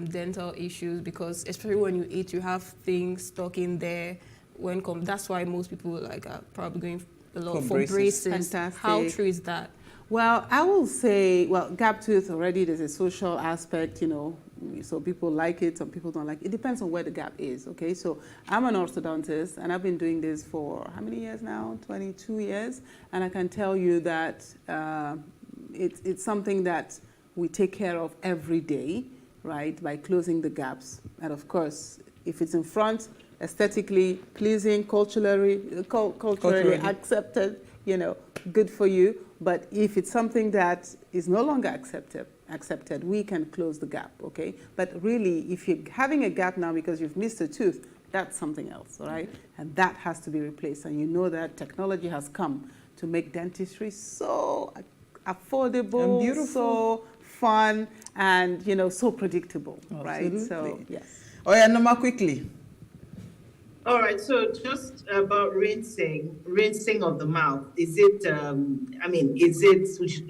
dental issues, because especially when you eat, you have things stuck in there. That's why most people are probably going a lot for braces. Fantastic. How true is that? Well, I will say, gap tooth already, there's a social aspect, so people like it, some people don't like it. It depends on where the gap is, okay? So I'm an orthodontist, and I've been doing this for how many years now? 22 years. And I can tell you that it's something that we take care of every day, right? By closing the gaps. And of course, if it's in front, aesthetically pleasing, culturally accepted, good for you. But if it's something that is no longer accepted, we can close the gap, okay? But really, if you're having a gap now because you've missed a tooth, that's something else, all right? And that has to be replaced. And you know that technology has come to make dentistry so affordable, and beautiful, so fun, and, so predictable, right? So, yes. Oh yeah, Norma, quickly. All right, so just about rinsing of the mouth. Is it,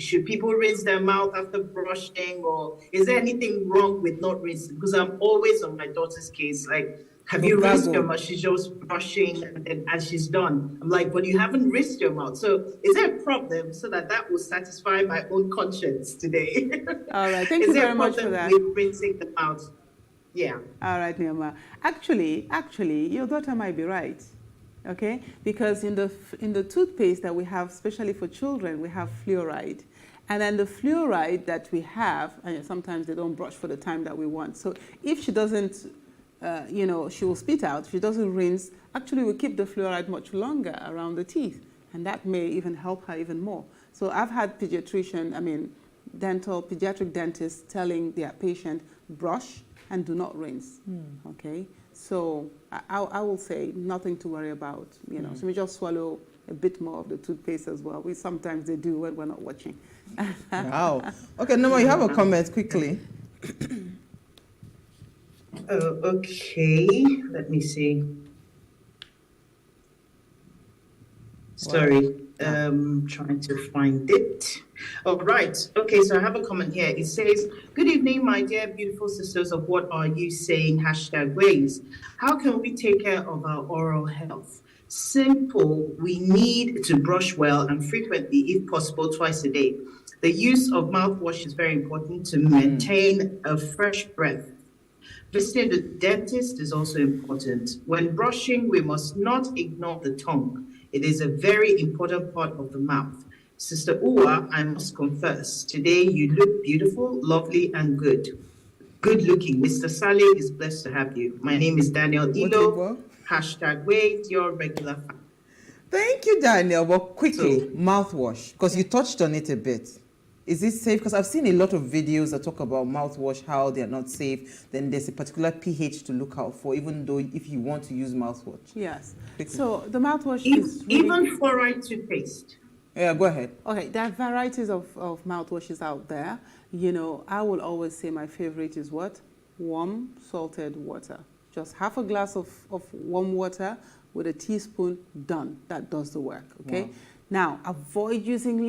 should people rinse their mouth after brushing, or is there anything wrong with not rinsing? Because I'm always on my daughter's case, like, have you rinsed your mouth? She's just brushing and she's done. I'm like, but you haven't rinsed your mouth. So is there a problem so that will satisfy my own conscience today? All right, thank you very much for that. Is there a problem with rinsing the mouth? Yeah. All right, Neoma. Actually, your daughter might be right. Okay, because in the toothpaste that we have, especially for children, we have fluoride. And then the fluoride that we have, and sometimes they don't brush for the time that we want. So if she doesn't, she will spit out. If she doesn't rinse, actually we keep the fluoride much longer around the teeth. And that may even help her even more. So I've had pediatric dentists telling their patient, brush and do not rinse, okay? So I will say nothing to worry about, So we just swallow a bit more of the toothpaste as well. Sometimes they do when we're not watching. Wow. Okay, Noma, you have a comment quickly. Okay, let me see. Sorry, trying to find it. Oh, right. Okay, so I have a comment here. It says, good evening, my dear beautiful sisters of What Are You Saying? #ways. How can we take care of our oral health? Simple. We need to brush well and frequently, if possible, twice a day. The use of mouthwash is very important to maintain a fresh breath. Visiting the dentist is also important. When brushing, we must not ignore the tongue. It is a very important part of the mouth. Sister Uwa, I must confess, today you look beautiful, lovely, and good. Good looking. Mr. Saleh is blessed to have you. My name is Daniel Ilo. #Wait, your regular fan. Thank you, Daniel. But quickly, mouthwash, because you touched on it a bit. Is it safe? Because I've seen a lot of videos that talk about mouthwash, how they're not safe. Then there's a particular pH to look out for, even though if you want to use mouthwash. Yes. So the mouthwash is even fluoride toothpaste. Yeah, go ahead. Okay, there are varieties of mouthwashes out there. I will always say my favorite is what? Warm salted water. Just half a glass of warm water with a teaspoon, done. That does the work, okay? Wow. Now, avoid using